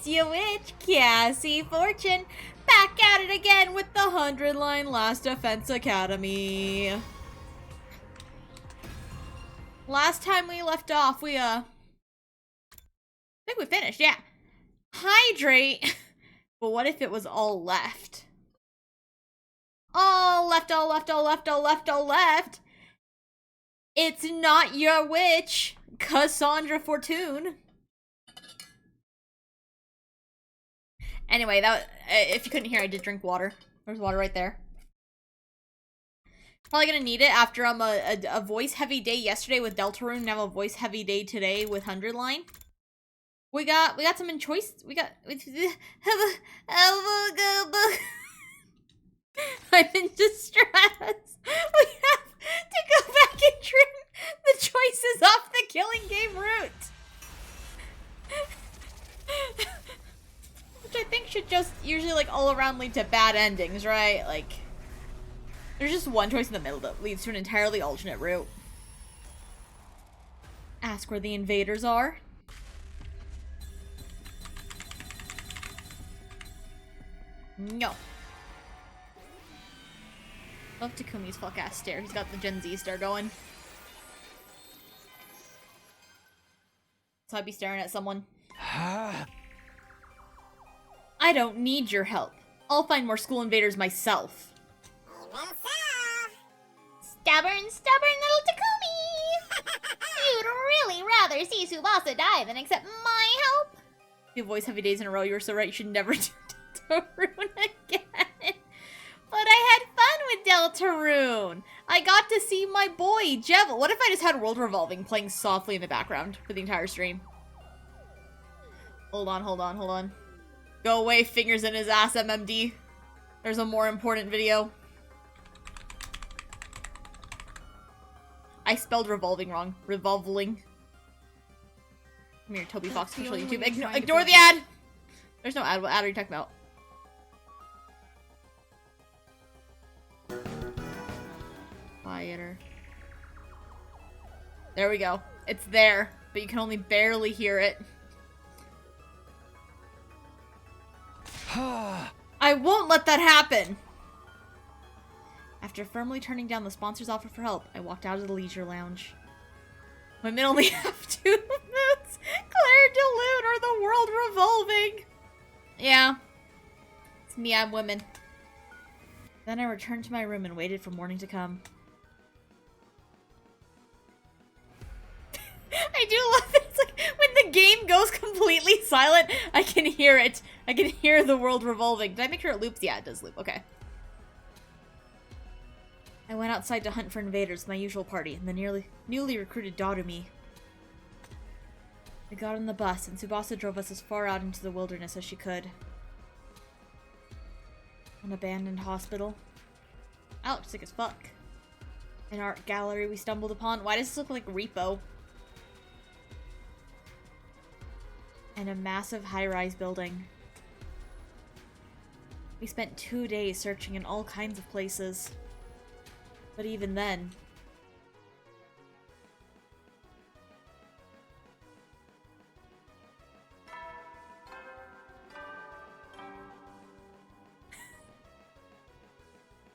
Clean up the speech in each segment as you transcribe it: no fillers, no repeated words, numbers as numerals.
It's your witch, Cassy Fortune, back at it again with the 100-line Last Defense Academy. Last time we left off, I think we finished, yeah. Hydrate. But what if it was all left? All left, all left, all left, all left, all left. It's not your witch, Cassandra Fortune. Anyway, if you couldn't hear, I did drink water. There's water right there. Probably gonna need it after a voice-heavy day yesterday with Deltarune, and now a voice-heavy day today with 100-line. We got some in choice. I'm in distress. We have to go back and trim the choices off the killing game route. Which I think should just usually, like, all around lead to bad endings, right? Like, there's just one choice in the middle that leads to an entirely alternate route. Ask where the invaders are. No. Love Takumi's fuck-ass stare. He's got the Gen Z stare going. So I'd be staring at someone. I don't need your help. I'll find more school invaders myself. Stubborn little Takumi! You'd really rather see Tsubasa die than accept my help? You voice heavy days in a row, you were so right, you should never do Deltarune again. But I had fun with Deltarune. I got to see my boy, Jevil. What if I just had World Revolving playing softly in the background for the entire stream? Hold on. Go away, fingers in his ass, MMD. There's a more important video. I spelled revolving wrong. Revolving. Come here, Toby Fox, official YouTube. Ignore the ad! There's no ad. What ad are you talking about? Quieter. There we go. It's there, but you can only barely hear it. I won't let that happen! After firmly turning down the sponsor's offer for help, I walked out of the leisure lounge. Women only have two moods, Claire Delude or the world revolving. Yeah. It's me, I'm women. Then I returned to my room and waited for morning to come. I do love it. It's like when the game goes completely silent, I can hear it. I can hear the world revolving. Did I make sure it loops? Yeah, it does loop. Okay. I went outside to hunt for invaders, my usual party, and the newly recruited Darumi. We got on the bus, and Tsubasa drove us as far out into the wilderness as she could. An abandoned hospital. Oh, looks sick as fuck. An art gallery we stumbled upon. Why does this look like Repo? And a massive high-rise building. We spent 2 days searching in all kinds of places. But even then...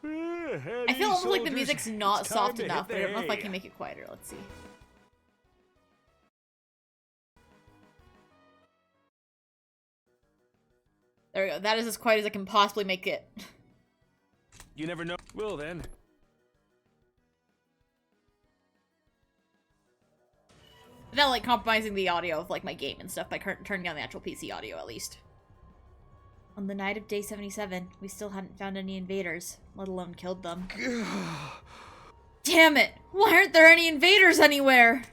I feel almost like the music's not soft enough, but I don't know if I can make it quieter. Let's see. There we go. That is as quiet as I can possibly make it. You never know. Well then. Without like compromising the audio of like my game and stuff by turning down the actual PC audio at least. On the night of day 77, we still hadn't found any invaders, let alone killed them. Damn it! Why aren't there any invaders anywhere?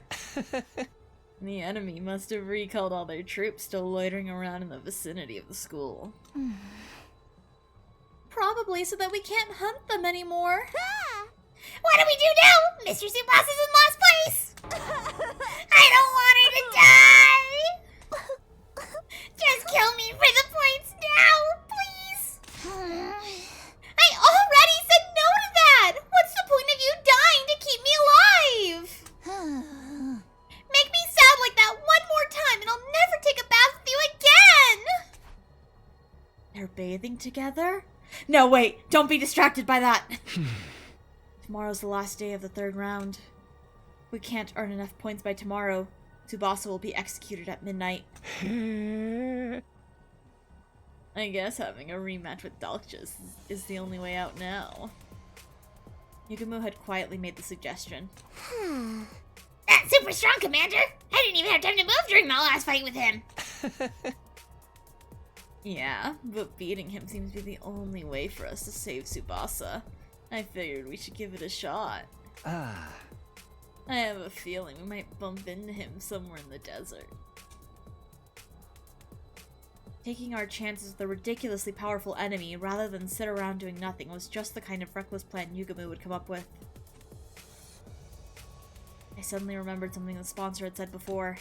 The enemy must have recalled all their troops still loitering around in the vicinity of the school. Probably so that we can't hunt them anymore. What do we do now? Mr. Tsubasa in last place! I don't want her to die! Just kill me for the points now, please! I already said no to that! What's the point of you dying to keep me alive? Make me sad like that one more time and I'll never take a bath with you again! They're bathing together? No, wait! Don't be distracted by that! Tomorrow's the last day of the 3rd round. If we can't earn enough points by tomorrow, Tsubasa will be executed at midnight. I guess having a rematch with Dalksha is the only way out now. Yugamu had quietly made the suggestion. That's super strong, Commander! I didn't even have time to move during my last fight with him! Yeah, but beating him seems to be the only way for us to save Tsubasa. I figured we should give it a shot. I have a feeling we might bump into him somewhere in the desert. Taking our chances with a ridiculously powerful enemy rather than sit around doing nothing was just the kind of reckless plan Yugamu would come up with. I suddenly remembered something the sponsor had said before.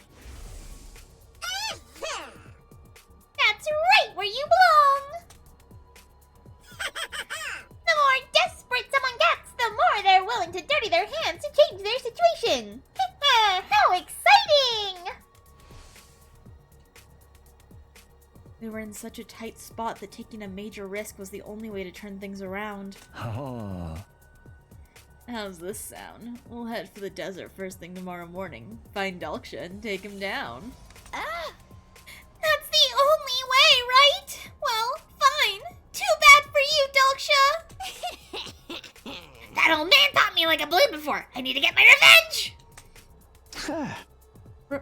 That's right where you belong! The more desperate someone gets, the more they're willing to dirty their hands to change their situation! How exciting! We were in such a tight spot that taking a major risk was the only way to turn things around. How's this sound? We'll head for the desert first thing tomorrow morning, find Dalksha, and take him down. That's the only way, right? Well, fine. Too bad for you, Dalksha! That old man popped me like a balloon before. I need to get my revenge!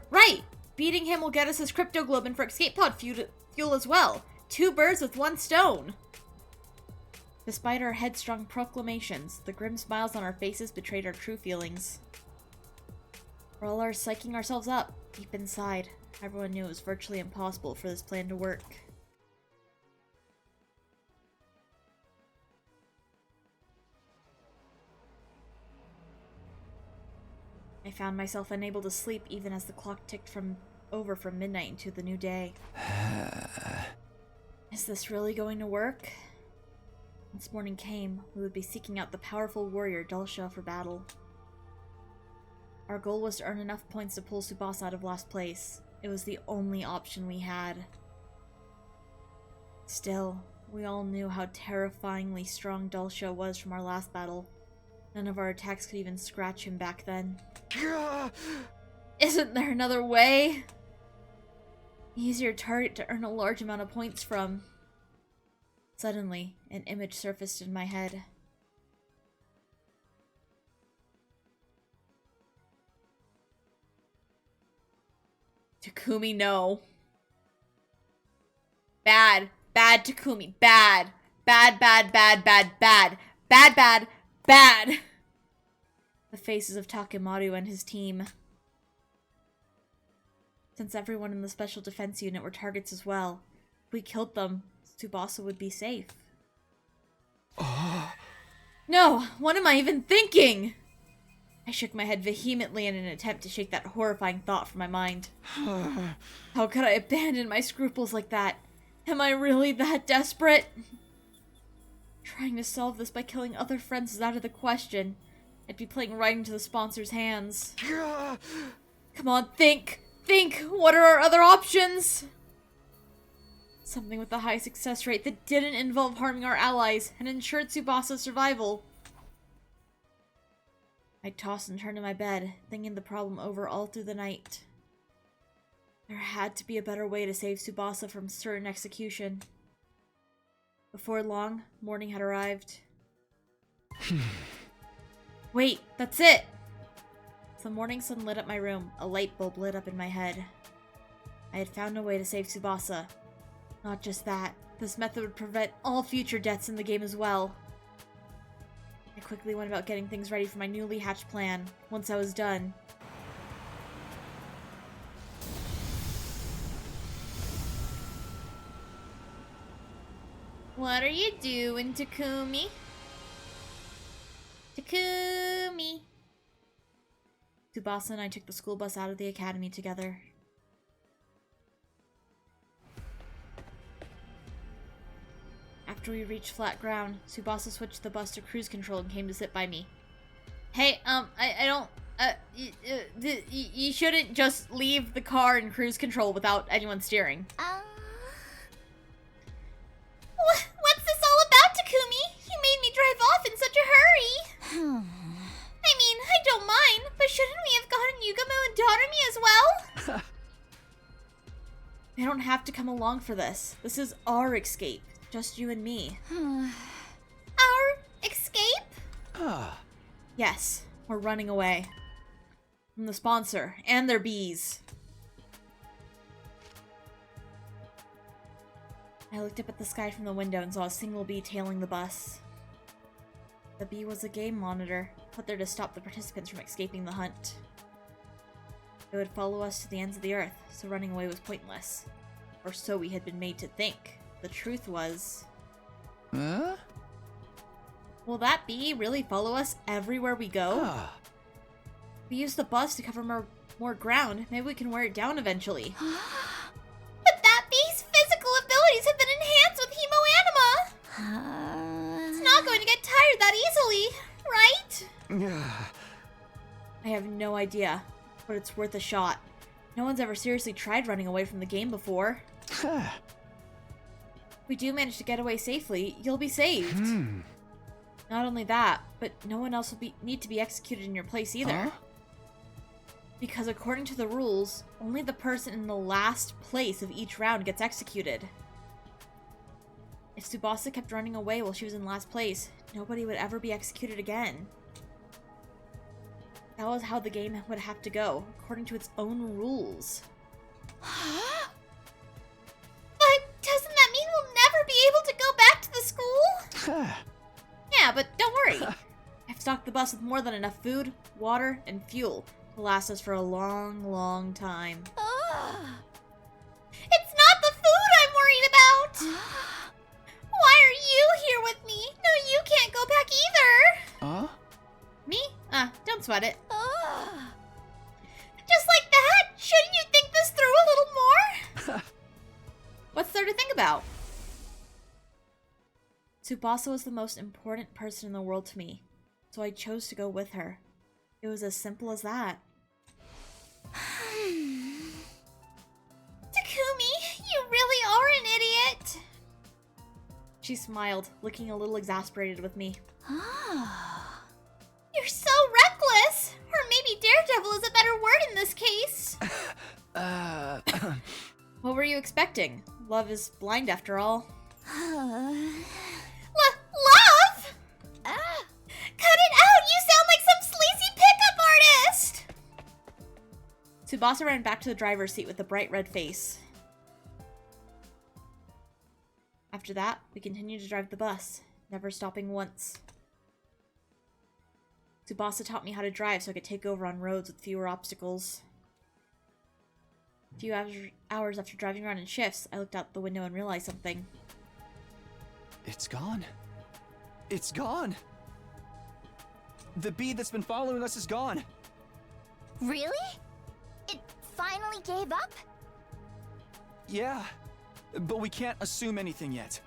Right! Beating him will get us his cryptoglobin for escape pod fuel as well. 2 birds with 1 stone! Despite our headstrong proclamations, the grim smiles on our faces betrayed our true feelings. For all our psyching ourselves up, deep inside, everyone knew it was virtually impossible for this plan to work. I found myself unable to sleep even as the clock ticked over from midnight into the new day. Is this really going to work? Once morning came, we would be seeking out the powerful warrior Dalksha for battle. Our goal was to earn enough points to pull Tsubasa out of last place. It was the only option we had. Still, we all knew how terrifyingly strong Dalksha was from our last battle. None of our attacks could even scratch him back then. Isn't there another way? Easier target to earn a large amount of points from. Suddenly, an image surfaced in my head. Takumi, no. Bad. Bad, Takumi. Bad. Bad, bad, bad, bad, bad. Bad, bad, bad. The faces of Takemaru and his team. Since everyone in the Special Defense Unit were targets as well, if we killed them, Tsubasa would be safe. No! What am I even thinking? I shook my head vehemently in an attempt to shake that horrifying thought from my mind. How could I abandon my scruples like that? Am I really that desperate? Trying to solve this by killing other friends is out of the question. I'd be playing right into the sponsor's hands. Come on, think! Think! What are our other options? Something with a high success rate that didn't involve harming our allies and ensured Tsubasa's survival. I tossed and turned in my bed, thinking the problem over all through the night. There had to be a better way to save Tsubasa from certain execution. Before long, morning had arrived. Wait, that's it! The morning sun lit up my room, a light bulb lit up in my head. I had found a way to save Tsubasa. Not just that, this method would prevent all future deaths in the game as well. I quickly went about getting things ready for my newly hatched plan. Once I was done, what are you doing, Takumi? Takumi! Tsubasa and I took the school bus out of the academy together. After we reached flat ground, Tsubasa switched the bus to cruise control and came to sit by me. Hey, I don't, you shouldn't just leave the car in cruise control without anyone steering. don't have to come along for this. This is our escape. Just you and me. Our escape? Yes, we're running away. From the sponsor and their bees. I looked up at the sky from the window and saw a single bee tailing the bus. The bee was a game monitor, put there to stop the participants from escaping the hunt. It would follow us to the ends of the earth, so running away was pointless. Or so we had been made to think. The truth was... Huh? Will that bee really follow us everywhere we go? We use the bus to cover more ground. Maybe we can wear it down eventually. But that bee's physical abilities have been enhanced with hemoanima. It's not going to get tired that easily, right? I have no idea, but it's worth a shot. No one's ever seriously tried running away from the game before. If we do manage to get away safely, you'll be saved. Not only that, but no one else will need to be executed in your place either. Because according to the rules, only the person in the last place of each round gets executed. If Tsubasa kept running away while she was in last place, nobody would ever be executed again. That was how the game would have to go, according to its own rules. But doesn't that mean we'll never be able to go back to the school? Yeah, but don't worry. I've stocked the bus with more than enough food, water, and fuel to last us for a long, long time. It's not the food I'm worried about! Why are you here with me? No, you can't go back either! Me? Don't sweat it. Just like that? Shouldn't you think this through a little more? What's there to think about? Tsubasa was the most important person in the world to me, so I chose to go with her. It was as simple as that. Takumi, you really are an idiot! She smiled, looking a little exasperated with me. You're so reckless! Or maybe daredevil is a better word in this case. What were you expecting? Love is blind after all. Love? Cut it out! You sound like some sleazy pickup artist! Tsubasa ran back to the driver's seat with a bright red face. After that, we continued to drive the bus, never stopping once. Tsubasa taught me how to drive so I could take over on roads with fewer obstacles. A few hours after driving around in shifts, I looked out the window and realized something. It's gone. It's gone. The bee that's been following us is gone. Really? It finally gave up? Yeah, but we can't assume anything yet.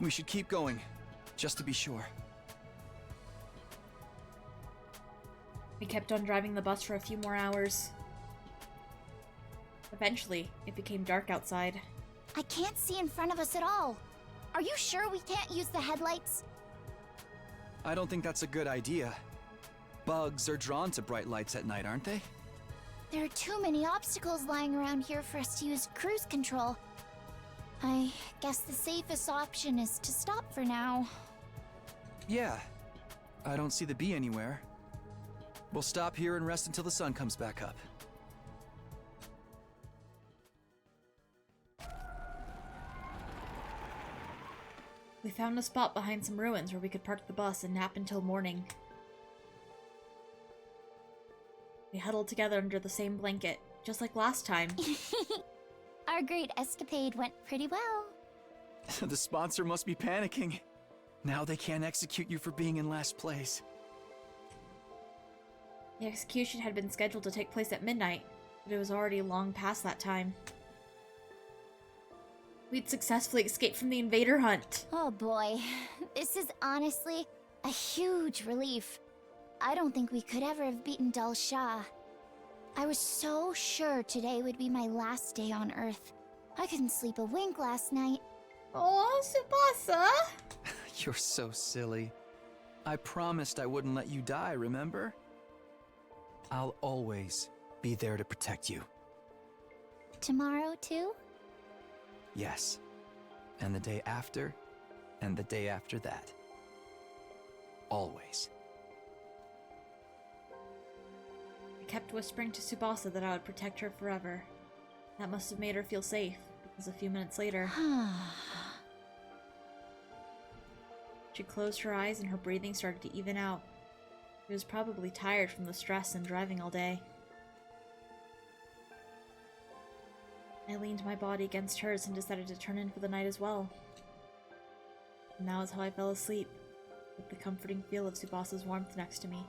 We should keep going, just to be sure. We kept on driving the bus for a few more hours. Eventually, it became dark outside. I can't see in front of us at all. Are you sure we can't use the headlights? I don't think that's a good idea. Bugs are drawn to bright lights at night, aren't they? There are too many obstacles lying around here for us to use cruise control. I guess the safest option is to stop for now. Yeah. I don't see the bee anywhere. We'll stop here and rest until the sun comes back up. We found a spot behind some ruins where we could park the bus and nap until morning. We huddled together under the same blanket, just like last time. Our great escapade went pretty well. The sponsor must be panicking. Now they can't execute you for being in last place. The execution had been scheduled to take place at midnight, but it was already long past that time. We'd successfully escaped from the invader hunt. Oh boy, this is honestly a huge relief. I don't think we could ever have beaten Dal Shah. I was so sure today would be my last day on Earth. I couldn't sleep a wink last night. Oh, Tsubasa! You're so silly. I promised I wouldn't let you die, remember? I'll always be there to protect you. Tomorrow too? Yes. And the day after, and the day after that. Always. I kept whispering to Tsubasa that I would protect her forever. That must have made her feel safe, because a few minutes later... She closed her eyes and her breathing started to even out. She was probably tired from the stress and driving all day. I leaned my body against hers and decided to turn in for the night as well. And that was how I fell asleep, with the comforting feel of Tsubasa's warmth next to me.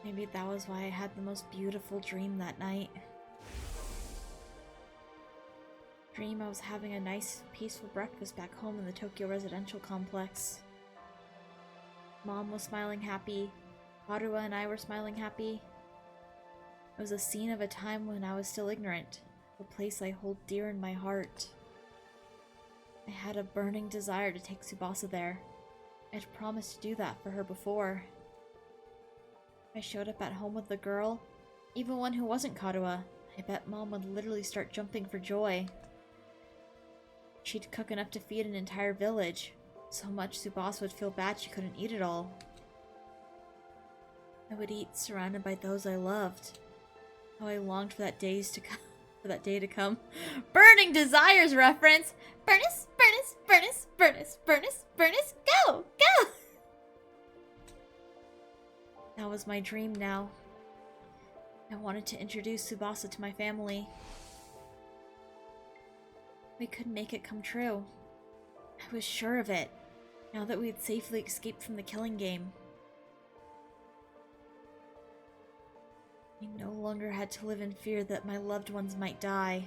Maybe that was why I had the most beautiful dream that night. Dream I was having a nice, peaceful breakfast back home in the Tokyo residential complex. Mom was smiling happy. Haruha and I were smiling happy. It was a scene of a time when I was still ignorant, a place I hold dear in my heart. I had a burning desire to take Tsubasa there. I'd promised to do that for her before. I showed up at home with the girl, even one who wasn't Karuha. I bet Mom would literally start jumping for joy. She'd cook enough to feed an entire village. So much Tsubasa would feel bad she couldn't eat it all. I would eat surrounded by those I loved. How I longed for that day to come. Burning Desires reference! Burnus, Burnus, Burnus, Burnus, Burnus, Burnus, go! Go! That was my dream now. I wanted to introduce Tsubasa to my family. We could make it come true. I was sure of it, now that we had safely escaped from the killing game. I no longer had to live in fear that my loved ones might die.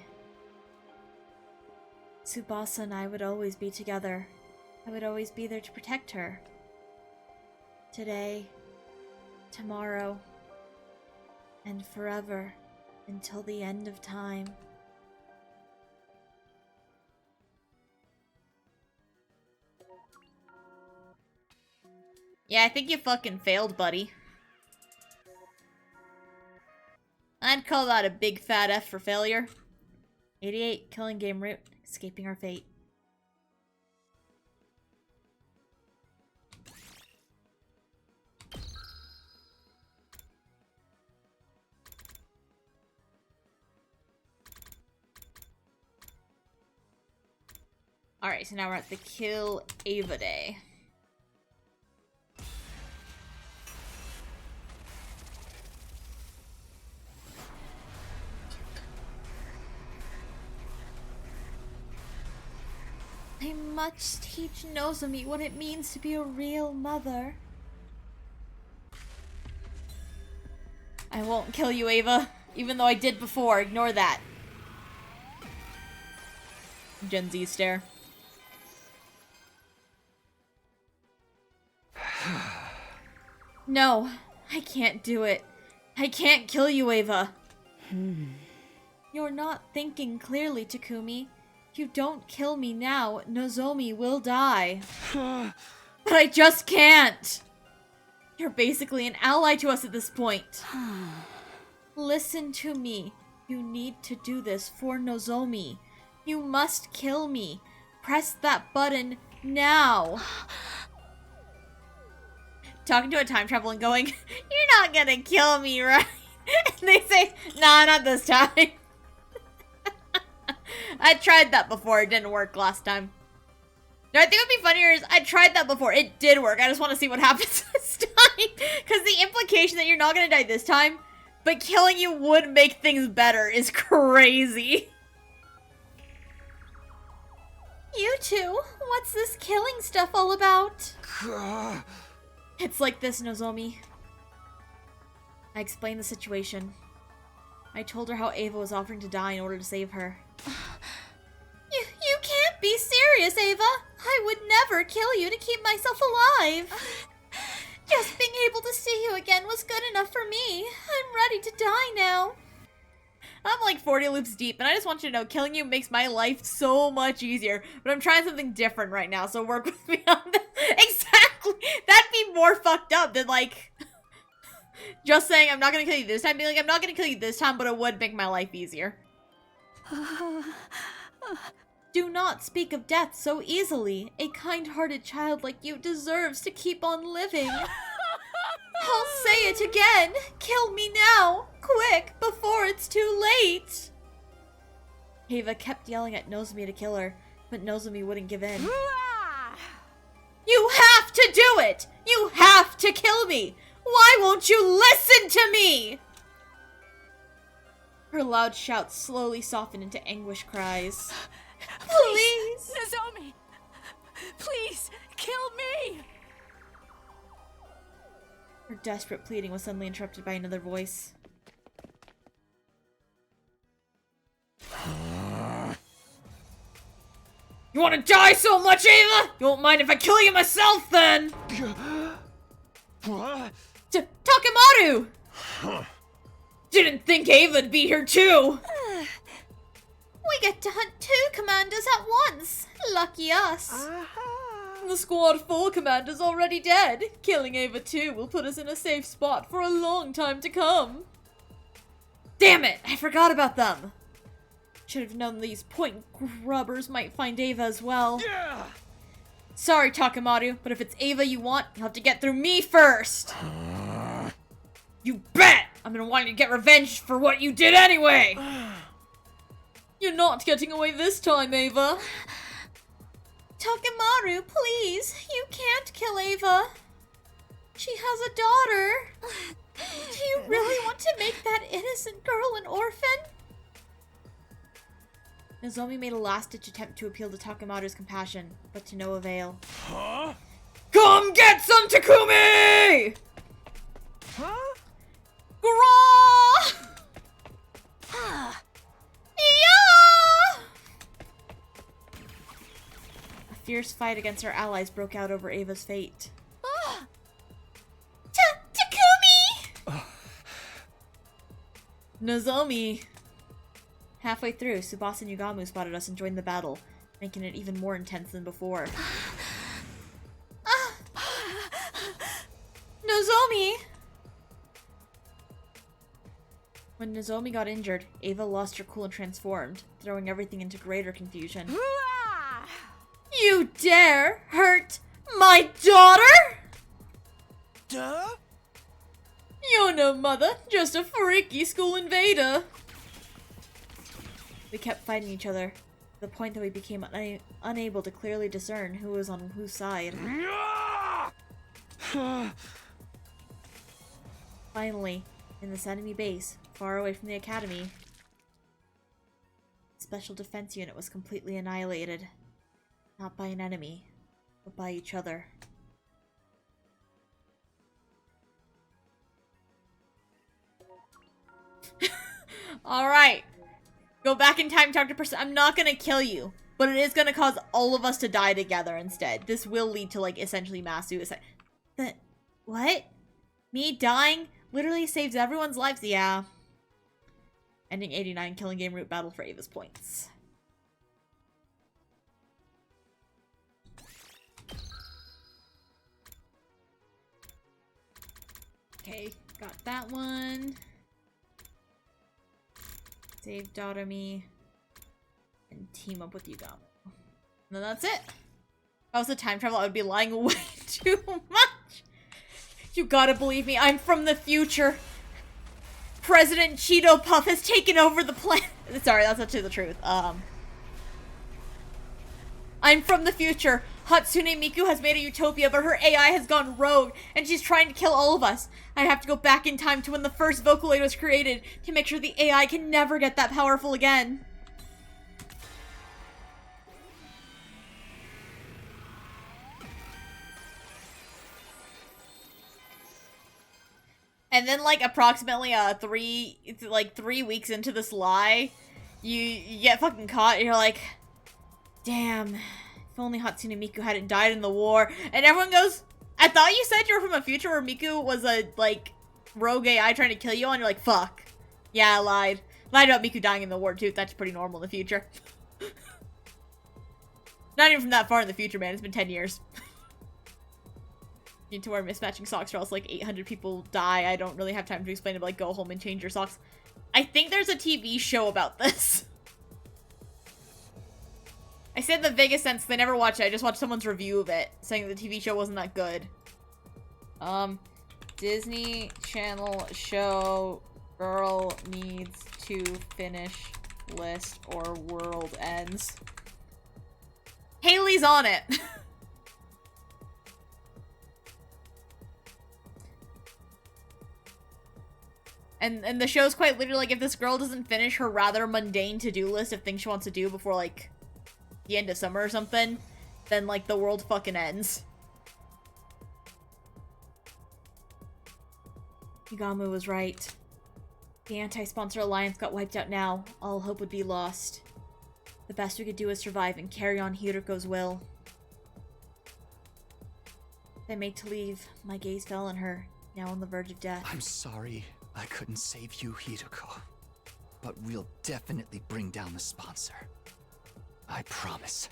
Tsubasa and I would always be together. I would always be there to protect her. Today, tomorrow, and forever, until the end of time. Yeah, I think you fucking failed, buddy. I'd call that a big fat F for failure. 88, killing game route, escaping our fate. Alright, so now we're at the Kill Ava Day. I must teach Nozomi what it means to be a real mother. I won't kill you, Ava, even though I did before. Ignore that. Gen Z stare. No, I can't do it. I can't kill you, Ava. You're not thinking clearly, Takumi. If you don't kill me now, Nozomi will die. But I just can't. You're basically an ally to us at this point. Listen to me. You need to do this for Nozomi. You must kill me. Press that button now. Talking to a time travel and going, you're not gonna kill me, right? And they say, nah, not this time. I tried that before. It didn't work last time. No, I think what would be funnier is I tried that before. It did work. I just want to see what happens this time. Because the implication that you're not going to die this time, but killing you would make things better is crazy. You two, what's this killing stuff all about? It's like this, Nozomi. I explained the situation. I told her how Ava was offering to die in order to save her. You can't be serious, Ava. I would never kill you to keep myself alive. Just being able to see you again was good enough for me. I'm ready to die now. I'm like 40 loops deep, and I just want you to know, killing you makes my life so much easier. But I'm trying something different right now, so work with me on that. Exactly! That'd be more fucked up than, like, just saying I'm not gonna kill you this time. Being like, I'm not gonna kill you this time, but it would make my life easier. Do not speak of death so easily. A kind-hearted child like you deserves to keep on living. I'll say it again. Kill me now. Quick, before it's too late. Ava kept yelling at Nozomi to kill her, but Nozomi wouldn't give in. You have to do it! You have to kill me! Why won't you listen to me? Her loud shouts slowly softened into anguish cries. Please! Nozomi! Please, kill me! Her desperate pleading was suddenly interrupted by another voice. You want to die so much, Ava? You won't mind if I kill you myself, then? What? Takemaru! Didn't think Ava'd be here, too! We get to hunt 2 commanders at once. Lucky us. The squad full commander's already dead. Killing Ava 2 will put us in a safe spot for a long time to come. Damn it! I forgot about them. Should have known these point grubbers might find Ava as well. Yeah! Sorry, Takemaru, but if it's Ava you want, you'll have to get through me first. You bet! I'm gonna want you to get revenge for what you did anyway! You're not getting away this time, Ava. Takemaru, please. You can't kill Ava. She has a daughter. Do you really want to make that innocent girl an orphan? Nozomi made a last-ditch attempt to appeal to Takemaru's compassion, but to no avail. Huh? Come get some Takumi! Huh? Gra! Yeah! A fierce fight against our allies broke out over Ava's fate. Takumi! Nozomi! Halfway through, Tsubasa and Yugamu spotted us and joined the battle, making it even more intense than before. Nozomi! When Nozomi got injured, Ava lost her cool and transformed, throwing everything into greater confusion. You dare hurt my daughter? Duh? You're no mother, just a freaky school invader. We kept fighting each other, to the point that we became unable to clearly discern who was on whose side. Finally, in this enemy base, far away from the academy, the Special Defense Unit was completely annihilated. Not by an enemy, but by each other. Alright. Go back in time, talk to person. I'm not gonna kill you, but it is gonna cause all of us to die together instead. This will lead to, like, essentially mass suicide. What? Me dying literally saves everyone's lives? Yeah. Ending 89, killing game route battle for Ava's points. Okay, got that one. Save Dotomi. And team up with Yugamu. And then that's it. If I was a time travel, I would be lying way too much. You gotta believe me, I'm from the future. President Cheeto Puff has taken over the planet. Sorry, that's actually the truth. I'm from the future. Hatsune Miku has made a utopia, but her AI has gone rogue, and she's trying to kill all of us. I have to go back in time to when the first Vocaloid was created, to make sure the AI can never get that powerful again. And then, like, approximately 3 weeks into this lie, you get fucking caught, and you're like, damn, if only Hatsune Miku hadn't died in the war. And everyone goes, I thought you said you were from a future where Miku was a, like, rogue AI trying to kill you, and you're like, fuck. Yeah, I lied. Lied about Miku dying in the war, too. That's pretty normal in the future. Not even from that far in the future, man. It's been 10 years. You need to wear mismatching socks or else, like, 800 people die. I don't really have time to explain it, but, like, go home and change your socks. I think there's a TV show about this. I said the vaguest sense, they never watched it. I just watched someone's review of it, saying the TV show wasn't that good. Disney Channel show girl needs to finish list or world ends. Haley's on it. And the show's quite literally like, if this girl doesn't finish her rather mundane to-do list of things she wants to do before, like, the end of summer or something, then, like, the world fucking ends. Yugamu was right. The anti-sponsor alliance got wiped out now. All hope would be lost. The best we could do is survive and carry on Hiruko's will. I made to leave. My gaze fell on her, now on the verge of death. I'm sorry I couldn't save you, Hiruko. But we'll definitely bring down the sponsor. I promise.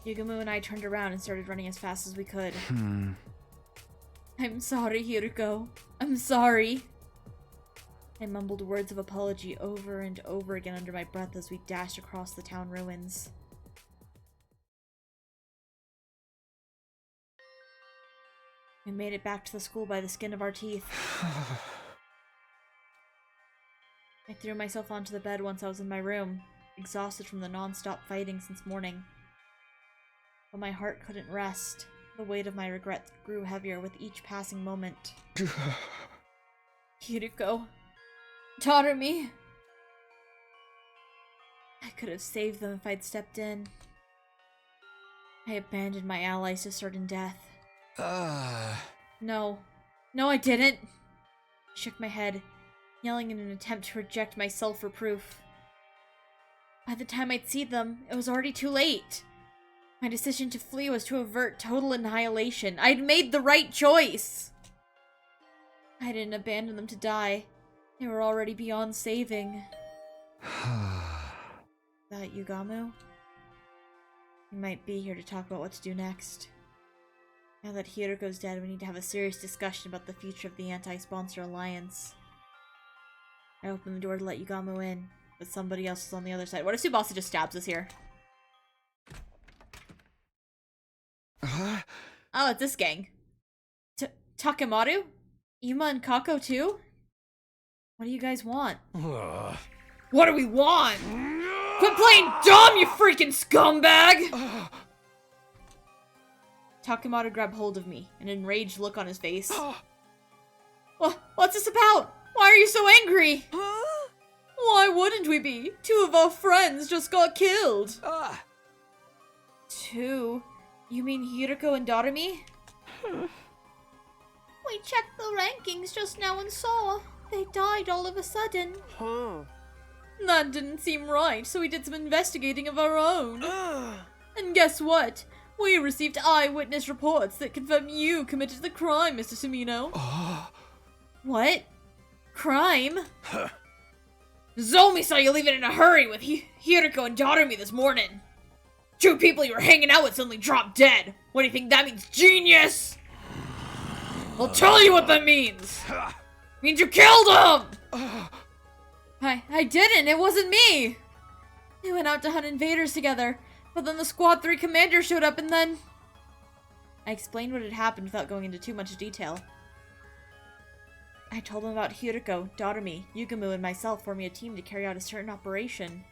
Yugamu and I turned around and started running as fast as we could. I'm sorry, Hiruko. I'm sorry. I mumbled words of apology over and over again under my breath as we dashed across the town ruins. We made it back to the school by the skin of our teeth. I threw myself onto the bed once I was in my room, exhausted from the non-stop fighting since morning. But my heart couldn't rest. The weight of my regret grew heavier with each passing moment. Hiruko. Taught-me. I could have saved them if I'd stepped in. I abandoned my allies to certain death. No. No, I didn't. I shook my head, yelling in an attempt to reject my self-reproof. By the time I'd seen them, it was already too late. My decision to flee was to avert total annihilation. I'd made the right choice! I didn't abandon them to die. They were already beyond saving. That Yugamu? You might be here to talk about what to do next. Now that Hiruko's dead, we need to have a serious discussion about the future of the anti-sponsor alliance. I opened the door to let Yugamu in, but somebody else is on the other side. What if Tsubasa just stabs us here? Oh, it's this gang. Takemaru? Yuma and Kako too? What do you guys want? What do we want? Quit playing dumb, you freaking scumbag! Takemaru grabbed hold of me, an enraged look on his face. What's this about? Why are you so angry? Why wouldn't we be? Two of our friends just got killed. Two? You mean Hiruko and Doremi? We checked the rankings just now and saw. They died all of a sudden. That didn't seem right, so we did some investigating of our own. And guess what? We received eyewitness reports that confirm you committed the crime, Mr. Sumino. What? Crime? Zomi saw you leave it in a hurry with Hiruko and Doremi this morning. Two people you were hanging out with suddenly dropped dead. What do you think that means, genius? I'll tell you what that means. It means you killed him! I didn't. It wasn't me. We went out to hunt invaders together, but then the Squad 3 commander showed up and then... I explained what had happened without going into too much detail. I told them about Hiruko, Doremi, Yugamu, and myself forming a team to carry out a certain operation.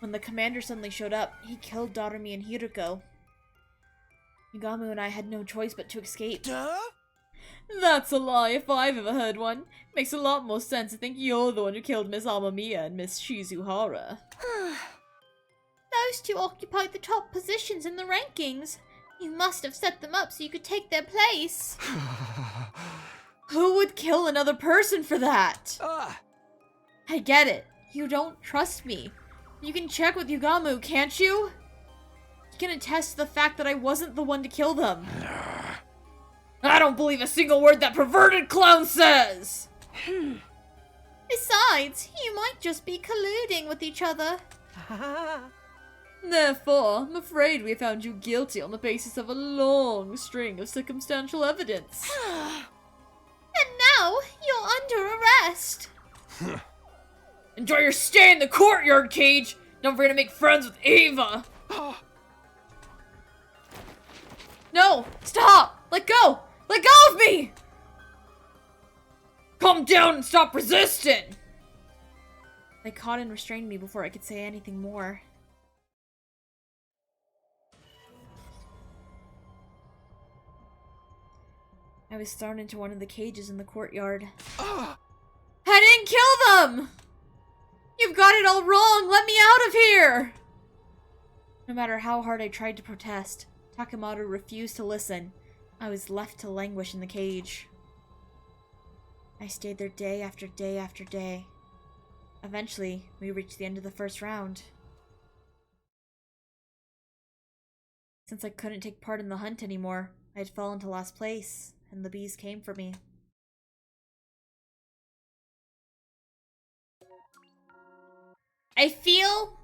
When the commander suddenly showed up, he killed Doremi and Hiruko. Yugamu and I had no choice but to escape. Duh? That's a lie if I've ever heard one. Makes a lot more sense to think you're the one who killed Miss Amamiya and Miss Shizuhara. Those two occupied the top positions in the rankings. You must have set them up so you could take their place. Who would kill another person for that? I get it. You don't trust me. You can check with Yugamu, can't you? You can attest to the fact that I wasn't the one to kill them. I don't believe a single word that perverted clown says! Besides, you might just be colluding with each other. Therefore, I'm afraid we found you guilty on the basis of a long string of circumstantial evidence. And now, you're under arrest. Enjoy your stay in the courtyard, Cage! Don't forget to make friends with Ava! No! Stop! Let go! Let go of me! Calm down and stop resisting! They caught and restrained me before I could say anything more. I was thrown into one of the cages in the courtyard. I didn't kill them! You've got it all wrong! Let me out of here! No matter how hard I tried to protest, Takemoto refused to listen. I was left to languish in the cage. I stayed there day after day after day. Eventually, we reached the end of the first round. Since I couldn't take part in the hunt anymore, I had fallen to last place, and the bees came for me. I feel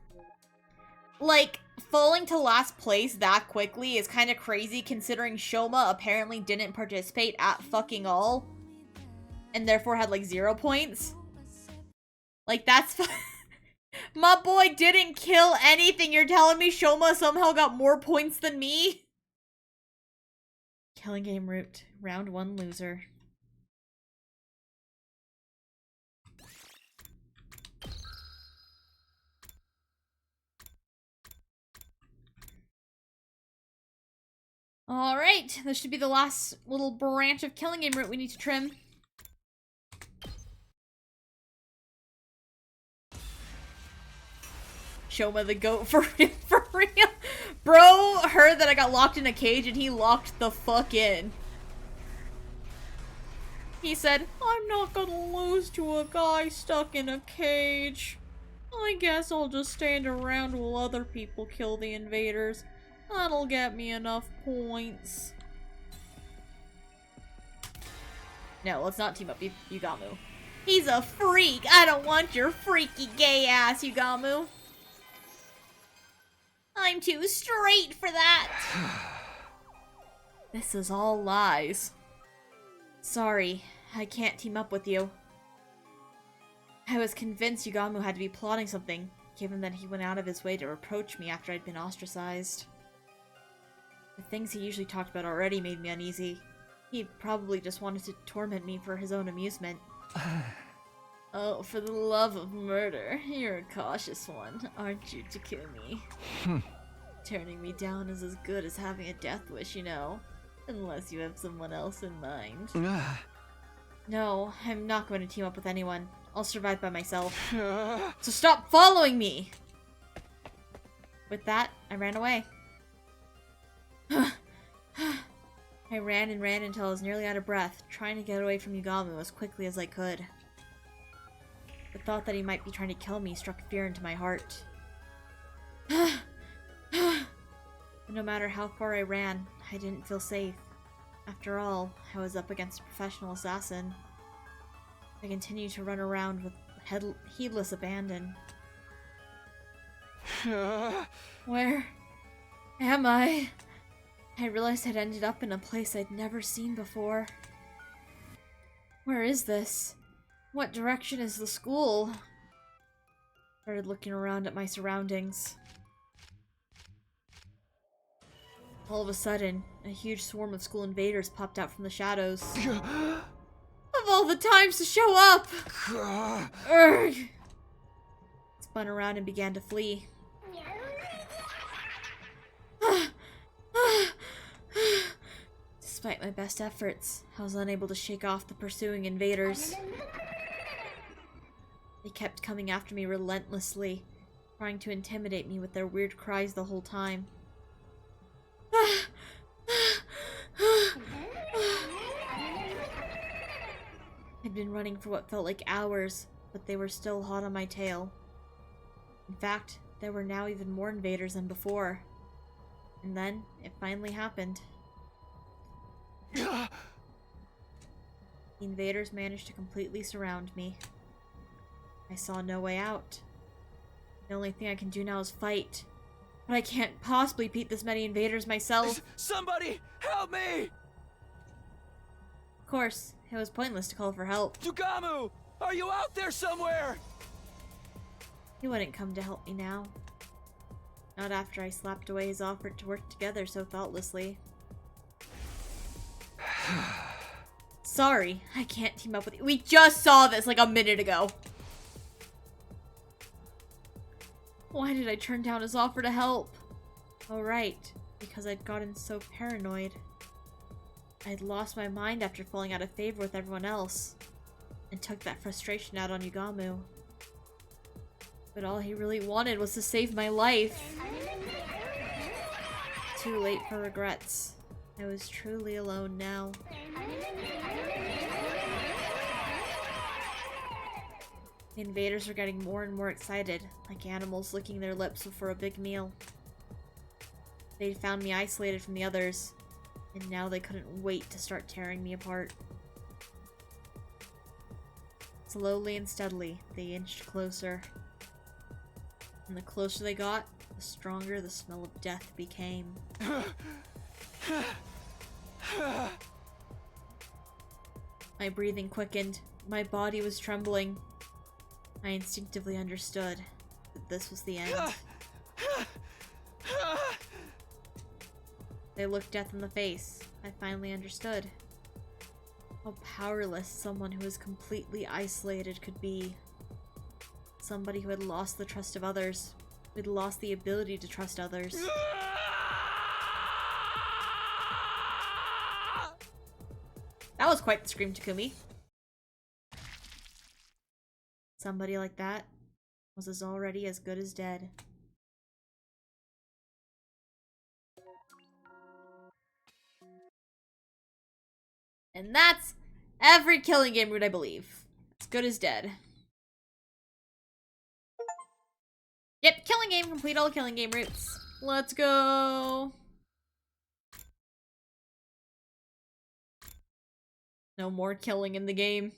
like falling to last place that quickly is kind of crazy considering Shoma apparently didn't participate at fucking all. And therefore had like 0 points. Like that's... My boy didn't kill anything. You're telling me Shoma somehow got more points than me? Killing game route. Round 1 loser. Alright, this should be the last little branch of killing game route we need to trim. Shoma the goat for real. Bro heard that I got locked in a cage and he locked the fuck in. He said, I'm not gonna lose to a guy stuck in a cage. I guess I'll just stand around while other people kill the invaders. That'll get me enough points. No, let's not team up Yugamu. He's a freak! I don't want your freaky gay ass, Yugamu. I'm too straight for that. This is all lies. Sorry, I can't team up with you. I was convinced Yugamu had to be plotting something, given that he went out of his way to reproach me after I'd been ostracized. The things he usually talked about already made me uneasy. He probably just wanted to torment me for his own amusement. Oh, for the love of murder, you're a cautious one, aren't you, Takumi? Turning me down is as good as having a death wish, you know. Unless you have someone else in mind. No, I'm not going to team up with anyone. I'll survive by myself. So stop following me! With that, I ran away. I ran and ran until I was nearly out of breath, trying to get away from Yugamu as quickly as I could. The thought that he might be trying to kill me struck fear into my heart. But no matter how far I ran, I didn't feel safe. After all, I was up against a professional assassin. I continued to run around with heedless abandon. Where am I? I realized I'd ended up in a place I'd never seen before. Where is this? What direction is the school? Started looking around at my surroundings. All of a sudden, a huge swarm of school invaders popped out from the shadows. Of all the times to show up! Urgh! Spun around and began to flee. Despite my best efforts, I was unable to shake off the pursuing invaders. They kept coming after me relentlessly, trying to intimidate me with their weird cries the whole time. I'd been running for what felt like hours, but they were still hot on my tail. In fact, there were now even more invaders than before. And then, it finally happened. The invaders managed to completely surround me. I saw no way out. The only thing I can do now is fight. But I can't possibly beat this many invaders myself. Somebody help me! Of course, it was pointless to call for help. Yugamu! Are you out there somewhere? He wouldn't come to help me now. Not after I slapped away his offer to work together so thoughtlessly. Sorry, I can't team up with you. We just saw this like a minute ago. Why did I turn down his offer to help? Oh right, because I'd gotten so paranoid. I'd lost my mind after falling out of favor with everyone else, and took that frustration out on Yugamu. But all he really wanted was to save my life. Too late for regrets. I was truly alone now. The invaders were getting more and more excited, like animals licking their lips before a big meal. They'd found me isolated from the others, and now they couldn't wait to start tearing me apart. Slowly and steadily, they inched closer. And the closer they got, the stronger the smell of death became. My breathing quickened. My body was trembling. I instinctively understood that this was the end. They looked death in the face. I finally understood how powerless someone who was completely isolated could be. Somebody who had lost the trust of others, who had lost the ability to trust others. That was quite the scream, Takumi. Somebody like that was already as good as dead. And that's every killing game route, I believe. As good as dead. Yep, killing game, complete all killing game routes. Let's go. No more killing in the game.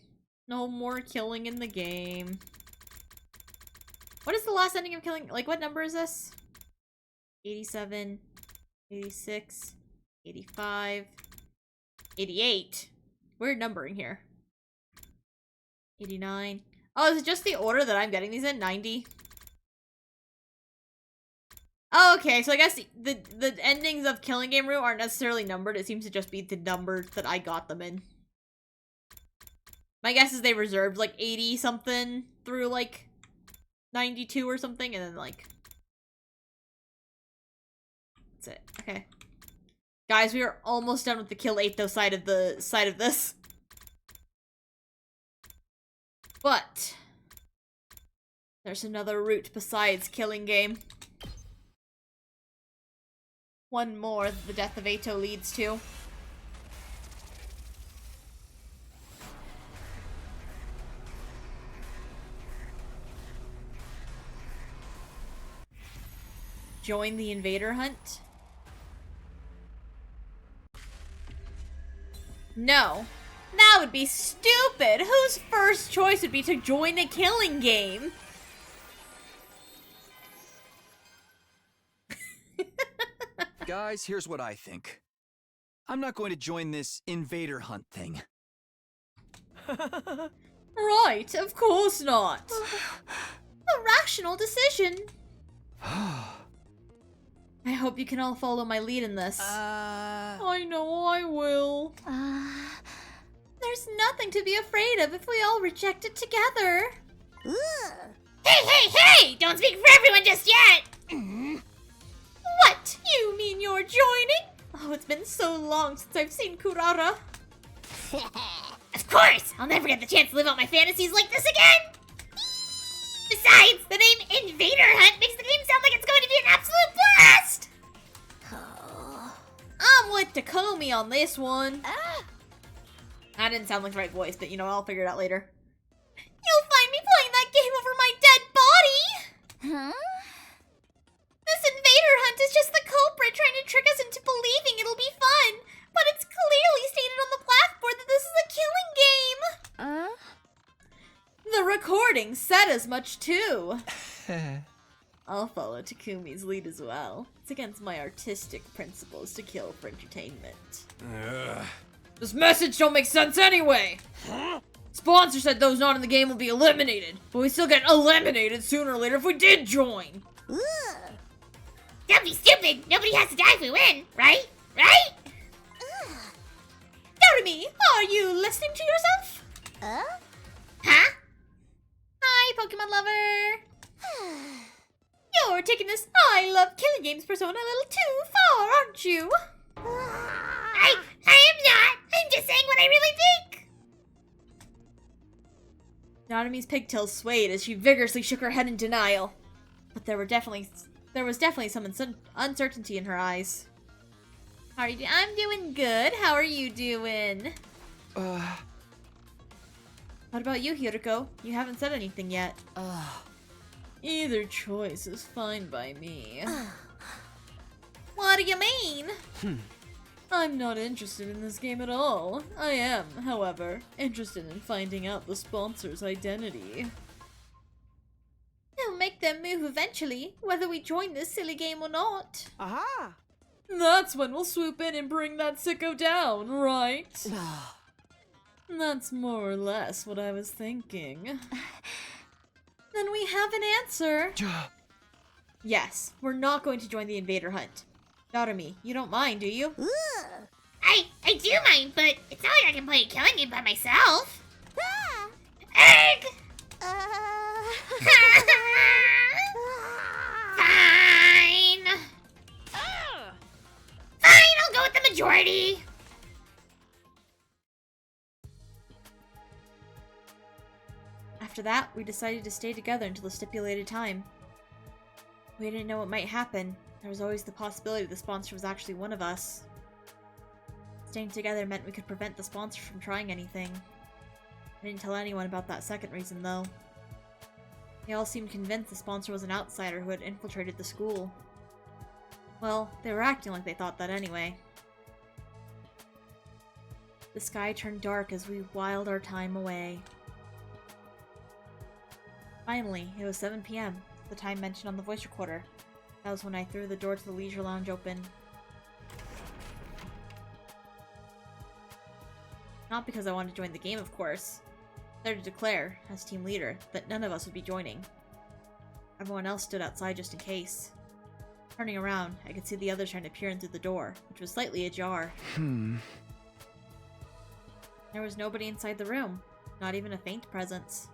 No more killing in the game. What is the last ending of killing? Like, what number is this? 87, 86, 85, 88. Weird numbering here. 89. Oh, is it just the order that I'm getting these in? 90? Oh, okay, so I guess the endings of killing game route aren't necessarily numbered. It seems to just be the number that I got them in. My guess is they reserved like 80 something through like 92 or something, and then like that's it. Okay, guys, we are almost done with the kill 8 though side of this, but there's another route besides killing game. One more that the death of Eito leads to. Join the invader hunt? No. That would be stupid! Whose first choice would be to join a killing game? Guys, here's what I think. I'm not going to join this invader hunt thing. Right, of course not. A rational decision. I hope you can all follow my lead in this. I know I will. There's nothing to be afraid of if we all reject it together. Hey! Don't speak for everyone just yet! What? You mean you're joining? Oh, it's been so long since I've seen Kurara. Of course! I'll never get the chance to live out my fantasies like this again! Besides, the name Invader Hunt makes the game sound like it's going to be an absolute blast! I'm with Takumi on this one. That didn't sound like the right voice, but you know, I'll figure it out later. You'll find me playing that game over my dead body! Huh? This Invader Hunt is just the culprit trying to trick us into believing it'll be fun. But it's clearly stated on the blackboard that this is a killing game. The recording said as much too. I'll follow Takumi's lead as well. It's against my artistic principles to kill for entertainment. This message don't make sense anyway! Sponsor said those not in the game will be eliminated, but we still get eliminated sooner or later if we did join. Don't be stupid. Nobody has to die if we win, right? Right? Doremi, are you listening to yourself? Huh? Hi, Pokemon lover. You're taking this I love killing games persona a little too far, aren't you? I am not. I'm just saying what I really think. Narumi's pigtails swayed as she vigorously shook her head in denial. But there was definitely some uncertainty in her eyes. How are you doing? I'm doing good. How are you doing? What about you, Hiroko? You haven't said anything yet. Either choice is fine by me. What do you mean? I'm not interested in this game at all. I am, however, interested in finding out the sponsor's identity. They'll make their move eventually, whether we join this silly game or not. Aha! That's when we'll swoop in and bring that sicko down, right? That's more or less what I was thinking. Then we have an answer. Yes, we're not going to join the invader hunt. Narume, you don't mind, do you? I do mind, but it's not like I can play a killing game by myself. Egg! Fine. Fine, I'll go with the majority. After that, we decided to stay together until the stipulated time. We didn't know what might happen. There was always the possibility the sponsor was actually one of us. Staying together meant we could prevent the sponsor from trying anything. I didn't tell anyone about that second reason, though. They all seemed convinced the sponsor was an outsider who had infiltrated the school. Well, they were acting like they thought that anyway. The sky turned dark as we whiled our time away. Finally, it was 7 p.m., the time mentioned on the voice recorder. That was when I threw the door to the leisure lounge open. Not because I wanted to join the game, of course. I started to declare, as team leader, that none of us would be joining. Everyone else stood outside just in case. Turning around, I could see the others trying to peer in through the door, which was slightly ajar. There was nobody inside the room, not even a faint presence.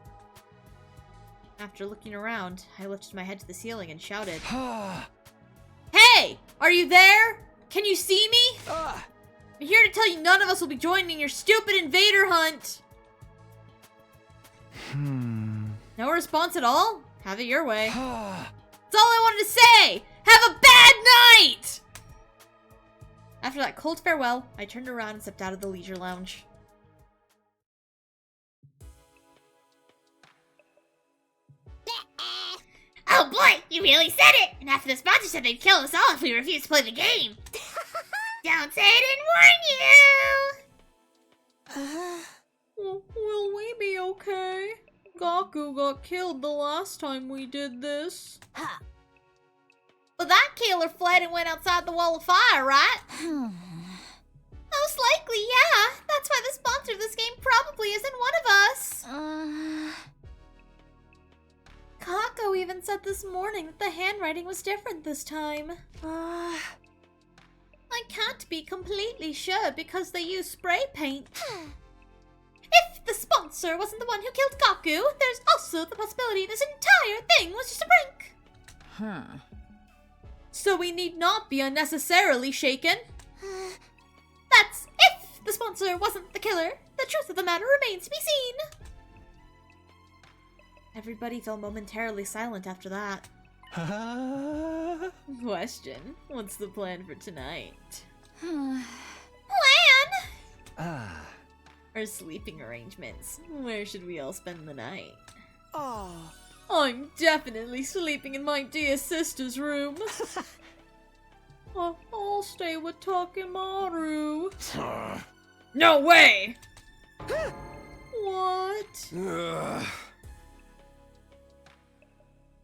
After looking around, I lifted my head to the ceiling and shouted, Hey! Are you there? Can you see me? I'm here to tell you none of us will be joining your stupid invader hunt! No response at all? Have it your way. That's all I wanted to say! Have a bad night! After that cold farewell, I turned around and stepped out of the leisure lounge. Oh boy, you really said it! And after the sponsor said they'd kill us all if we refused to play the game. Don't say I didn't warn you! Will we be okay? Gaku got killed the last time we did this. Well, that killer fled and went outside the wall of fire, right? Most likely, yeah. That's why the sponsor of this game probably isn't one of us. Kako even said this morning that the handwriting was different this time. I can't be completely sure because they use spray paint. If the sponsor wasn't the one who killed Gaku, there's also the possibility this entire thing was just a prank. So we need not be unnecessarily shaken. That's if the sponsor wasn't the killer. The truth of the matter remains to be seen. Everybody fell momentarily silent after that. Question, what's the plan for tonight? Plan? Our sleeping arrangements. Where should we all spend the night? I'm definitely sleeping in my dear sister's room. I'll stay with Takemaru. No way! What?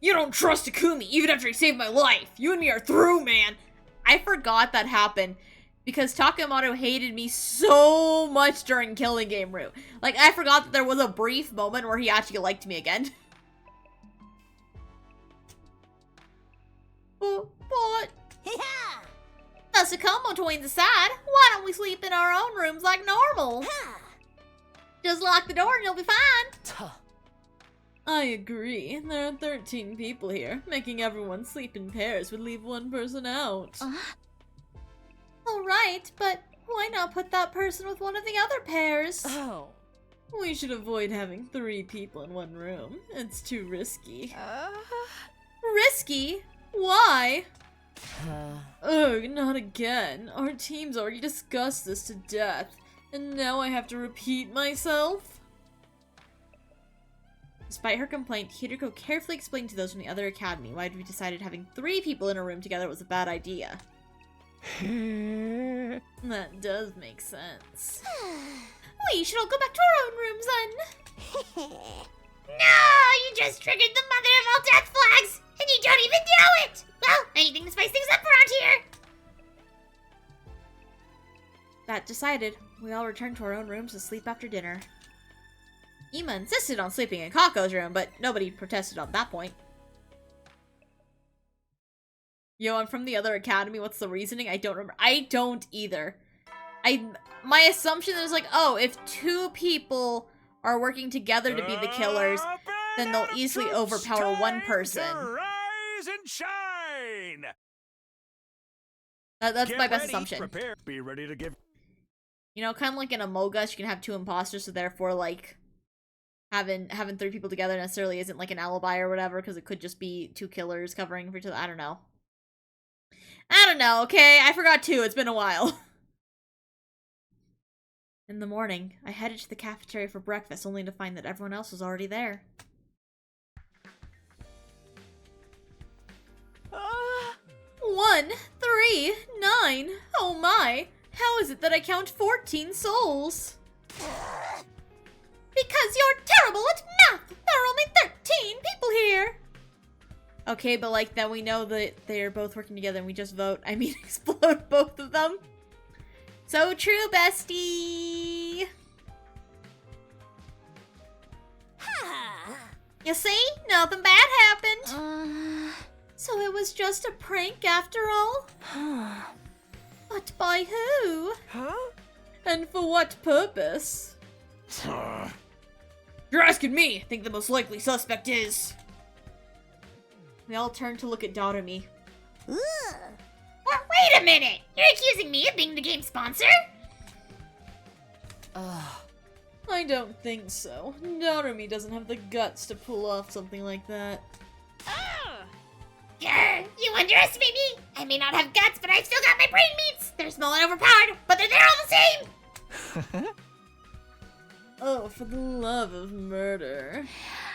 You don't trust Takumi even after he saved my life. You and me are through, man. I forgot that happened. Because Takemoto hated me so much during Killing Game Route. Like, I forgot that there was a brief moment where he actually liked me again. But... The Tsukumo twins aside, why don't we sleep in our own rooms like normal? Just lock the door and you'll be fine. I agree. There are 13 people here. Making everyone sleep in pairs would leave one person out. Alright, but why not put that person with one of the other pairs? Oh. We should avoid having 3 people in one room. It's too risky. Risky? Why? Ugh, not again. Our team's already discussed this to death, and now I have to repeat myself? Despite her complaint, Hideko carefully explained to those from the other academy why we decided having 3 people in a room together was a bad idea. That does make sense. We should all go back to our own rooms then. No, you just triggered the mother of all death flags, and you don't even know it! Well, anything to spice things up around here! That decided, we all returned to our own rooms to sleep after dinner. Ima insisted on sleeping in Kako's room, but nobody protested on that point. Yo, I'm from the other academy, what's the reasoning? I don't remember. I don't either. My assumption is like, oh, if 2 people are working together to be the killers, then they'll easily overpower one person. Rise and shine. That's Get my best ready, assumption. Prepare. Be ready to give. You know, kind of like in Among Us, you can have 2 imposters, so therefore, like, having 3 people together necessarily isn't like an alibi or whatever, because it could just be 2 killers covering for each other. I don't know. I don't know, okay? I forgot too. It's been a while. In the morning, I headed to the cafeteria for breakfast, only to find that everyone else was already there. 1, 3, 9. Oh my! How is it that I count 14 souls? Because you're terrible at math! There are only 13 people here! Okay, but like, then we know that they're both working together and we just vote. I mean, explode both of them. So true, bestie! You see? Nothing bad happened. So it was just a prank after all? But by who? Huh? And for what purpose? You're asking me! I think the most likely suspect is... We all turned to look at Doremi. Well, wait a minute! You're accusing me of being the game sponsor? I don't think so. Doremi doesn't have the guts to pull off something like that. Grr, you underestimate me! I may not have guts, but I've still got my brain meats! They're small and overpowered, but they're there all the same! Oh, for the love of murder.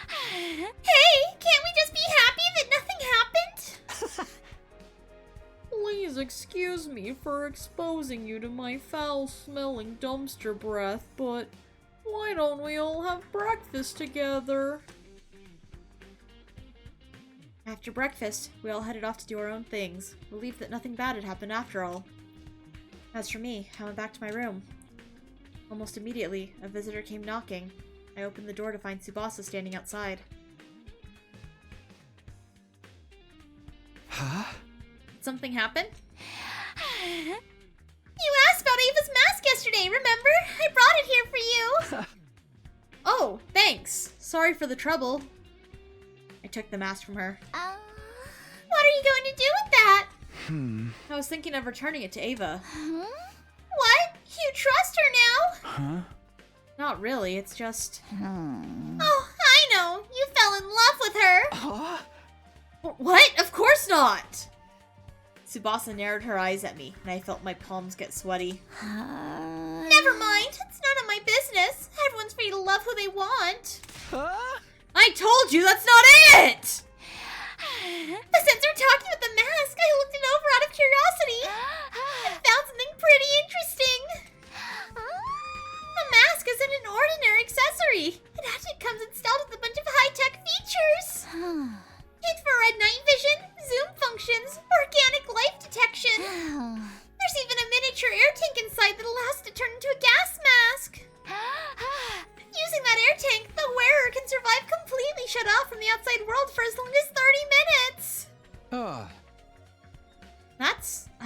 Hey, can't we just be happy that nothing happened? Please excuse me for exposing you to my foul-smelling dumpster breath, but why don't we all have breakfast together? After breakfast, we all headed off to do our own things, relieved that nothing bad had happened after all. As for me, I went back to my room. Almost immediately, a visitor came knocking. I opened the door to find Tsubasa standing outside. Huh? Did something happen? You asked about Ava's mask yesterday, remember? I brought it here for you! Oh, thanks. Sorry for the trouble. I took the mask from her. What are you going to do with that? I was thinking of returning it to Ava. What? You trust her now? Huh? Not really, it's just... Oh, I know! You fell in love with her! Huh? What? Of course not! Tsubasa narrowed her eyes at me, and I felt my palms get sweaty. Never mind, it's none of my business. Everyone's free to love who they want. Huh? I told you that's not it! But since we're talking about the mask, I looked it over out of curiosity. I found something pretty interesting. The mask isn't an ordinary accessory. It actually comes installed with a bunch of high-tech features. Infrared night vision, zoom functions, organic life detection. There's even a miniature air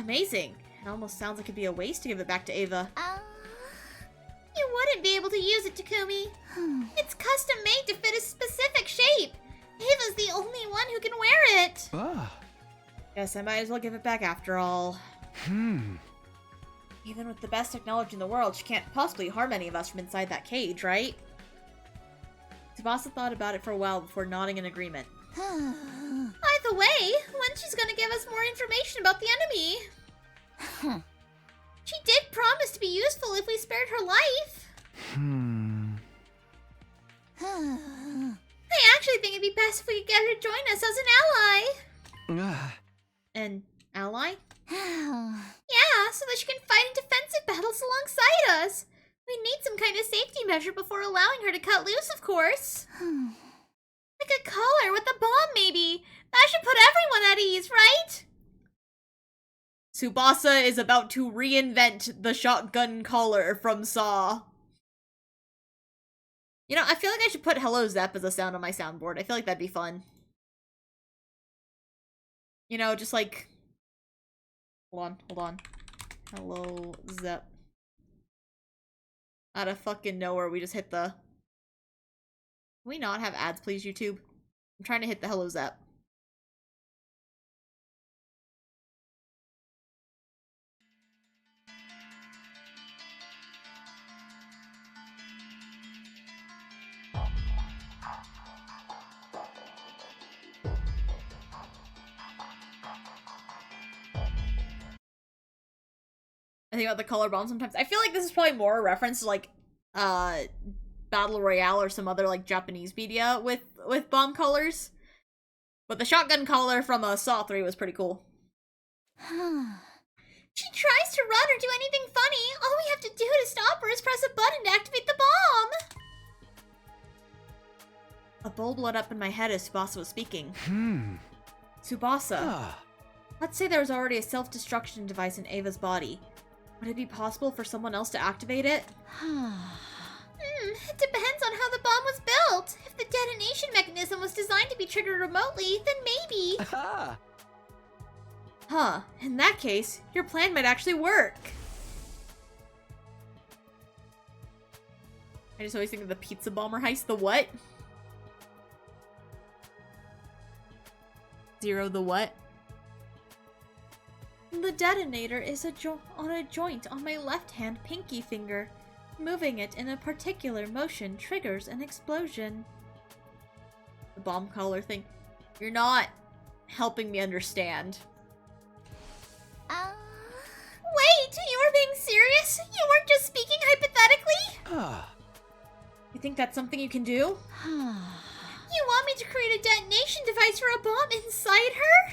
Amazing. It almost sounds like it'd be a waste to give it back to Ava. You wouldn't be able to use it, Takumi. It's custom made to fit a specific shape. Ava's the only one who can wear it. Ah. Guess I might as well give it back after all. Even with the best technology in the world, she can't possibly harm any of us from inside that cage, right? Tsubasa thought about it for a while before nodding in agreement. By the way, when she's gonna give us more information about the enemy? She did promise to be useful if we spared her life. I actually think it'd be best if we could get her to join us as an ally. An ally? Yeah, so that she can fight in defensive battles alongside us. We need some kind of safety measure before allowing her to cut loose, of course. Like a collar with a bomb, maybe. That should put everyone at ease, right? Tsubasa is about to reinvent the shotgun collar from Saw. You know, I feel like I should put Hello Zep as a sound on my soundboard. I feel like that'd be fun. You know, just like... Hold on. Hello Zep. Out of fucking nowhere, we just hit the... Can we not have ads, please, YouTube? I'm trying to hit the Hello Zep. I think about the color bomb sometimes. I feel like this is probably more a reference to like Battle Royale or some other like Japanese media with bomb colors. But the shotgun collar from Saw 3 was pretty cool. She tries to run or do anything funny. All we have to do to stop her is press a button to activate the bomb. A bulb lit up in my head as Tsubasa was speaking. Tsubasa. Let's say there was already a self-destruction device in Ava's body. Would it be possible for someone else to activate it? It depends on how the bomb was built. If the detonation mechanism was designed to be triggered remotely, then maybe. Huh. In that case, your plan might actually work. I just always think of the pizza bomber heist. The what? Zero the what? The detonator is on a joint on my left-hand pinky finger. Moving it in a particular motion triggers an explosion. The bomb collar thing. You're not helping me understand. Wait, you were being serious? You weren't just speaking hypothetically? You think that's something you can do? You want me to create a detonation device for a bomb inside her?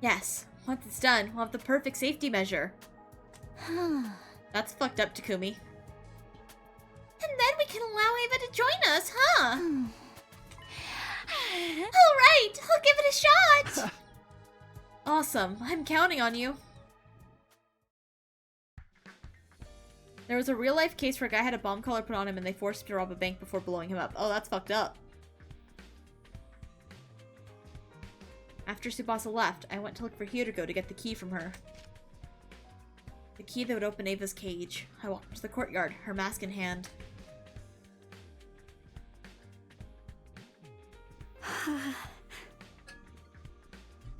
Yes. Once it's done, we'll have the perfect safety measure. That's fucked up, Takumi. And then we can allow Ava to join us, huh? Alright, I'll give it a shot! Awesome. I'm counting on you. There was a real-life case where a guy had a bomb collar put on him and they forced him to rob a bank before blowing him up. Oh, that's fucked up. After Tsubasa left, I went to look for Hideko to get the key from her. The key that would open Ava's cage. I walked to the courtyard, her mask in hand.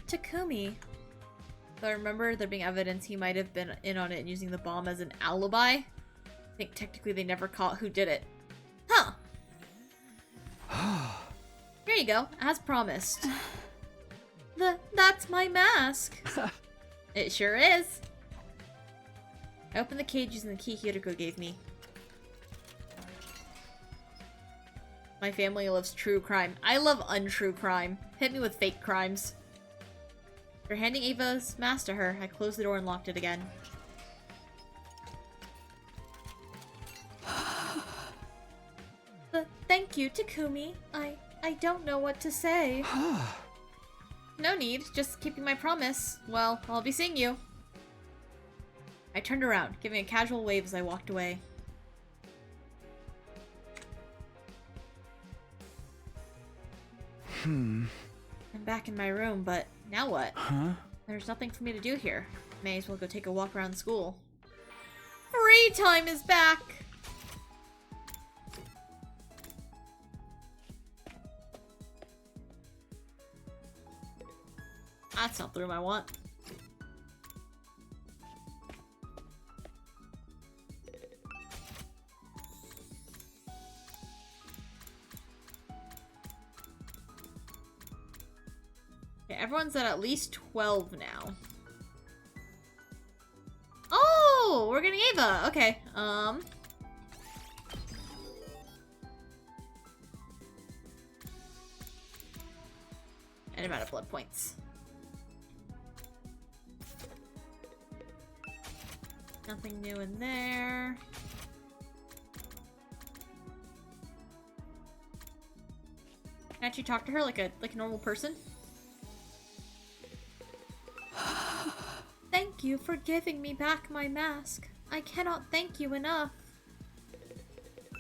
Takumi. Though I remember there being evidence he might have been in on it and using the bomb as an alibi. I think technically they never caught who did it. Huh. Here you go, as promised. That's my mask. It sure is. I opened the cage using the key Hideko gave me. My family loves true crime. I love untrue crime. Hit me with fake crimes. After handing Ava's mask to her, I closed the door and locked it again. Thank you, Takumi. I don't know what to say. No need, just keeping my promise. Well, I'll be seeing you. I turned around, giving a casual wave as I walked away. I'm back in my room, but now what? There's nothing for me to do here. May as well go take a walk around school. Free time is back! That's not the room I want. Okay, everyone's at least 12 now. Oh, we're getting Ava. Okay, and I'm out of blood points. Nothing new in there. Can't you talk to her like a normal person? Thank you for giving me back my mask. I cannot thank you enough.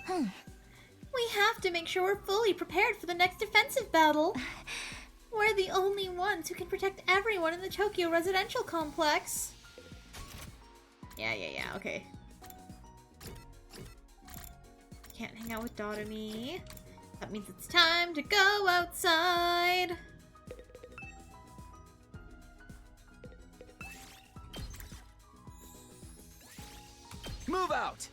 We have to make sure we're fully prepared for the next defensive battle. We're the only ones who can protect everyone in the Tokyo residential complex. Yeah, okay. Can't hang out with Doremi. That means it's time to go outside. Move out!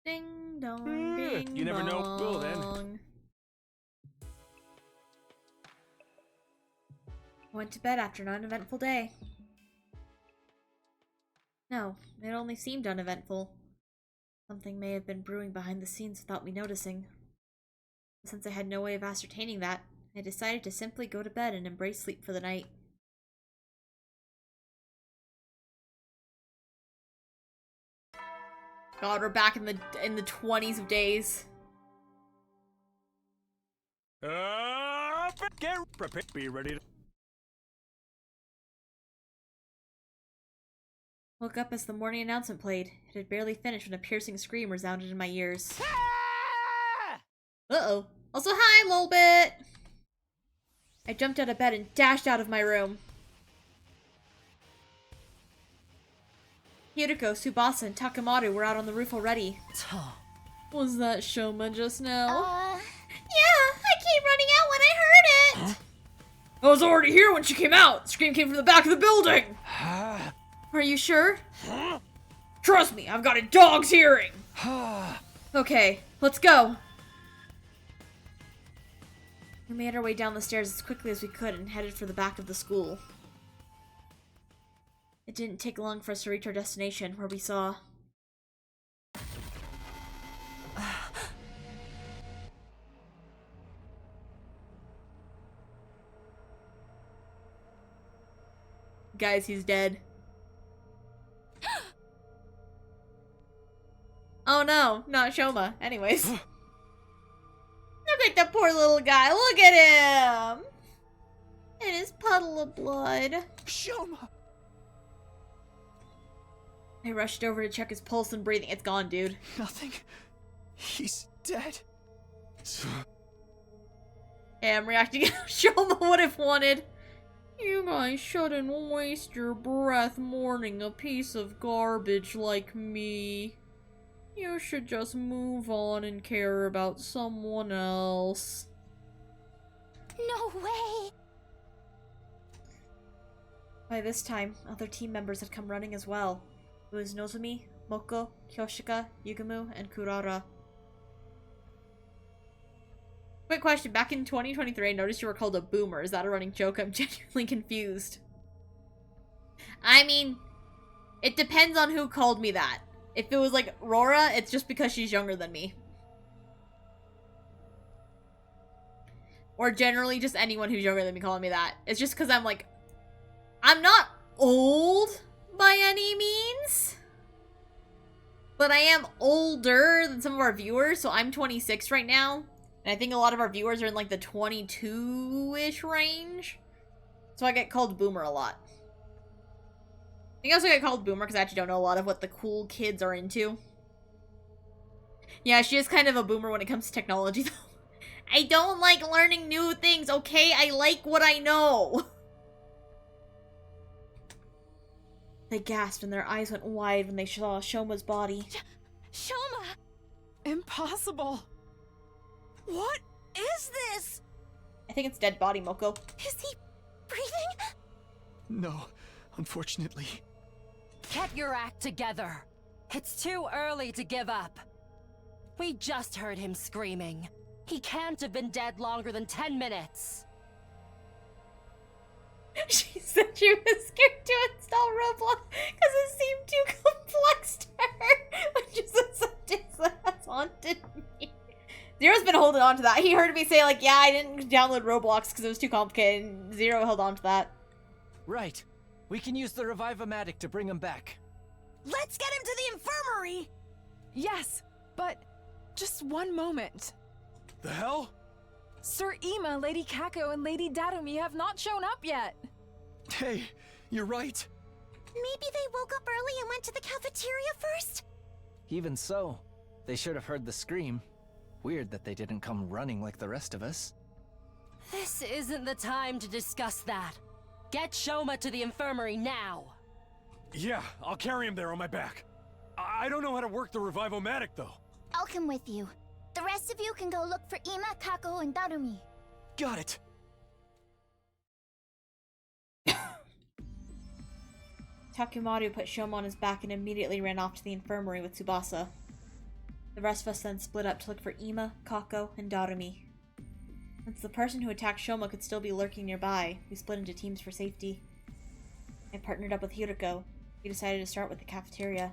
Ding dong, ding You never know. dong. Well, then. I went to bed after an uneventful day. No, it only seemed uneventful. Something may have been brewing behind the scenes without me noticing. Since I had no way of ascertaining that, I decided to simply go to bed and embrace sleep for the night. God, we're back in the 20s of days. Get prepared. Be ready to... Woke up as the morning announcement played. It had barely finished when a piercing scream resounded in my ears. Uh-oh. Also, hi, Lolbit! I jumped out of bed and dashed out of my room. Hiriko, Tsubasa, and Takamaru were out on the roof already. Was that Shoma just now? Yeah, I came running out when I heard it. I was already here when she came out! The scream came from the back of the building! Are you sure? Trust me, I've got a dog's hearing! Okay, let's go! We made our way down the stairs as quickly as we could and headed for the back of the school. It didn't take long for us to reach our destination, where we saw... Guys, he's dead. Oh no, not Shoma. Anyways. Look at the poor little guy. Look at him! And his puddle of blood. Shoma! I rushed over to check his pulse and breathing. It's gone, dude. Nothing. He's dead. Yeah, I'm reacting how Shoma would have wanted. You guys shouldn't waste your breath mourning a piece of garbage like me. You should just move on and care about someone else. No way! By this time, other team members had come running as well. It was Nozomi, Moko, Kyoshika, Yugumu, and Kurara. Quick question, back in 2023 I noticed you were called a boomer. Is that a running joke? I'm genuinely confused. I mean, it depends on who called me that. If it was like Rora, it's just because she's younger than me. Or generally just anyone who's younger than me calling me that. It's just because I'm like, I'm not old by any means. But I am older than some of our viewers, so I'm 26 right now. And I think a lot of our viewers are in like the 22-ish range. So I get called boomer a lot. I also get called boomer because I actually don't know a lot of what the cool kids are into. Yeah, she is kind of a boomer when it comes to technology, though. I don't like learning new things, okay? I like what I know. They gasped and their eyes went wide when they saw Shoma's body. Shoma! Impossible! What is this? I think it's dead body, Moko. Is he breathing? No, unfortunately. Get your act together. It's too early to give up. We just heard him screaming. He can't have been dead longer than 10 minutes. She said she was scared to install Roblox because it seemed too complex to her, which is a sentence that has haunted me. Zero's been holding on to that. He heard me say, like, yeah, I didn't download Roblox because it was too complicated, and Zero held on to that. Right. We can use the Revive-O-Matic to bring him back. Let's get him to the infirmary! Yes, but just one moment. The hell? Sir Ima, Lady Kako, and Lady Darumi have not shown up yet. Hey, you're right. Maybe they woke up early and went to the cafeteria first? Even so, they should have heard the scream. Weird that they didn't come running like the rest of us. This isn't the time to discuss that. Get Shoma to the infirmary now. Yeah, I'll carry him there on my back. I don't know how to work the Revive-O-Matic, though. I'll come with you. The rest of you can go look for Ima, Kako, and Darumi. Got it. Takumaru put Shoma on his back and immediately ran off to the infirmary with Tsubasa. The rest of us then split up to look for Ima, Kako, and Darumi. Since the person who attacked Shoma could still be lurking nearby, we split into teams for safety. I partnered up with Hiroko. We decided to start with the cafeteria.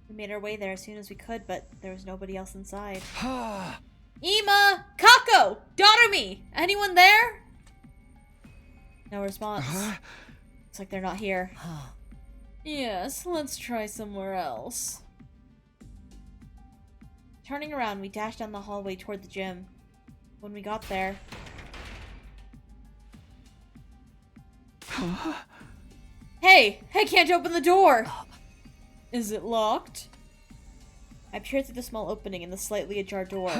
We made our way there as soon as we could, but there was nobody else inside. Ima! Kako! Darumi! Anyone there? No response. Looks like they're not here. Yes, let's try somewhere else. Turning around, we dashed down the hallway toward the gym. When we got there... Hey! I can't open the door! Is it locked? I peered through the small opening in the slightly ajar door.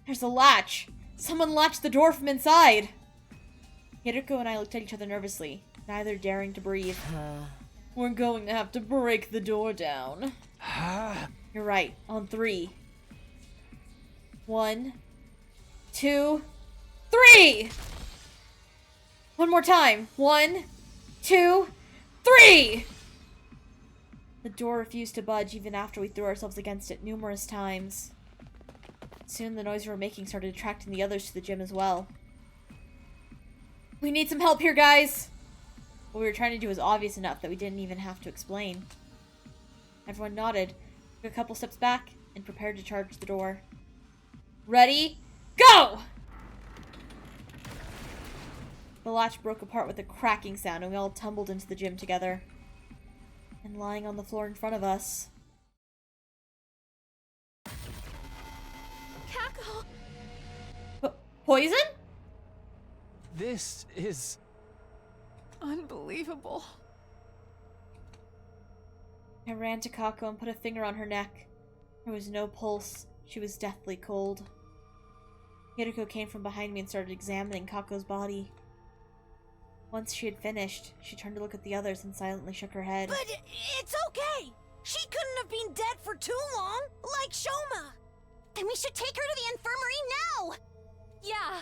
There's a latch! Someone latched the door from inside! Hiroko and I looked at each other nervously, neither daring to breathe. We're going to have to break the door down. You're right. On 3. 1, 2, 3! One more time. 1, 2, 3! The door refused to budge even after we threw ourselves against it numerous times. Soon the noise we were making started attracting the others to the gym as well. We need some help here, guys! What we were trying to do was obvious enough that we didn't even have to explain. Everyone nodded, took a couple steps back, and prepared to charge the door. Ready? Go! The latch broke apart with a cracking sound and we all tumbled into the gym together. And lying on the floor in front of us... Kako! Poison? This is... Unbelievable. I ran to Kako and put a finger on her neck. There was no pulse. She was deathly cold. Hiroko came from behind me and started examining Kako's body. Once she had finished, she turned to look at the others and silently shook her head. But it's okay! She couldn't have been dead for too long, like Shoma! Then we should take her to the infirmary now! Yeah.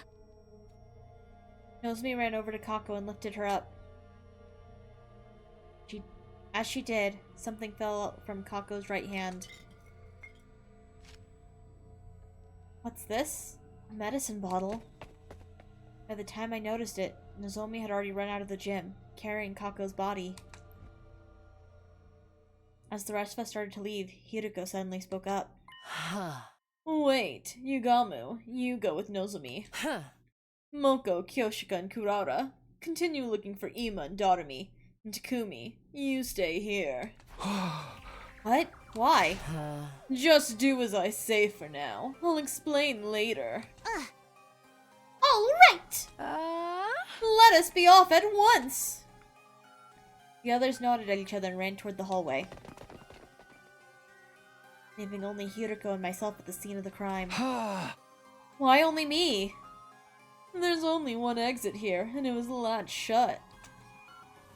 Nozomi ran over to Kako and lifted her up. As she did, something fell out from Kako's right hand. What's this? A medicine bottle. By the time I noticed it, Nozomi had already run out of the gym, carrying Kako's body. As the rest of us started to leave, Hiroko suddenly spoke up. Wait, Yugamu, you go with Nozomi. Moko, Kyoshika, and Kurara, continue looking for Ima and Darumi. And Takumi, you stay here. What? Why? Just do as I say for now. I'll explain later. All right! us be off at once! The others nodded at each other and ran toward the hallway, leaving only Hiroko and myself at the scene of the crime. Why only me? There's only one exit here, and it was latched shut.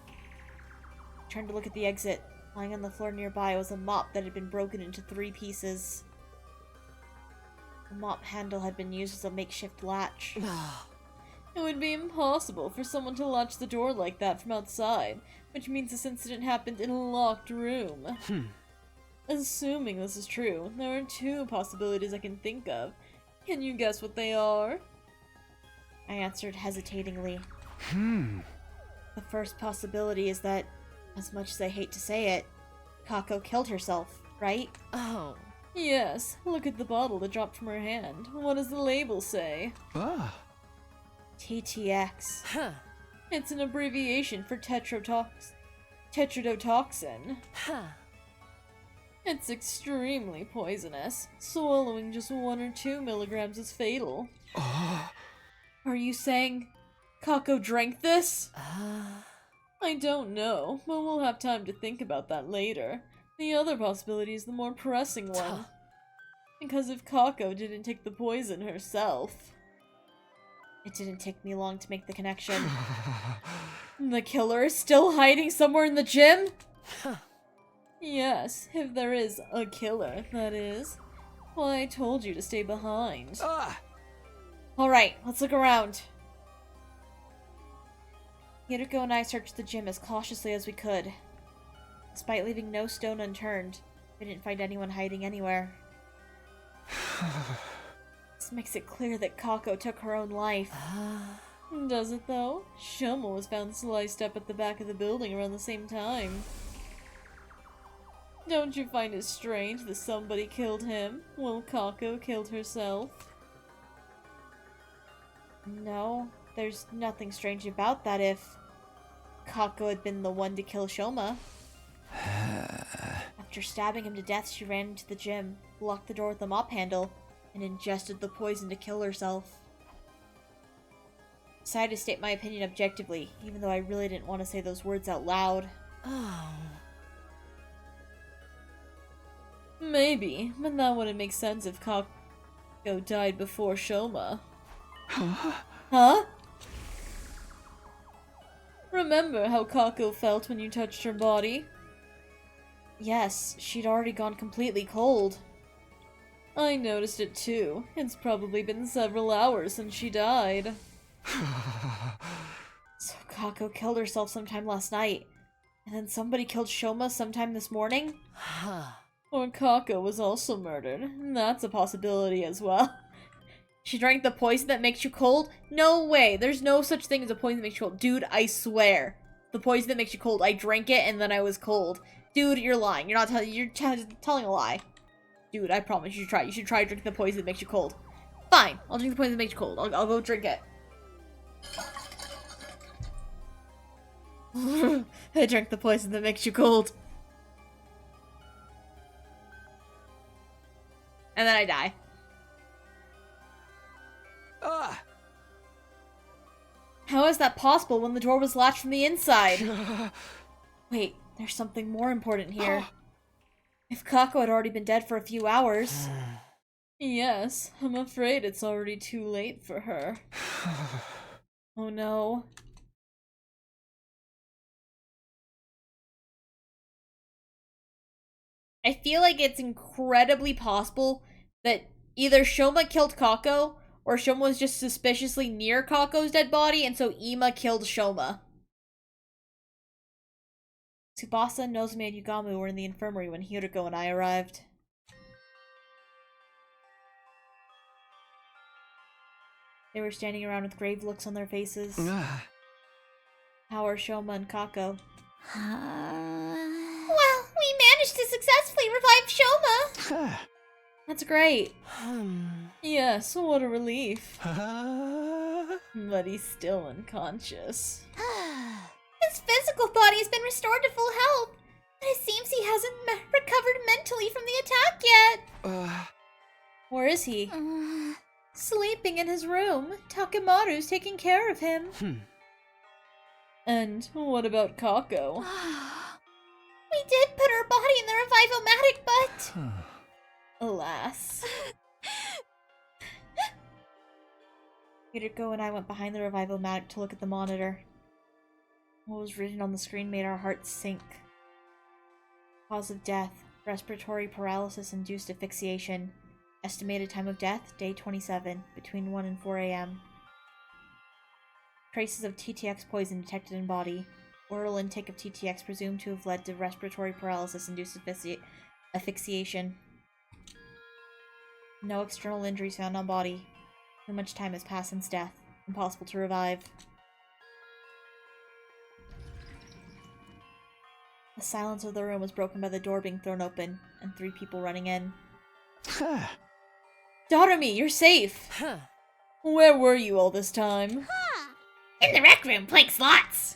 I turned to look at the exit. Lying on the floor nearby was a mop that had been broken into 3 pieces. The mop handle had been used as a makeshift latch. It would be impossible for someone to latch the door like that from outside, which means this incident happened in a locked room. Assuming this is true, there are 2 possibilities I can think of. Can you guess what they are? I answered hesitatingly. The first possibility is that, as much as I hate to say it, Kako killed herself, right? Oh. Yes, look at the bottle that dropped from her hand. What does the label say? TTX. Huh. It's an abbreviation for tetrodotoxin. Huh. It's extremely poisonous. Swallowing just 1 or 2 milligrams is fatal. Are you saying Kako drank this? I don't know, but we'll have time to think about that later. The other possibility is the more pressing one. Because if Kako didn't take the poison herself... It didn't take me long to make the connection. The killer is still hiding somewhere in the gym? Yes, if there is a killer, that is. Why, I told you to stay behind. Alright, let's look around. Hiroko and I searched the gym as cautiously as we could. Despite leaving no stone unturned, we didn't find anyone hiding anywhere. This makes it clear that Kako took her own life. Does it though? Shoma was found sliced up at the back of the building around the same time. Don't you find it strange that somebody killed him while Kako killed herself? No, there's nothing strange about that if Kako had been the one to kill Shoma. After stabbing him to death, she ran into the gym, locked the door with the mop handle, and ingested the poison to kill herself. I decided to state my opinion objectively, even though I really didn't want to say those words out loud. Maybe, but that wouldn't make sense if Kako died before Shoma. Huh? Remember how Kako felt when you touched her body? Yes, she'd already gone completely cold. I noticed it too. It's probably been several hours since she died. So Kako killed herself sometime last night, and then somebody killed Shoma sometime this morning? Or Kako was also murdered. That's a possibility as well. She drank the poison that makes you cold? No way! There's no such thing as a poison that makes you cold. Dude, I swear. The poison that makes you cold, I drank it and then I was cold. Dude, you're lying. You're not telling- you're telling a lie. Dude, I promise you should try. You should try drinking the poison that makes you cold. Fine, I'll drink the poison that makes you cold. I'll go drink it. I drank the poison that makes you cold. And then I die. How is that possible when the door was latched from the inside? Wait, there's something more important here. If Kako had already been dead for a few hours... Yes, I'm afraid it's already too late for her. Oh no. I feel like it's incredibly possible that either Shoma killed Kako, or Shoma was just suspiciously near Kako's dead body, and so Ima killed Shoma. Tsubasa, Nozomi, and Yugamu were in the infirmary when Hiroko and I arrived. They were standing around with grave looks on their faces. How are Shoma and Kako? Well, we managed to successfully revive Shoma! That's great. Yes, what a relief. But he's still unconscious. His physical body has been restored to full health, but it seems he hasn't recovered mentally from the attack yet. Where is he? Sleeping in his room. Takemaru's taking care of him. And what about Kako? We did put her body in the Revivomatic, but... Alas. Yuriko and I went behind the Revivomatic to look at the monitor. What was written on the screen made our hearts sink. Cause of death: respiratory paralysis-induced asphyxiation. Estimated time of death: day 27, between 1 and 4 a.m. Traces of TTX poison detected in body. Oral intake of TTX presumed to have led to respiratory paralysis-induced asphyxiation. No external injuries found on body. Too much time has passed since death. Impossible to revive. The silence of the room was broken by the door being thrown open, and 3 people running in. Darumi, you're safe! Where were you all this time? In the rec room, playing slots.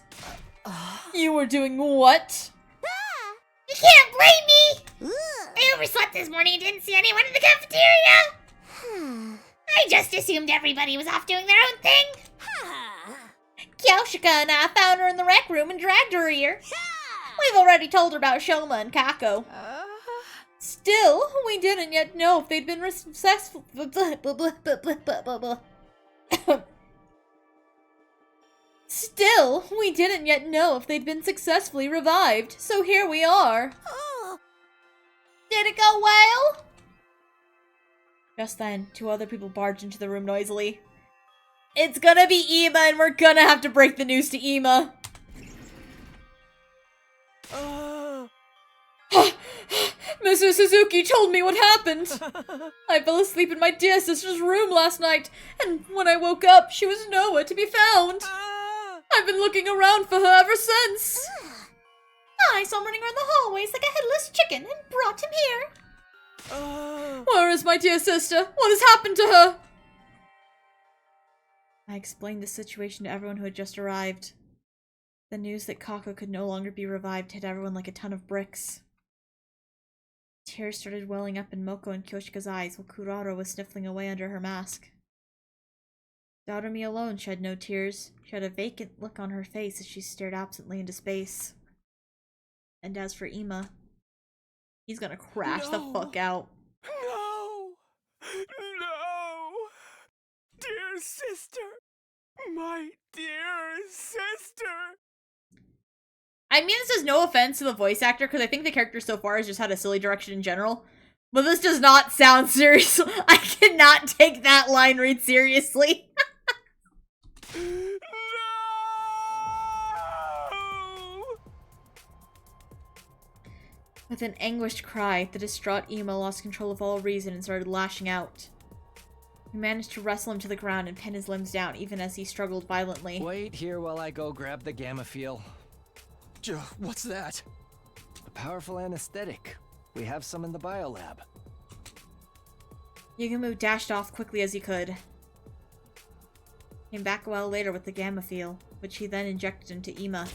You were doing what? You can't blame me! I overslept this morning and didn't see anyone in the cafeteria! I just assumed everybody was off doing their own thing. Kyoshika and I found her in the rec room and dragged her here. We've already told her about Shoma and Kako. Still, we didn't yet know if they'd been successful. Still, we didn't yet know if they'd been successfully revived, so here we are. Did it go well? Just then, 2 other people barged into the room noisily. It's gonna be Ima, and we're gonna have to break the news to Ima. Mrs. Suzuki told me what happened. I fell asleep in my dear sister's room last night, and when I woke up, she was nowhere to be found. I've been looking around for her ever since. I saw him running around the hallways like a headless chicken and brought him here. Where is my dear sister? What has happened to her? I explained the situation to everyone who had just arrived. The news that Kako could no longer be revived hit everyone like a ton of bricks. Tears started welling up in Moko and Kyoshika's eyes while Kurara was sniffling away under her mask. Darumi alone shed no tears. She had a vacant look on her face as she stared absently into space. And as for Ima, he's gonna crash the fuck out. No! No! Dear sister! My dear sister! I mean, this is no offense to the voice actor, because I think the character so far has just had a silly direction in general. But this does not sound serious. I cannot take that line read seriously. No! With an anguished cry, the distraught Ima lost control of all reason and started lashing out. We managed to wrestle him to the ground and pin his limbs down, even as he struggled violently. Wait here while I go grab the Gamma-Feel. What's that? A powerful anesthetic. We have some in the biolab. Yugumu dashed off quickly as he could. Came back a while later with the Gamma-Feel, which he then injected into Ima.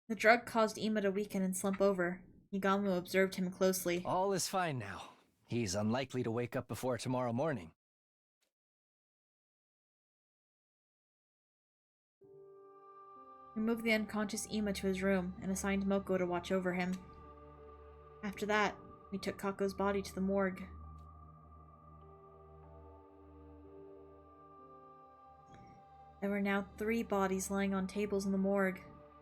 The drug caused Ima to weaken and slump over. Higamu observed him closely. All is fine now. He's unlikely to wake up before tomorrow morning. We moved the unconscious Ima to his room and assigned Moko to watch over him. After that, we took Kako's body to the morgue. There were now 3 bodies lying on tables in the morgue.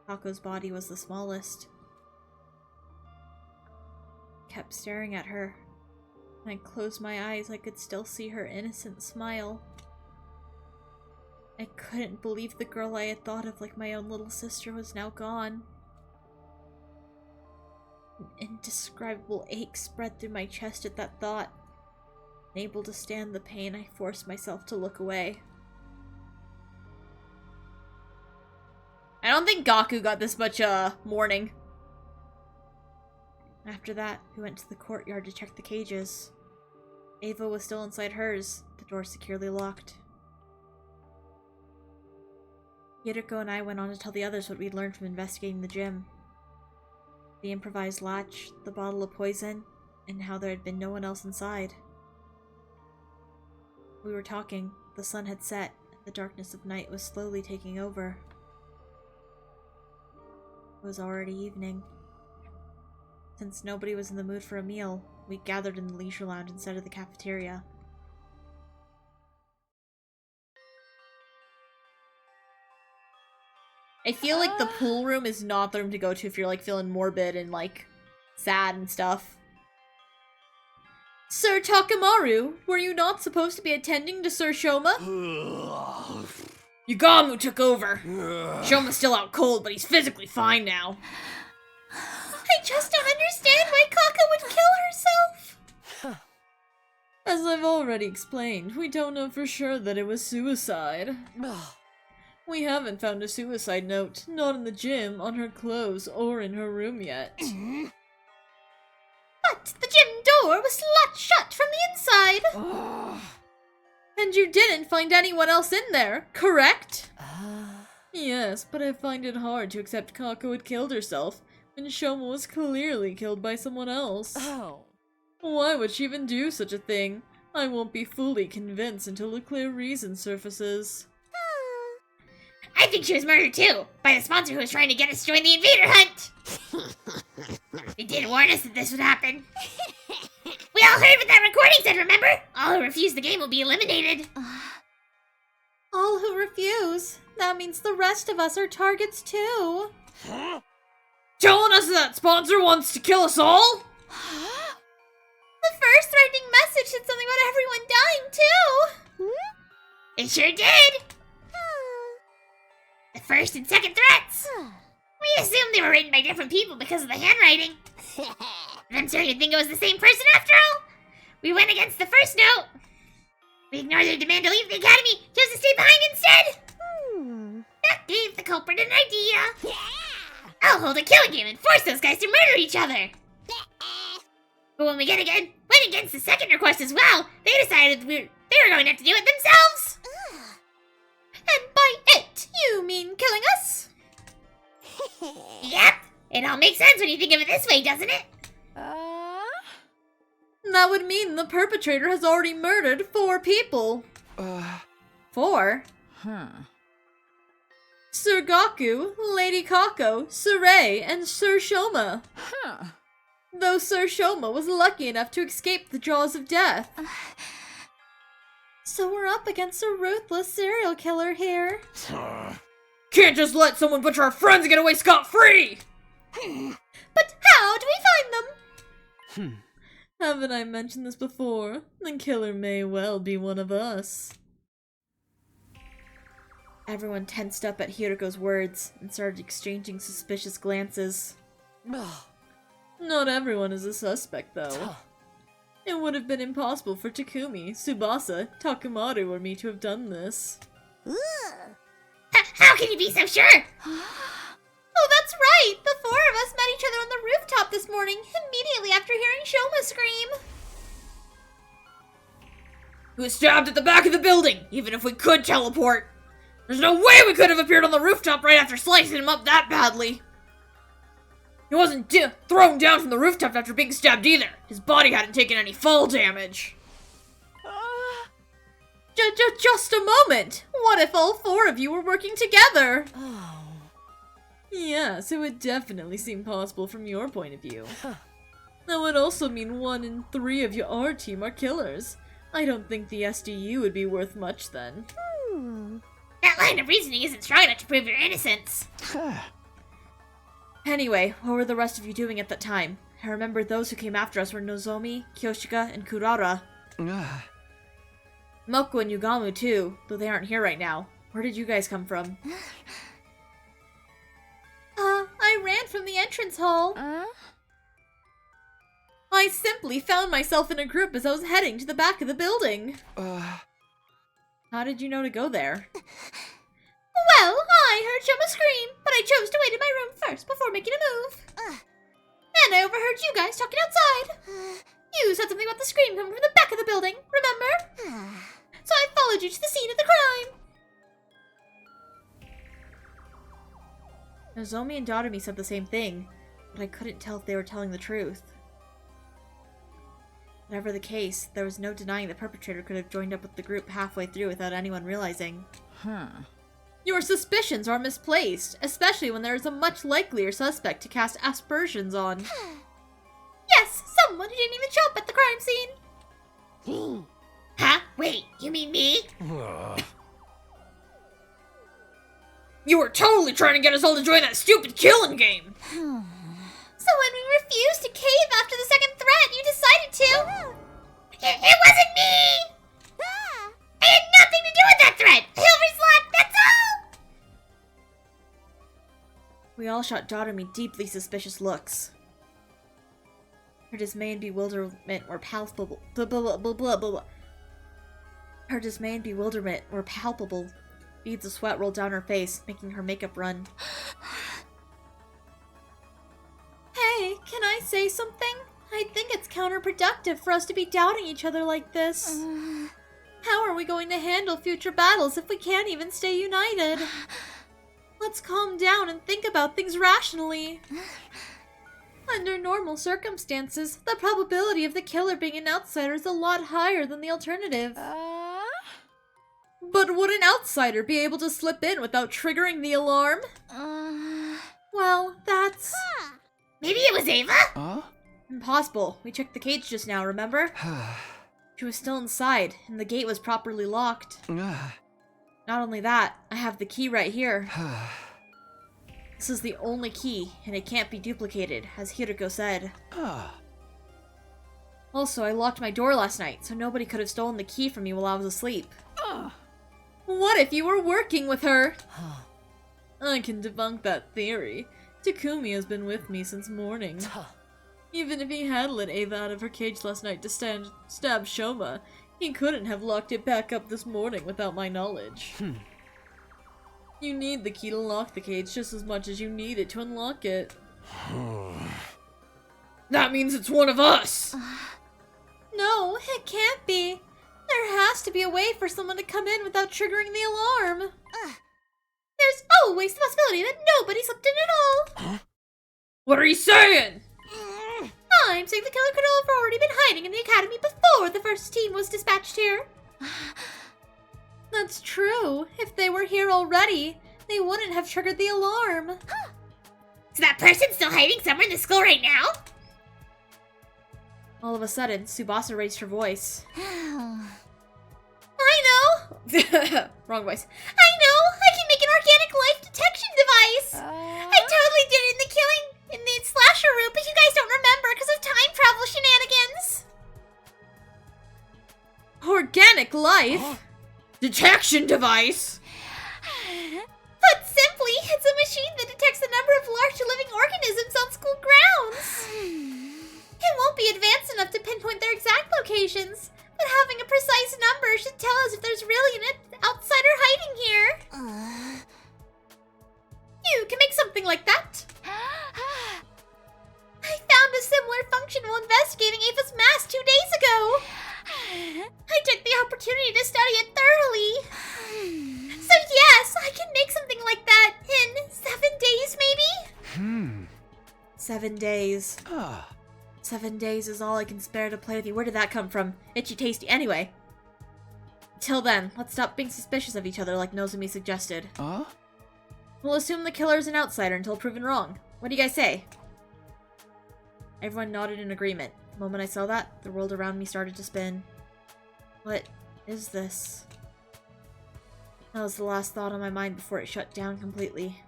Kako's body was the smallest. I kept staring at her. When I closed my eyes, I could still see her innocent smile. I couldn't believe the girl I had thought of like my own little sister was now gone. An indescribable ache spread through my chest at that thought. Unable to stand the pain, I forced myself to look away. I don't think Gaku got this much, mourning. After that, we went to the courtyard to check the cages. Ava was still inside hers, the door securely locked. Yuriko and I went on to tell the others what we'd learned from investigating the gym. The improvised latch, the bottle of poison, and how there had been no one else inside. We were talking. The sun had set, and the darkness of night was slowly taking over. It was already evening. Since nobody was in the mood for a meal, we gathered in the leisure lounge instead of the cafeteria. I feel like the pool room is not the room to go to if you're like feeling morbid and like sad and stuff. Sir Takemaru, were you not supposed to be attending to Sir Shoma? Yugamu took over. Shoma's still out cold, but he's physically fine now. I just don't understand why Kaka would kill herself. As I've already explained, we don't know for sure that it was suicide. We haven't found a suicide note, not in the gym, on her clothes, or in her room yet. But the gym door was shut from the inside. And you didn't find anyone else in there, correct? Yes, but I find it hard to accept Kako had killed herself, when Shoma was clearly killed by someone else. Oh. Why would she even do such a thing? I won't be fully convinced until a clear reason surfaces. I think she was murdered too, by the sponsor who was trying to get us to join the invader hunt. They did warn us that this would happen. We all heard what that recording said, remember? All who refuse the game will be eliminated. All who refuse? That means the rest of us are targets too. Telling us that sponsor wants to kill us all? The first threatening message said something about everyone dying too. It sure did. The first and second threats. We assumed they were written by different people because of the handwriting. I'm sure you'd think it was the same person after all. We went against the first note. We ignored their demand to leave the academy, chose to stay behind instead. That gave the culprit an idea. I'll hold a killing game and force those guys to murder each other. But when we went against the second request as well, they decided they were going to have to do it themselves. And by it, you mean killing us? Yep. It all makes sense when you think of it this way, doesn't it? That would mean the perpetrator has already murdered 4 people. 4? Sir Gaku, Lady Kako, Surei, and Sir Shoma. Though Sir Shoma was lucky enough to escape the jaws of death. So we're up against a ruthless serial killer here. Can't just let someone butcher our friends and get away scot-free! But how do we find them? Haven't I mentioned this before? The killer may well be one of us. Everyone tensed up at Hiroko's words and started exchanging suspicious glances. Not everyone is a suspect, though. It would have been impossible for Takumi, Tsubasa, Takemaru, or me to have done this. How can you be so sure? Oh, that's right! The 4 of us met each other on the rooftop this morning, immediately after hearing Shoma scream. He was stabbed at the back of the building, even if we could teleport. There's no way we could have appeared on the rooftop right after slicing him up that badly. He wasn't thrown down from the rooftop after being stabbed either. His body hadn't taken any fall damage. Just a moment. What if all 4 of you were working together? Yes, it would definitely seem possible from your point of view. That would also mean 1 in 3 of our team are killers. I don't think the SDU would be worth much then. That line of reasoning isn't strong enough to prove your innocence. Anyway, what were the rest of you doing at that time? I remember those who came after us were Nozomi, Kyoshika, and Kurara. Moko and Yugamu too, though they aren't here right now. Where did you guys come from? I ran from the entrance hall. I simply found myself in a group as I was heading to the back of the building. How did you know to go there? Well, I heard Shoma scream, but I chose to wait in my room first before making a move. And I overheard you guys talking outside. You said something about the scream coming from the back of the building, remember? So I followed you to the scene of the crime. Nozomi and Doremi said the same thing, but I couldn't tell if they were telling the truth. Whatever the case, there was no denying the perpetrator could have joined up with the group halfway through without anyone realizing. Your suspicions are misplaced, especially when there is a much likelier suspect to cast aspersions on. Yes, someone who didn't even show up at the crime scene. Huh? Wait, you mean me? You were totally trying to get us all to join that stupid killing game! So when we refused to cave after the second threat, you decided to? It wasn't me! I had nothing to do with that threat! Hilvery's luck, that's all! We all shot Daughter-me deeply suspicious looks. Her dismay and bewilderment were palpable. Her dismay and bewilderment were palpable. Beads of sweat rolled down her face, making her makeup run. Hey, can I say something? I think it's counterproductive for us to be doubting each other like this. How are we going to handle future battles if we can't even stay united? Let's calm down and think about things rationally. Under normal circumstances, the probability of the killer being an outsider is a lot higher than the alternative. But would an outsider be able to slip in without triggering the alarm? Well, that's... Maybe it was Ava? Impossible. We checked the cage just now, remember? She was still inside, and the gate was properly locked. Not only that, I have the key right here. This is the only key, and it can't be duplicated, as Hiroko said. Also, I locked my door last night, so nobody could have stolen the key from me while I was asleep. What if you were working with her? I can debunk that theory. Takumi has been with me since morning. Even if he had let Ava out of her cage last night to stab Shoma, he couldn't have locked it back up this morning without my knowledge. You need the key to lock the cage just as much as you need it to unlock it. That means it's one of us! No, it can't be. There has to be a way for someone to come in without triggering the alarm. There's always the possibility that nobody slipped in at all. What are you saying? I'm saying the killer could have already been hiding in the academy before the first team was dispatched here. That's true. If they were here already, they wouldn't have triggered the alarm. Is that person still hiding somewhere in the school right now? All of a sudden, Tsubasa raised her voice. I know! Wrong voice. I know! I can make an organic life detection device! I totally did it in the slasher room, but you guys don't remember because of time travel shenanigans! Organic life? Detection device? Put simply, it's a machine that detects the number of large living organisms on school grounds! It won't be advanced enough to pinpoint their exact locations, but having a precise number should tell us if there's really an outsider hiding here. You can make something like that. I found a similar function while investigating Ava's mask 2 days ago. I took the opportunity to study it thoroughly. So yes, I can make something like that in 7 days maybe? 7 days. 7 days is all I can spare to play with you. Where did that come from? Itchy tasty. Anyway. Till then, let's stop being suspicious of each other like Nozomi suggested. We'll assume the killer is an outsider until proven wrong. What do you guys say? Everyone nodded in agreement. The moment I saw that, the world around me started to spin. What is this? That was the last thought on my mind before it shut down completely.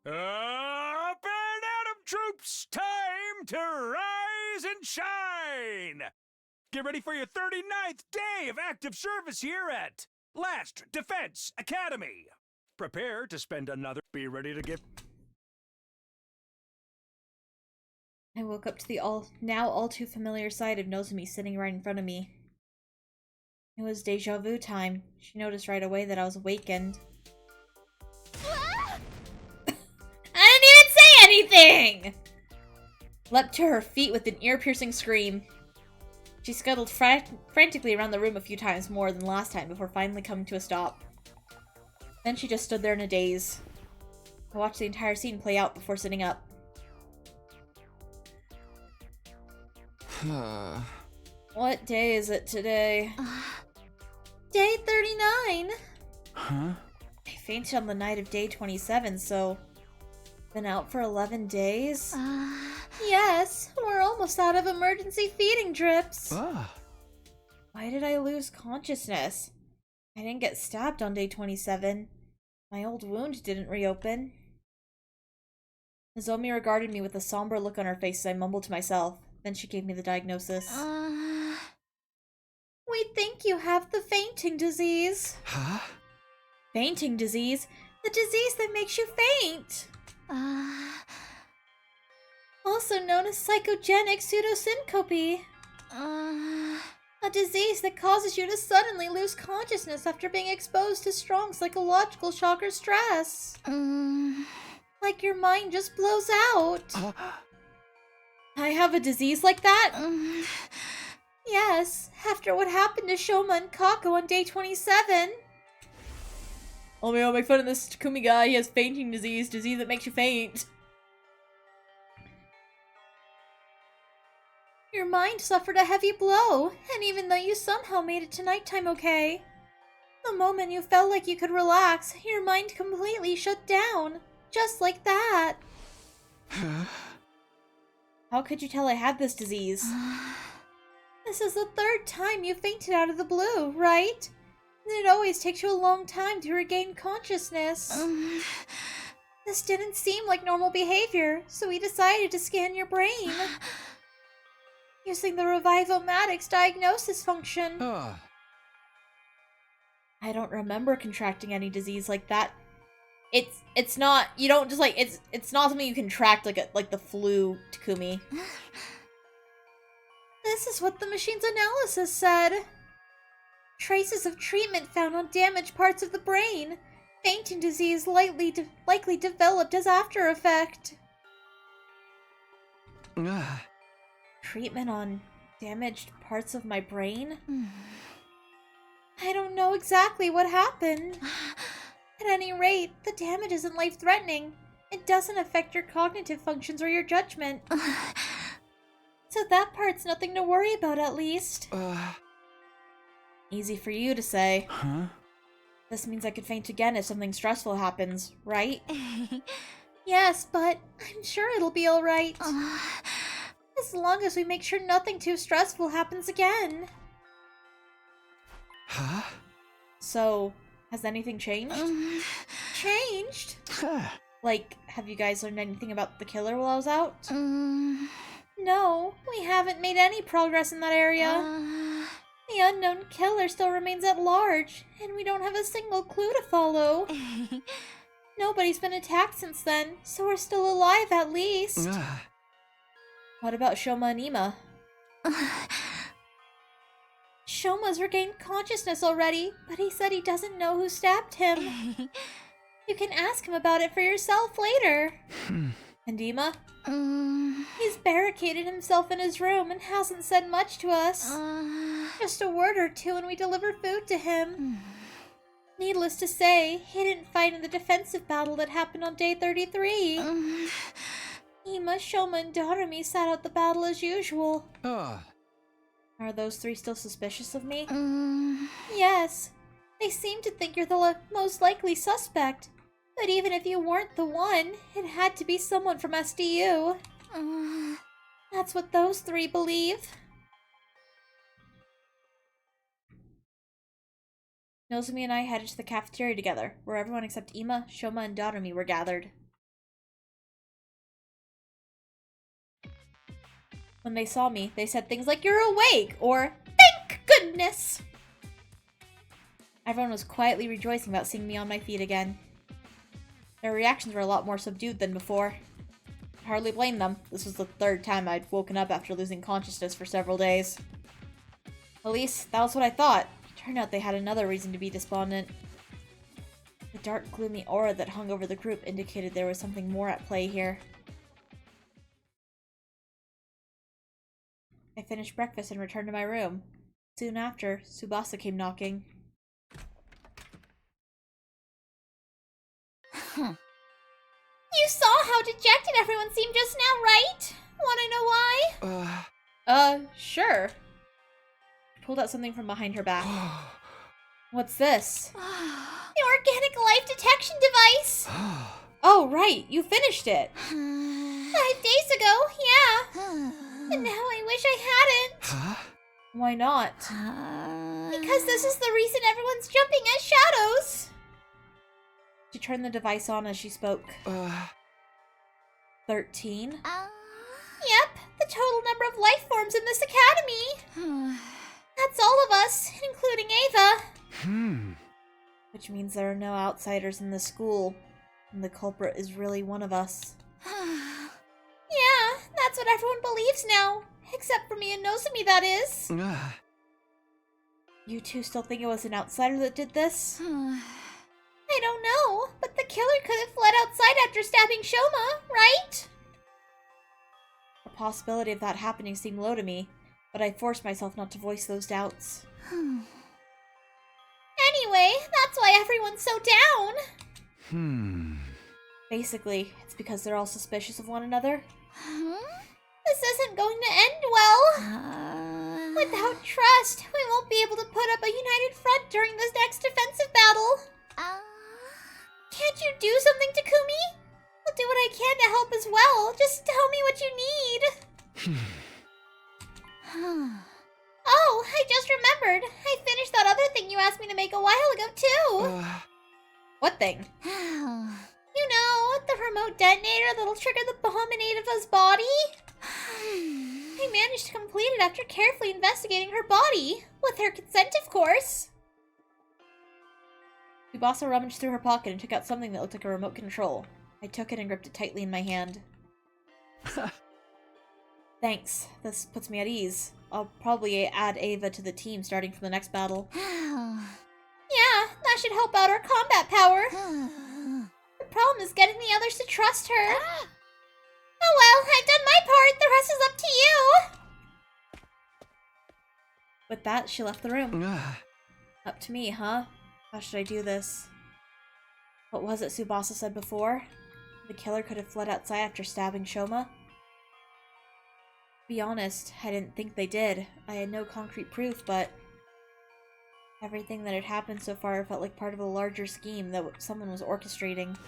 Up and Atom troops, time to rise and shine! Get ready for your 39th day of active service here at Last Defense Academy. Prepare to spend another... Be ready to get... I woke up to the now all too familiar sight of Nozomi sitting right in front of me. It was deja vu time. She noticed right away that I was awakened. I didn't even say anything! Leapt to her feet with an ear-piercing scream. She scuttled frantically around the room a few times more than last time before finally coming to a stop. Then she just stood there in a daze. I watched the entire scene play out before sitting up. What day is it today? Day 39! Huh? I fainted on the night of day 27, so... Been out for 11 days? Yes, we're almost out of emergency feeding drips. Why did I lose consciousness? I didn't get stabbed on day 27. My old wound didn't reopen. Nozomi regarded me with a somber look on her face as I mumbled to myself. Then she gave me the diagnosis. We think you have the fainting disease. Huh? Fainting disease? The disease that makes you faint! Also known as psychogenic pseudosyncope. A disease that causes you to suddenly lose consciousness after being exposed to strong psychological shock or stress. Like your mind just blows out. I have a disease like that? Yes, after what happened to Shoma and Kako on day 27. Oh, maybe I'll make fun of this Takumi guy. He has fainting disease that makes you faint. Your mind suffered a heavy blow, and even though you somehow made it to nighttime okay, the moment you felt like you could relax, your mind completely shut down. Just like that. How could you tell I had this disease? This is the third time you fainted out of the blue, right? And it always takes you a long time to regain consciousness. This didn't seem like normal behavior, so we decided to scan your brain. Using the Revivomatics diagnosis function. I don't remember contracting any disease like that. It's not, you don't just like, it's not something you contract like the flu, Takumi. This is what the machine's analysis said. Traces of treatment found on damaged parts of the brain. Fainting disease likely developed as after effect. Treatment on damaged parts of my brain? I don't know exactly what happened. At any rate, the damage isn't life-threatening. It doesn't affect your cognitive functions or your judgment. So that part's nothing to worry about, at least. Easy for you to say. Huh? This means I could faint again if something stressful happens, right? Yes, but I'm sure it'll be alright. As long as we make sure nothing too stressful happens again. Huh? So, has anything changed? Changed? Like, have you guys learned anything about the killer while I was out? No, we haven't made any progress in that area. The unknown killer still remains at large, and we don't have a single clue to follow. Nobody's been attacked since then, so we're still alive at least. What about Shoma and Ima? Shoma's regained consciousness already, but he said he doesn't know who stabbed him. You can ask him about it for yourself later. And Ima? He's barricaded himself in his room and hasn't said much to us. Just a word or two when we deliver food to him. Needless to say, he didn't fight in the defensive battle that happened on day 33. Ima, Shoma, and Doremi sat out the battle as usual. Are those three still suspicious of me? Yes. They seem to think you're the most likely suspect. But even if you weren't the one, it had to be someone from SDU. That's what those three believe. Nozomi and I headed to the cafeteria together, where everyone except Ima, Shoma, and Doremi were gathered. When they saw me, they said things like, "You're awake!" or "Thank goodness!" Everyone was quietly rejoicing about seeing me on my feet again. Their reactions were a lot more subdued than before. I hardly blame them. This was the third time I'd woken up after losing consciousness for several days. At least, that was what I thought. Turned out they had another reason to be despondent. The dark, gloomy aura that hung over the group indicated there was something more at play here. I finished breakfast and returned to my room. Soon after, Tsubasa came knocking. You saw how dejected everyone seemed just now, right? Wanna know why? Sure. She pulled out something from behind her back. What's this? The organic life detection device! Oh, right, you finished it. 5 days ago, yeah. And now I wish I hadn't. Why not? Because this is the reason everyone's jumping as shadows. She turned the device on as she spoke. 13? Yep, the total number of life forms in this academy. That's all of us, including Ava. Which means there are no outsiders in the school, and the culprit is really one of us. Yeah, that's what everyone believes now. Except for me and Nozomi, that is. You two still think it was an outsider that did this? I don't know, but the killer could have fled outside after stabbing Shoma, right? The possibility of that happening seemed low to me, but I forced myself not to voice those doubts. Anyway, that's why everyone's so down. Basically, it's because they're all suspicious of one another. This isn't going to end well. Without trust, we won't be able to put up a united front during this next defensive battle. Can't you do something, Takumi? I'll do what I can to help as well. Just tell me what you need. Oh, I just remembered. I finished that other thing you asked me to make a while ago, too. What thing? You know, the remote detonator that'll trigger the bomb in Ava's body? I managed to complete it after carefully investigating her body. With her consent, of course. Tsubasa rummaged through her pocket and took out something that looked like a remote control. I took it and gripped it tightly in my hand. Thanks. This puts me at ease. I'll probably add Ava to the team starting from the next battle. Yeah, that should help out our combat power. The problem is getting the others to trust her. Oh well, I've done my part. The rest is up to you. With that, she left the room. Up to me, huh? How should I do this? What was it Tsubasa said before? The killer could have fled outside after stabbing Shoma? To be honest, I didn't think they did. I had no concrete proof, but everything that had happened so far felt like part of a larger scheme that someone was orchestrating.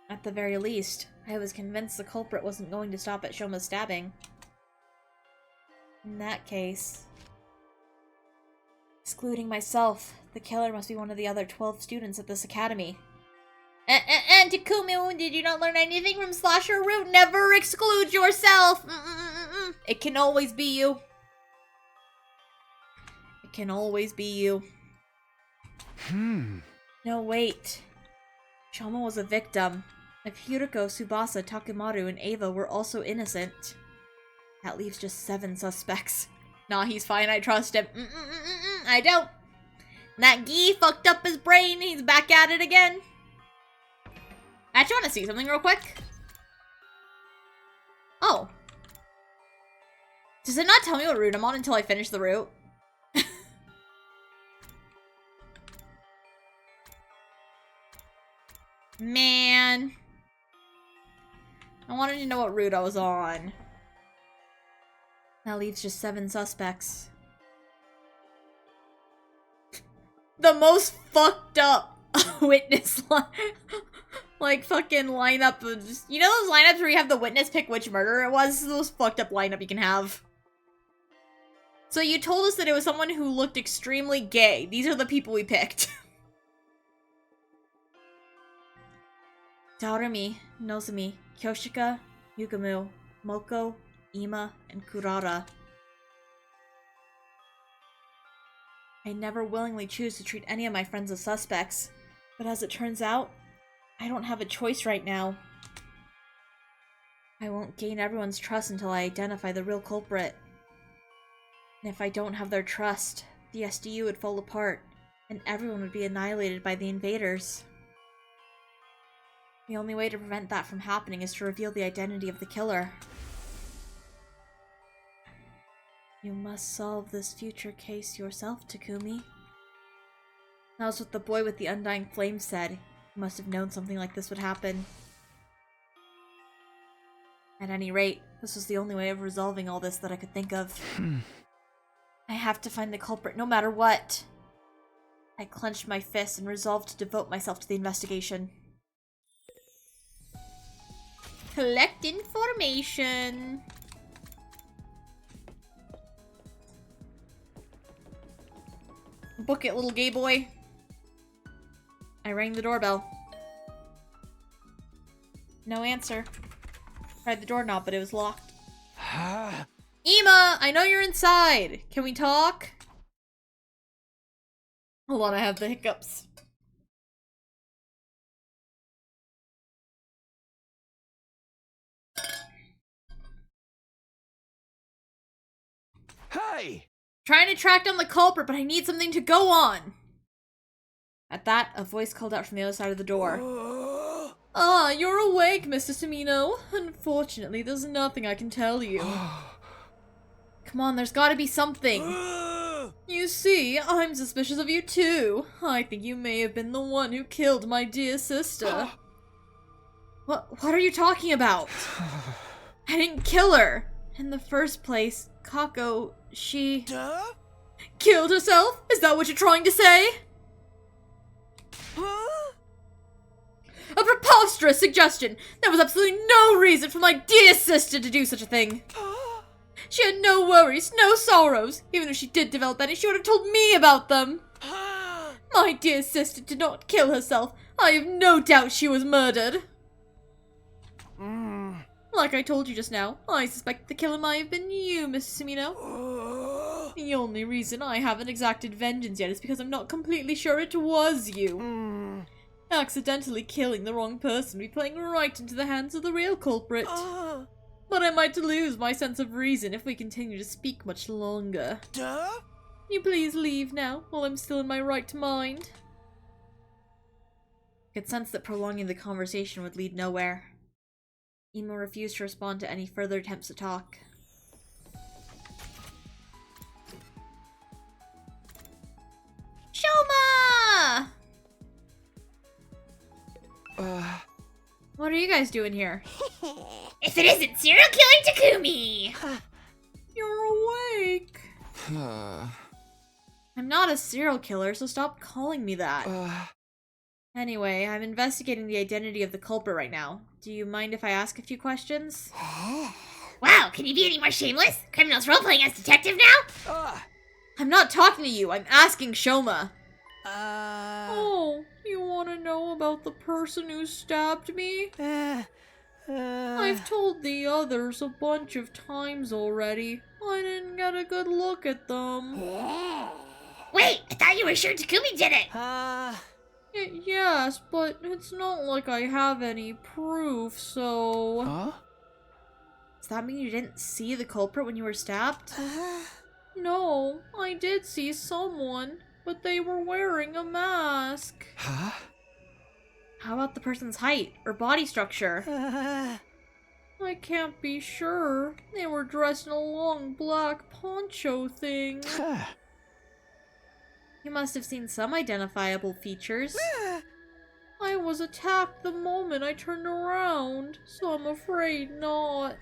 At the very least, I was convinced the culprit wasn't going to stop at Shoma's stabbing. In that case, excluding myself, the killer must be one of the other 12 students at this academy. And Takumi, did you not learn anything from Slasher Root? Never exclude yourself! It can always be you. It can always be you. No, wait. Shoma was a victim. If Yuriko, Tsubasa, Takemaru, and Ava were also innocent, that leaves just 7 suspects. Nah, he's fine, I trust him. I don't. That Gee fucked up his brain, he's back at it again. I actually want to see something real quick. Oh. Does it not tell me what route I'm on until I finish the route? Man. I wanted to know what route I was on. That leaves just 7 suspects. The most fucked up witness like fucking lineup of just, you know those lineups where you have the witness pick which murder it was? This is the most fucked up lineup you can have. So you told us that it was someone who looked extremely gay. These are the people we picked. Darumi, Nozomi, Kyoshika, Yugamu, Moko, Ima, and Kurara. I never willingly choose to treat any of my friends as suspects, but as it turns out, I don't have a choice right now. I won't gain everyone's trust until I identify the real culprit. And if I don't have their trust, the SDU would fall apart, and everyone would be annihilated by the invaders. The only way to prevent that from happening is to reveal the identity of the killer. You must solve this future case yourself, Takumi. That was what the boy with the undying flame said. He must have known something like this would happen. At any rate, this was the only way of resolving all this that I could think of. I have to find the culprit no matter what. I clenched my fists and resolved to devote myself to the investigation. Collect information. Book it, little gay boy. I rang the doorbell. No answer. Tried the doorknob, but it was locked. Ema, I know you're inside. Can we talk? Hold on, I have the hiccups. Hey! Trying to track down the culprit, but I need something to go on. At that, a voice called out from the other side of the door. Ah, you're awake, Mr. Tamino. Unfortunately, there's nothing I can tell you. Come on, there's gotta be something. You see, I'm suspicious of you too. I think you may have been the one who killed my dear sister. What are you talking about? I didn't kill her. In the first place, Kako, she... killed herself? Is that what you're trying to say? A preposterous suggestion! There was absolutely no reason for my dear sister to do such a thing. She had no worries, no sorrows. Even if she did develop any, she would have told me about them. My dear sister did not kill herself. I have no doubt she was murdered. Like I told you just now, I suspect the killer might have been you, Mr. Sumino. The only reason I haven't exacted vengeance yet is because I'm not completely sure it was you. Accidentally killing the wrong person would be playing right into the hands of the real culprit. But I might lose my sense of reason if we continue to speak much longer. Can you please leave now, while I'm still in my right mind? I could sense that prolonging the conversation would lead nowhere. Emo refused to respond to any further attempts to talk. Shoma! What are you guys doing here? If it isn't serial killing Takumi! You're awake. I'm not a serial killer, so stop calling me that. Anyway, I'm investigating the identity of the culprit right now. Do you mind if I ask a few questions? Wow, can you be any more shameless? Criminals role-playing as detective now? I'm not talking to you, I'm asking Shoma. Oh, you want to know about the person who stabbed me? I've told the others a bunch of times already. I didn't get a good look at them. Wait, I thought you were sure Takumi did it! Yes, but it's not like I have any proof, so... Does that mean you didn't see the culprit when you were stabbed? No, I did see someone, but they were wearing a mask. How about the person's height or body structure? I can't be sure. They were dressed in a long black poncho thing. You must have seen some identifiable features. I was attacked the moment I turned around, so I'm afraid not.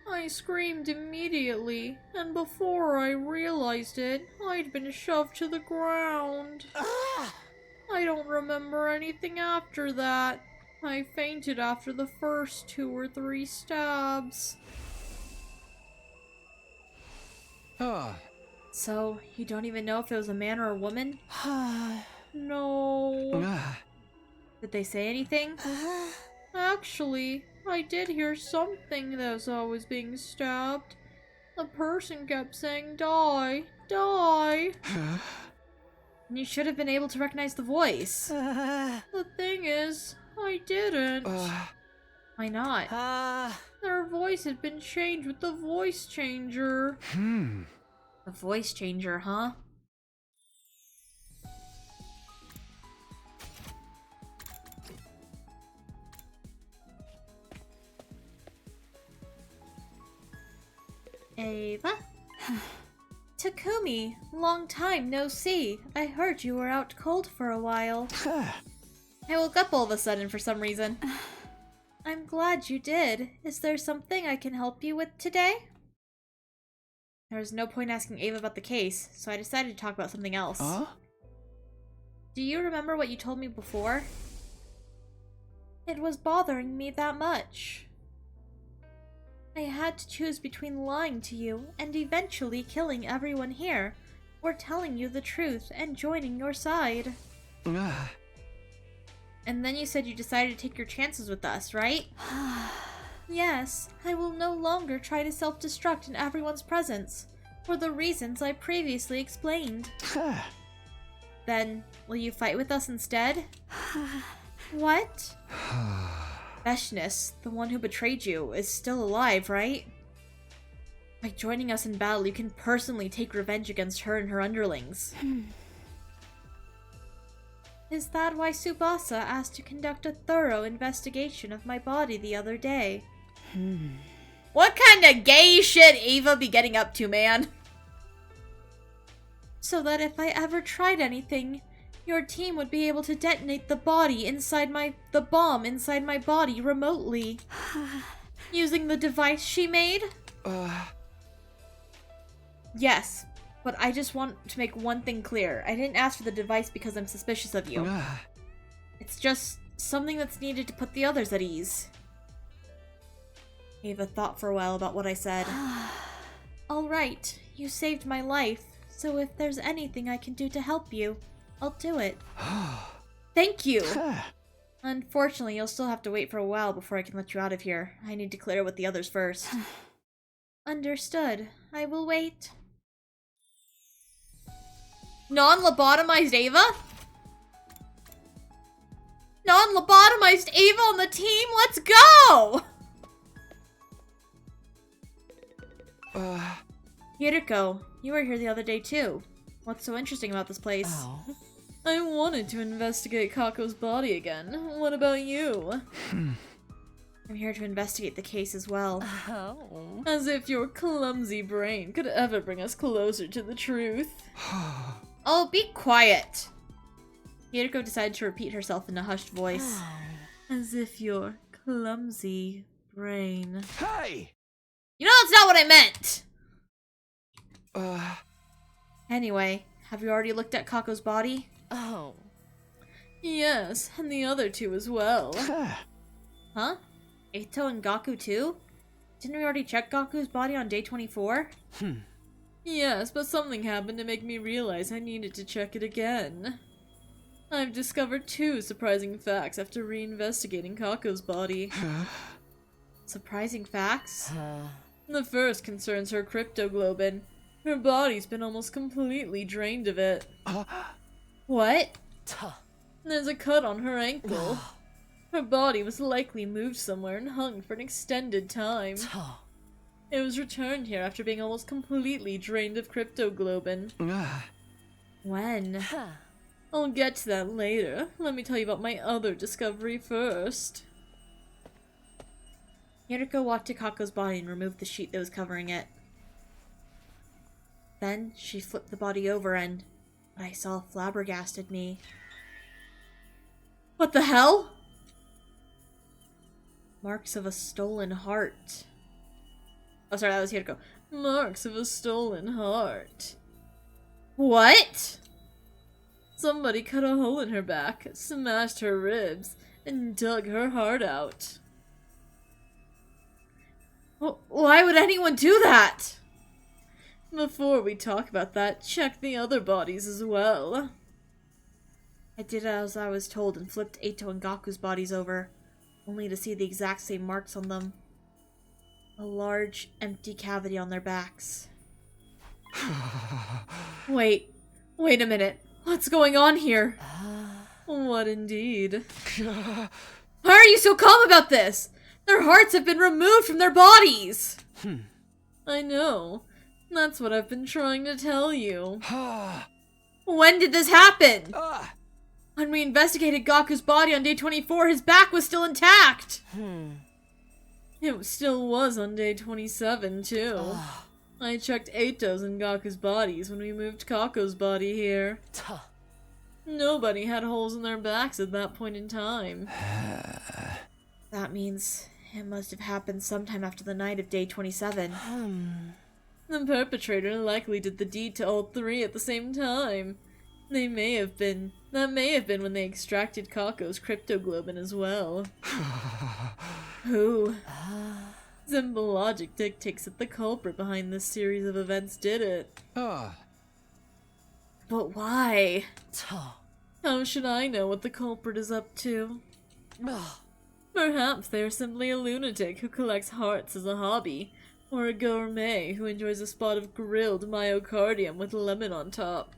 I screamed immediately, and before I realized it, I'd been shoved to the ground. I don't remember anything after that. I fainted after the first 2 or 3 stabs. So, you don't even know if it was a man or a woman? No. Did they say anything? Actually, I did hear something as I was being stabbed. The person kept saying, "Die, die." And you should have been able to recognize the voice. The thing is, I didn't. Why not? Their voice had been changed with the voice changer. The voice changer, huh? Ava? Takumi, long time no see. I heard you were out cold for a while. I woke up all of a sudden for some reason. I'm glad you did. Is there something I can help you with today? There was no point asking Ava about the case, so I decided to talk about something else. Huh? Do you remember what you told me before? It was bothering me that much. I had to choose between lying to you and eventually killing everyone here, or telling you the truth and joining your side. And then you said you decided to take your chances with us, right? Yes, I will no longer try to self-destruct in everyone's presence, for the reasons I previously explained. Then, will you fight with us instead? What? Veshness, the one who betrayed you, is still alive, right? By joining us in battle, you can personally take revenge against her and her underlings. Is that why Tsubasa asked to conduct a thorough investigation of my body the other day? What kind of gay shit Ava be getting up to, man? So that if I ever tried anything, your team would be able to detonate the bomb inside my body remotely. Using the device she made? Yes, but I just want to make one thing clear. I didn't ask for the device because I'm suspicious of you. It's just something that's needed to put the others at ease. Ava thought for a while about what I said. Alright, you saved my life, so if there's anything I can do to help you, I'll do it. Thank you! Unfortunately, you'll still have to wait for a while before I can let you out of here. I need to clear with the others first. Understood. I will wait. Non-lobotomized Ava? Non-lobotomized Ava on the team? Let's go! Yuriko, you were here the other day too. What's so interesting about this place? Oh. I wanted to investigate Kako's body again. What about you? I'm here to investigate the case as well. Oh. As if your clumsy brain could ever bring us closer to the truth. Oh, be quiet! Yuriko decided to repeat herself in a hushed voice. As if your clumsy brain... Hey! You know that's not what I meant! Anyway, have you already looked at Kako's body? Oh. Yes, and the other two as well. Huh? Eito and Gaku too? Didn't we already check Gaku's body on day 24? Yes, but something happened to make me realize I needed to check it again. I've discovered 2 surprising facts after reinvestigating Kako's body. Surprising facts? The first concerns her cryptoglobin. Her body's been almost completely drained of it. What? There's a cut on her ankle. Her body was likely moved somewhere and hung for an extended time. It was returned here after being almost completely drained of cryptoglobin. When? I'll get to that later. Let me tell you about my other discovery first. Yuriko walked to Kako's body and removed the sheet that was covering it. Then she flipped the body over and what I saw flabbergasted me. What the hell? Marks of a stolen heart. Oh, sorry, that was Yuriko. Marks of a stolen heart. What? Somebody cut a hole in her back, smashed her ribs, and dug her heart out. Why would anyone do that? Before we talk about that, check the other bodies as well. I did as I was told and flipped Eito and Gaku's bodies over, only to see the exact same marks on them. A large, empty cavity on their backs. Wait a minute. What's going on here? What indeed? Why are you so calm about this? Their hearts have been removed from their bodies! I know. That's what I've been trying to tell you. When did this happen? When we investigated Gaku's body on day 24, his back was still intact! It still was on day 27, too. I checked Eito's and Gaku's bodies when we moved Kako's body here. Tuh. Nobody had holes in their backs at that point in time. That means it must have happened sometime after the night of day 27. The perpetrator likely did the deed to all three at the same time. That may have been when they extracted Kako's cryptoglobin as well. Who? Simple logic dictates that the culprit behind this series of events did it. Ah. But why? Tuh. How should I know what the culprit is up to? Ugh. Perhaps they are simply a lunatic who collects hearts as a hobby, or a gourmet who enjoys a spot of grilled myocardium with lemon on top.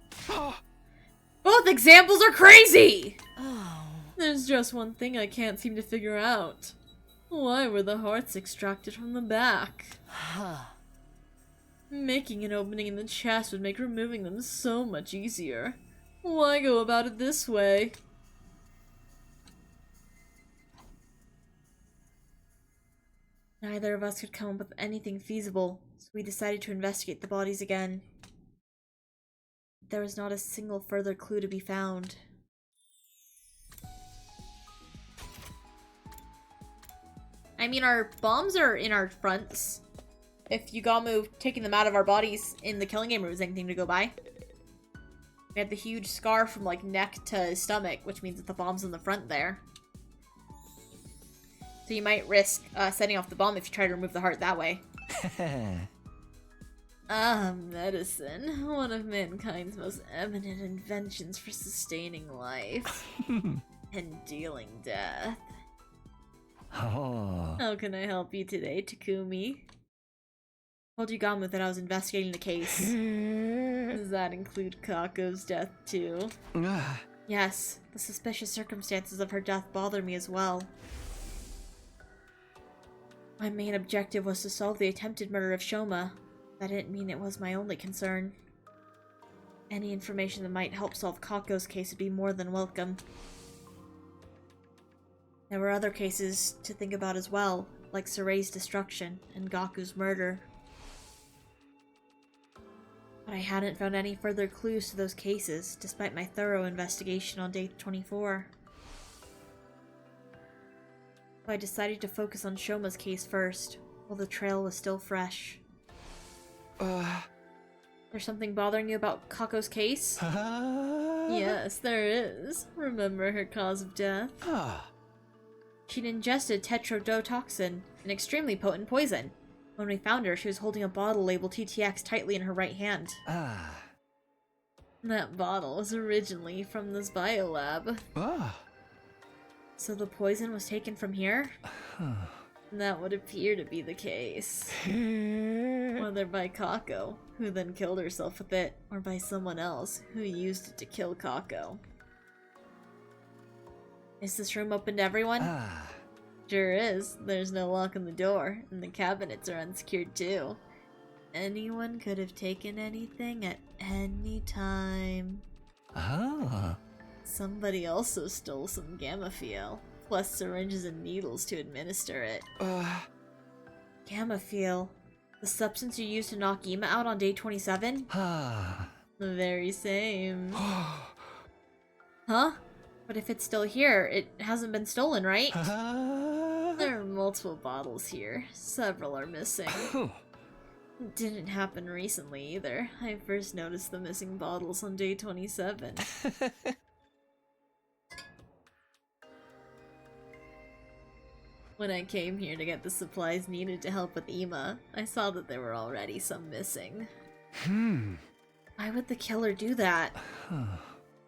Both examples are crazy! Oh. There's just one thing I can't seem to figure out. Why were the hearts extracted from the back? Huh. Making an opening in the chest would make removing them so much easier. Why go about it this way? Neither of us could come up with anything feasible, so we decided to investigate the bodies again. There was not a single further clue to be found. I mean, our bombs are in our fronts. If Yugamu taking them out of our bodies in the killing game room was anything to go by. We had the huge scar from like neck to stomach, which means that the bomb's in the front there. So you might risk setting off the bomb if you try to remove the heart that way. Medicine. One of mankind's most eminent inventions for sustaining life. And dealing death. Oh. How can I help you today, Takumi? Told Yugamu that I was investigating the case. Does that include Kako's death too? Yes, the suspicious circumstances of her death bother me as well. My main objective was to solve the attempted murder of Shoma. That didn't mean it was my only concern. Any information that might help solve Kako's case would be more than welcome. There were other cases to think about as well, like Suray's destruction and Gaku's murder. But I hadn't found any further clues to those cases, despite my thorough investigation on day 24. So I decided to focus on Shoma's case first, while the trail was still fresh. There's something bothering you about Kako's case? Yes, there is. Remember her cause of death? She'd ingested tetrodotoxin, an extremely potent poison. When we found her, she was holding a bottle labeled TTX tightly in her right hand. That bottle was originally from this biolab. So the poison was taken from here? That would appear to be the case. Whether by Kako, who then killed herself with it, or by someone else, who used it to kill Kako. Is this room open to everyone? Sure is. There's no lock on the door, and the cabinets are unsecured too. Anyone could have taken anything at any time. Somebody also stole some Gammafiel, plus syringes and needles to administer it. Gammafiel? The substance you used to knock Ima out on day 27? The very same. Huh? But if it's still here, it hasn't been stolen, right? There are multiple bottles here. Several are missing. It didn't happen recently either. I first noticed the missing bottles on day 27. When I came here to get the supplies needed to help with Ima, I saw that there were already some missing. Why would the killer do that?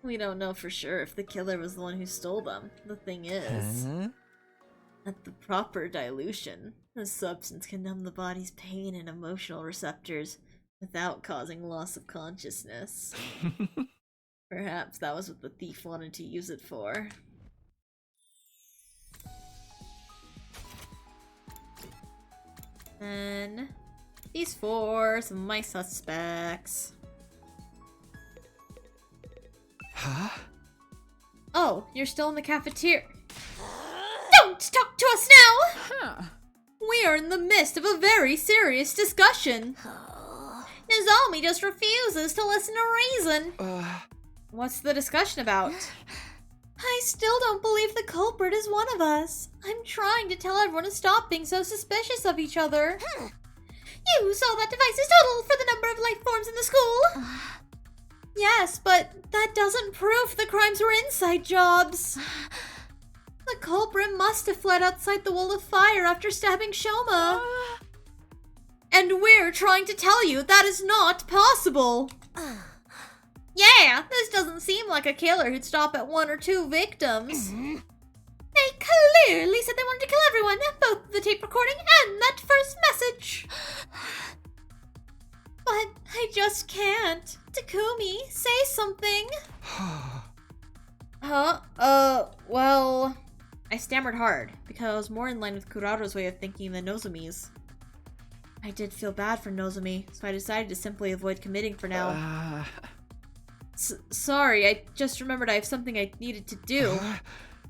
We don't know for sure if the killer was the one who stole them. The thing is, at the proper dilution, the substance can numb the body's pain and emotional receptors without causing loss of consciousness. Perhaps that was what the thief wanted to use it for. Then, these four, some of my suspects. Oh, you're still in the cafeteria. Don't talk to us now! We are in the midst of a very serious discussion. Nozomi just refuses to listen to reason. What's the discussion about? I still don't believe the culprit is one of us. I'm trying to tell everyone to stop being so suspicious of each other. You saw that device is total for the number of life forms in the school? Yes, but that doesn't prove the crimes were inside jobs. The culprit must have fled outside the wall of fire after stabbing Shoma. And we're trying to tell you that is not possible. Yeah, this doesn't seem like a killer who'd stop at 1 or 2 victims. They clearly said they wanted to kill everyone, both the tape recording and that first message. But I just can't. Takumi, say something. Well... I stammered hard, because I was more in line with Kuraro's way of thinking than Nozomi's. I did feel bad for Nozomi, so I decided to simply avoid committing for now. Sorry, I just remembered I have something I needed to do.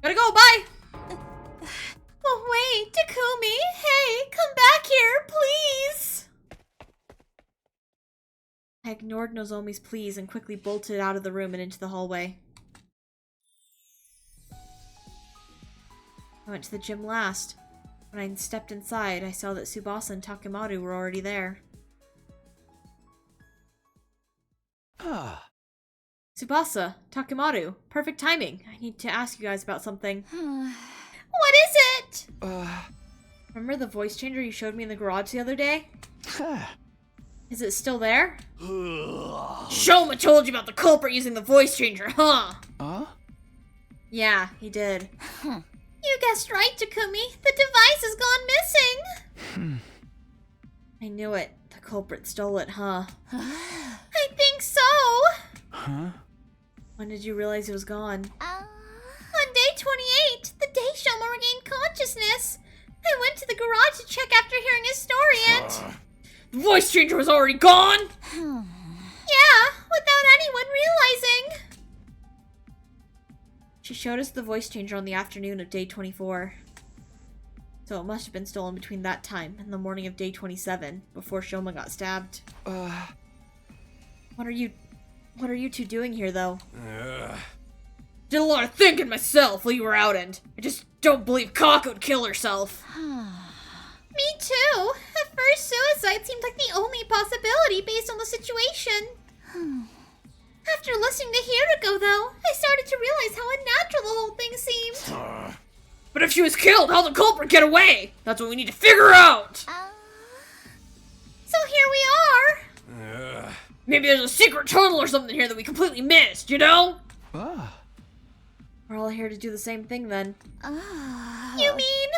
Gotta go, bye! Oh wait, Takumi, hey, come back here, please! I ignored Nozomi's pleas and quickly bolted out of the room and into the hallway. I went to the gym last. When I stepped inside, I saw that Tsubasa and Takemaru were already there. Tsubasa, Takemaru, perfect timing. I need to ask you guys about something. What is it? Remember the voice changer you showed me in the garage the other day? Is it still there? Shoma told you about the culprit using the voice changer, huh? Yeah, he did. You guessed right, Takumi. The device has gone missing. I knew it. The culprit stole it, huh? I think so. When did you realize it was gone? On day 28, the day Shoma regained consciousness, I went to the garage to check after hearing his story and... The voice changer was already gone? Yeah, without anyone realizing. She showed us the voice changer on the afternoon of day 24. So it must have been stolen between that time and the morning of day 27, before Shoma got stabbed. What are you two doing here, though? Did a lot of thinking myself while you were out, and I just don't believe Kako would kill herself. Me too. At first, suicide seemed like the only possibility based on the situation. After listening to Hiriko, though, I started to realize how unnatural the whole thing seemed. But if she was killed, how'd the culprit get away? That's what we need to figure out! So here we are. Maybe there's a secret tunnel or something here that we completely missed, you know? We're all here to do the same thing, then. You mean?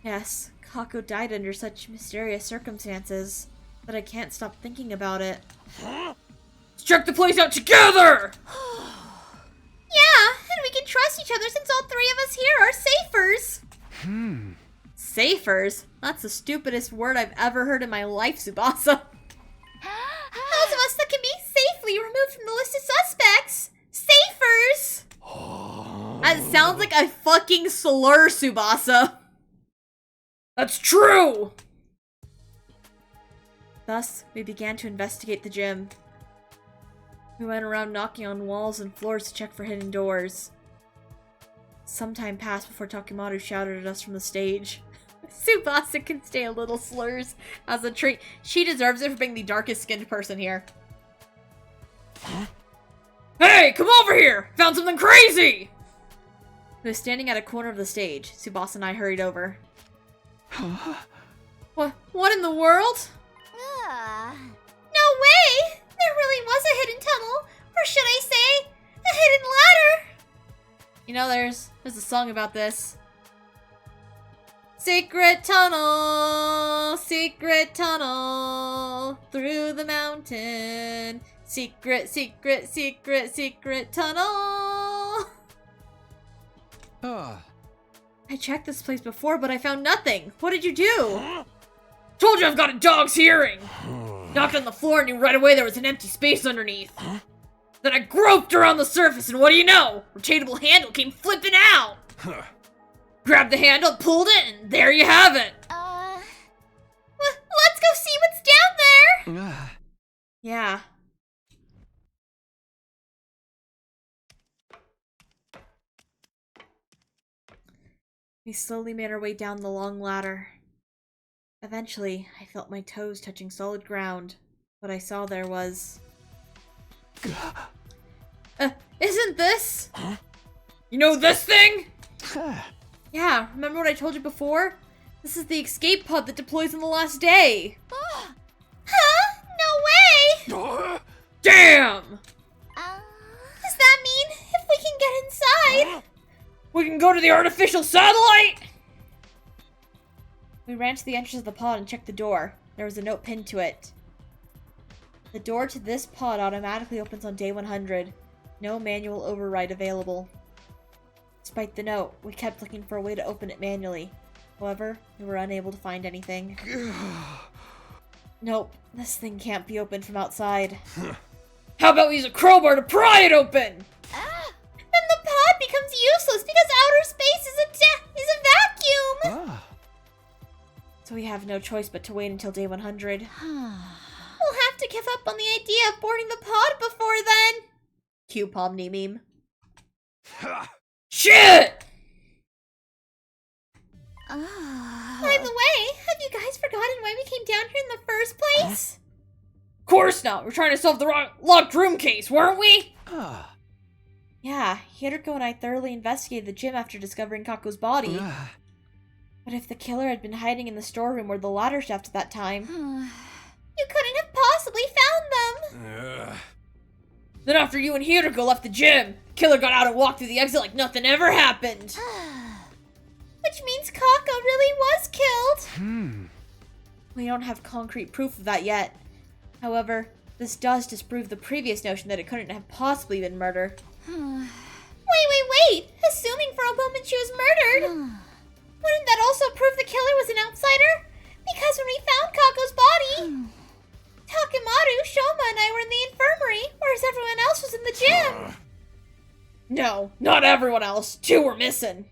Yes, Kako died under such mysterious circumstances that I can't stop thinking about it. Let's check the place out together! Yeah, and we can trust each other since all 3 of us here are safers. Safers? That's the stupidest word I've ever heard in my life, Tsubasa. Those of us that can be safely removed from the list of suspects. Safers! That sounds like a fucking slur, Tsubasa. That's true! Thus, we began to investigate the gym. We went around knocking on walls and floors to check for hidden doors. Some time passed before Takemaru shouted at us from the stage. Tsubasa can stay a little slurs as a treat. She deserves it for being the darkest skinned person here. Hey, come over here! Found something crazy! He was standing at a corner of the stage. Tsubasa and I hurried over. What in the world? No way! There really was a hidden tunnel, or should I say, a hidden ladder! You know, there's a song about this. Secret tunnel, through the mountain. Secret, secret, secret, secret tunnel. I checked this place before, but I found nothing. What did you do? Told you I've got a dog's hearing. Knocked on the floor and knew right away there was an empty space underneath. Then I groped around the surface and what do you know? Rotatable handle came flipping out. Grabbed the handle, pulled it, and there you have it. Let's go see what's down there. Yeah. We slowly made our way down the long ladder. Eventually, I felt my toes touching solid ground. What I saw there was... isn't this? Huh? You know this thing? Yeah, remember what I told you before? This is the escape pod that deploys on the last day. Huh? No way! Damn! Does that mean if we can get inside? We can go to the artificial satellite! We ran to the entrance of the pod and checked the door. There was a note pinned to it. The door to this pod automatically opens on day 100. No manual override available. Despite the note, we kept looking for a way to open it manually. However, we were unable to find anything. Nope, this thing can't be opened from outside. How about we use a crowbar to pry it open? Then the pod becomes useless because outer space is a vacuum! So we have no choice but to wait until day 100. We'll have to give up on the idea of boarding the pod before then. Cue Pomni meme. Shit! By the way, have you guys forgotten why we came down here in the first place? Of course not! We're trying to solve the locked room case, weren't we? Yeah, Hiriko and I thoroughly investigated the gym after discovering Kako's body. But if the killer had been hiding in the storeroom or the ladder shaft at that time... You couldn't have possibly found them! Then after you and Hiriko left the gym, the killer got out and walked through the exit like nothing ever happened. Which means Kako really was killed! We don't have concrete proof of that yet. However, this does disprove the previous notion that it couldn't have possibly been murder. Wait! Assuming for a moment she was murdered, wouldn't that also prove the killer was an outsider? Because when we found Kako's body, Takemaru, Shoma, and I were in the infirmary, whereas everyone else was in the gym. No, not everyone else. 2 were missing.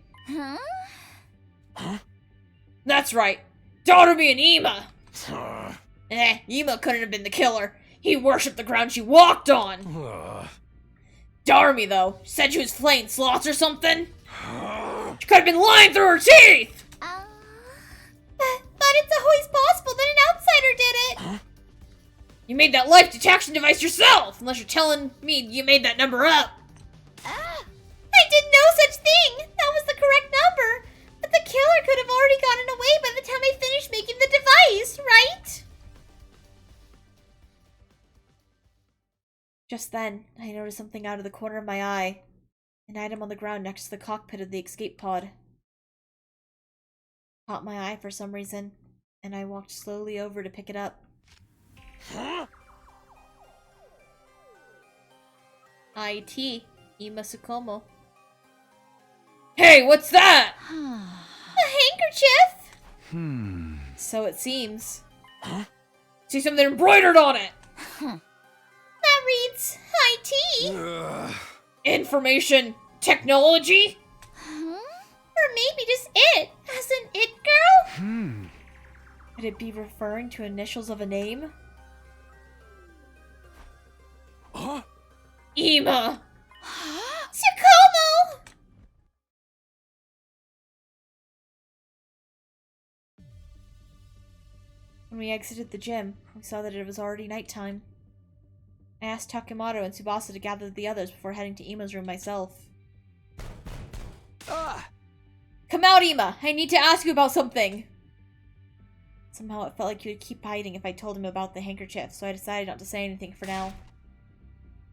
That's right. Darumi and Ima. Ima couldn't have been the killer. He worshipped the ground she walked on. Darumi, though, said she was flaying sloths or something. She could have been lying through her teeth! But it's always possible that an outsider did it! You made that life detection device yourself, unless you're telling me you made that number up. I did no such thing! That was the correct number! But the killer could have already gotten away by the time I finished making the device, right? Just then, I noticed something out of the corner of my eye. An item on the ground next to the cockpit of the escape pod. Caught my eye for some reason, and I walked slowly over to pick it up. IT, Ima Tsukumo. Hey, what's that? A handkerchief? So it seems. See something embroidered on it! That reads IT. Information technology? Or maybe just it, as in it girl? Could it be referring to initials of a name? Ima! Tsukumo! When we exited the gym, we saw that it was already nighttime. I asked Takemaru and Tsubasa to gather the others before heading to Ima's room myself. Come out, Ima! I need to ask you about something! Somehow it felt like he would keep hiding if I told him about the handkerchief, so I decided not to say anything for now.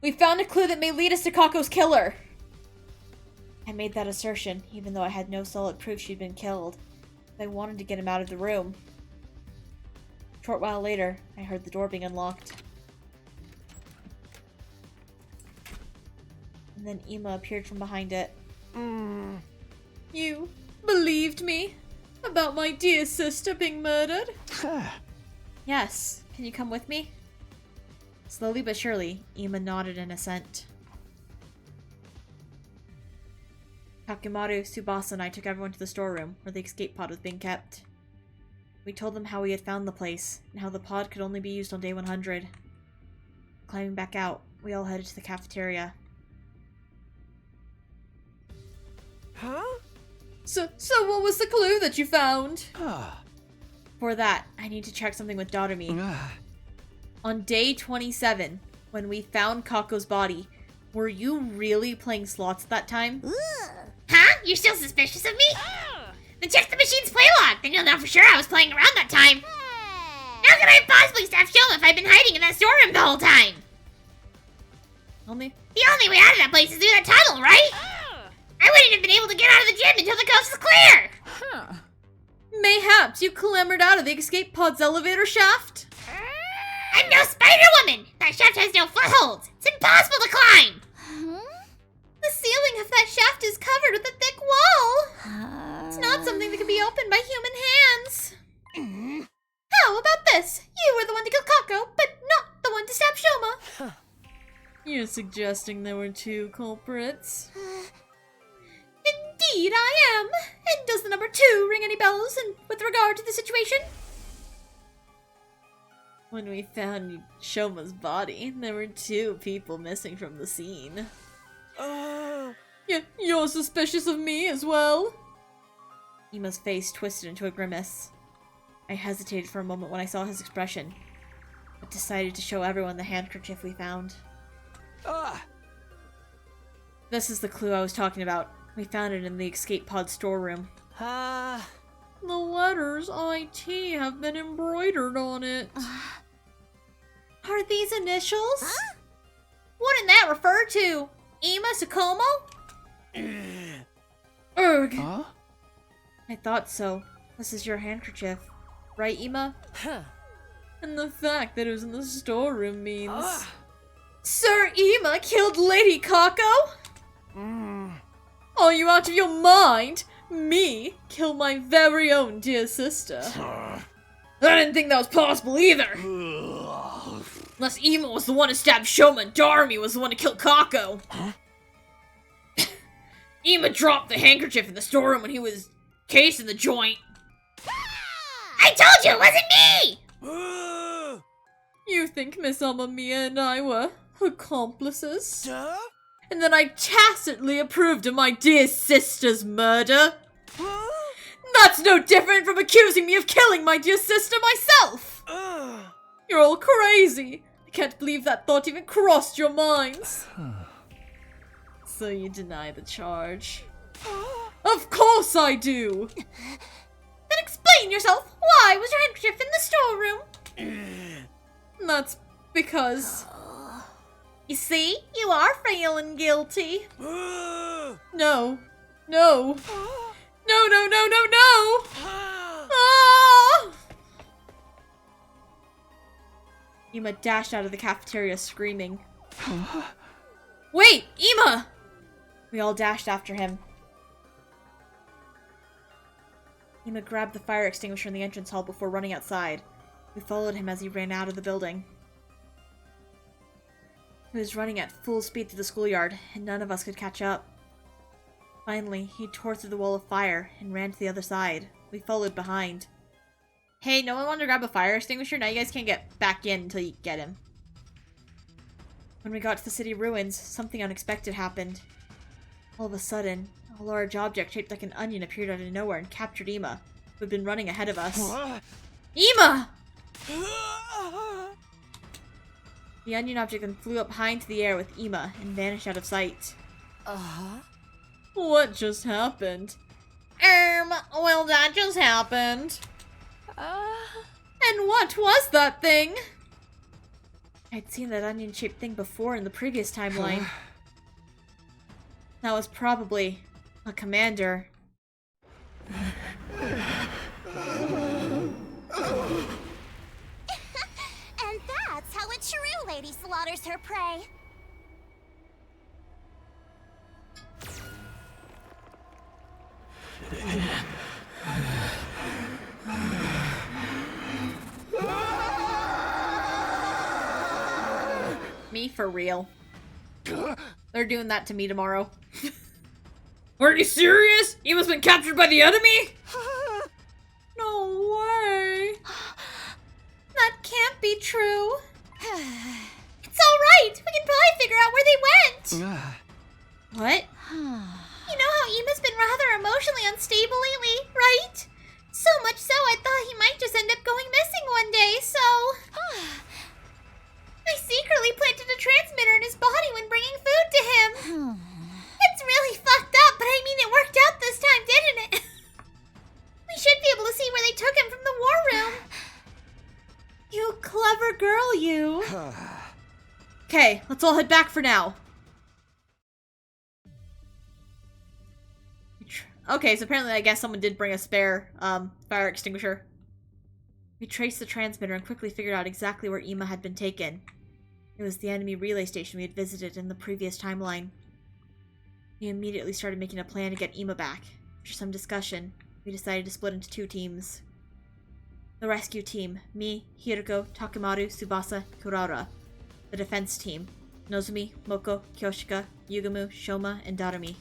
We found a clue that may lead us to Kako's killer! I made that assertion, even though I had no solid proof she'd been killed. I wanted to get him out of the room. A short while later, I heard the door being unlocked. And then Ima appeared from behind it. You believed me about my dear sister being murdered? Yes. Can you come with me? Slowly but surely, Ima nodded in assent. Takemaru, Tsubasa, and I took everyone to the storeroom, where the escape pod was being kept. We told them how we had found the place, and how the pod could only be used on day 100. Climbing back out, we all headed to the cafeteria. Huh? So what was the clue that you found? Ah. For that, I need to check something with Darumi. On day 27, when we found Kako's body, were you really playing slots at that time? Huh? You're still suspicious of me? Then check the machine's play log. Then you'll know for sure I was playing around that time. How could I have possibly stabbed Shoma if I'd been hiding in that storeroom the whole time? The only way out of that place is through that tunnel, right? I wouldn't have been able to get out of the gym until the coast was clear. Huh. Mayhaps you clambered out of the escape pod's elevator shaft? I'm no Spider-Woman! That shaft has no footholds! It's impossible to climb! The ceiling of that shaft is covered with a thick wall! It's not something that can be opened by human hands. How about this? You were the one to kill Kako, but not the one to stab Shoma. You're suggesting there were two culprits? Indeed I am! And does the number 2 ring any bells with regard to the situation? When we found Shoma's body, there were 2 people missing from the scene. You're suspicious of me as well? Ima's face twisted into a grimace. I hesitated for a moment when I saw his expression, but decided to show everyone the handkerchief we found. This is the clue I was talking about. We found it in the escape pod storeroom. The letters IT have been embroidered on it. Are these initials? Huh? Wouldn't that refer to Ima Tsukumo? Urgh. Huh? I thought so. This is your handkerchief. Right, Ima? And the fact that it was in the storeroom means... Sir Ima killed Lady Kako? Are you out of your mind? Me kill my very own dear sister? I didn't think that was possible either. Unless Ima was the one to stab Shoma and Darumi was the one to kill Kako. Ima dropped the handkerchief in the storeroom when he was casing the joint. I told you it wasn't me! You think Miss Amamiya and I were accomplices? And then I tacitly approved of my dear sister's murder? That's no different from accusing me of killing my dear sister myself! You're all crazy. I can't believe that thought even crossed your minds. So you deny the charge? Of course I do! Then explain yourself. Why was your handkerchief in the storeroom? That's because... You see? You are feeling guilty. No. No. No, no, no, no, no! Ah! Ima dashed out of the cafeteria screaming. Wait! Ima! We all dashed after him. Ima grabbed the fire extinguisher in the entrance hall before running outside. We followed him as he ran out of the building. He was running at full speed through the schoolyard, and none of us could catch up. Finally, he tore through the wall of fire and ran to the other side. We followed behind. Hey, no one wanted to grab a fire extinguisher? Now you guys can't get back in until you get him. When we got to the city ruins, something unexpected happened. All of a sudden, a large object shaped like an onion appeared out of nowhere and captured Ima, who had been running ahead of us. Ima! The onion object then flew up high into the air with Ima and vanished out of sight. What just happened? Well, that just happened. And what was that thing? I'd seen that onion-shaped thing before in the previous timeline. That was probably a commander. And that's how a true lady slaughters her prey. Me for real. They're doing that to me tomorrow. Are you serious? Ima's been captured by the enemy? No way. That can't be true. It's right! We can probably figure out where they went! What? You know how Ima's been rather emotionally unstable lately, right? So much so I thought he might just end up going missing one day, so... I secretly planted a transmitter in his body when bringing food to him. It's really fucked up, but I mean it worked out this time, didn't it? We should be able to see where they took him from the war room. You clever girl, you. Okay, let's all head back for now. Okay, so apparently I guess someone did bring a spare fire extinguisher. We traced the transmitter and quickly figured out exactly where Ima had been taken. It was the enemy relay station we had visited in the previous timeline. We immediately started making a plan to get Ima back. After some discussion, we decided to split into 2 teams. The rescue team, me, Hiroko, Takemaru, Tsubasa, Kurara. The defense team, Nozomi, Moko, Kyoshika, Yugumu, Shoma, and Darumi.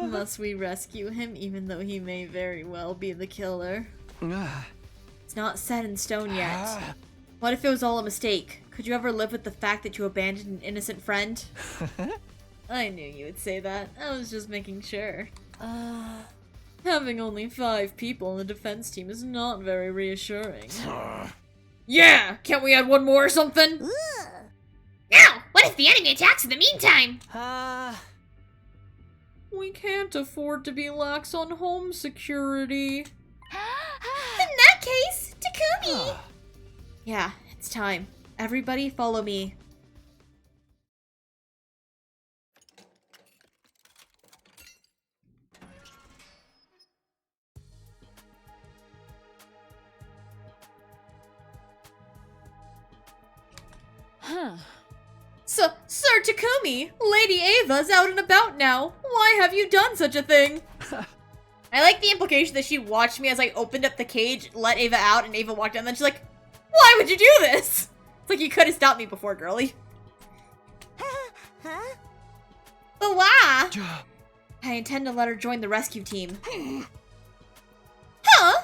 Must we rescue him even though he may very well be the killer? It's not set in stone yet. What if it was all a mistake? Could you ever live with the fact that you abandoned an innocent friend? I knew you would say that. I was just making sure. Having only 5 people in the defense team is not very reassuring. Yeah! Can't we add 1 more or something? Now, what if the enemy attacks in the meantime? We can't afford to be lax on home security. In that case, Takumi! Yeah, it's time. Everybody follow me. Sir Takumi, Lady Ava's out and about now. Why have you done such a thing? I like the implication that she watched me as I opened up the cage, let Ava out, and Ava walked out, and then she's like, why would you do this? It's like, you could have stopped me before, girlie. But why? I intend to let her join the rescue team. Huh?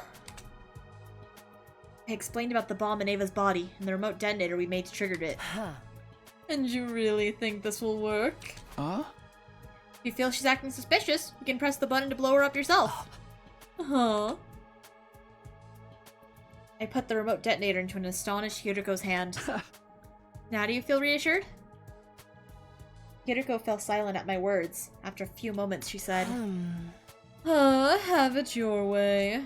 I explained about the bomb in Ava's body, and the remote detonator we made triggered it. And you really think this will work? If you feel she's acting suspicious, you can press the button to blow her up yourself. I put the remote detonator into an astonished Hiroko's hand. Now do you feel reassured? Hiroko fell silent at my words. After a few moments, she said, have it your way.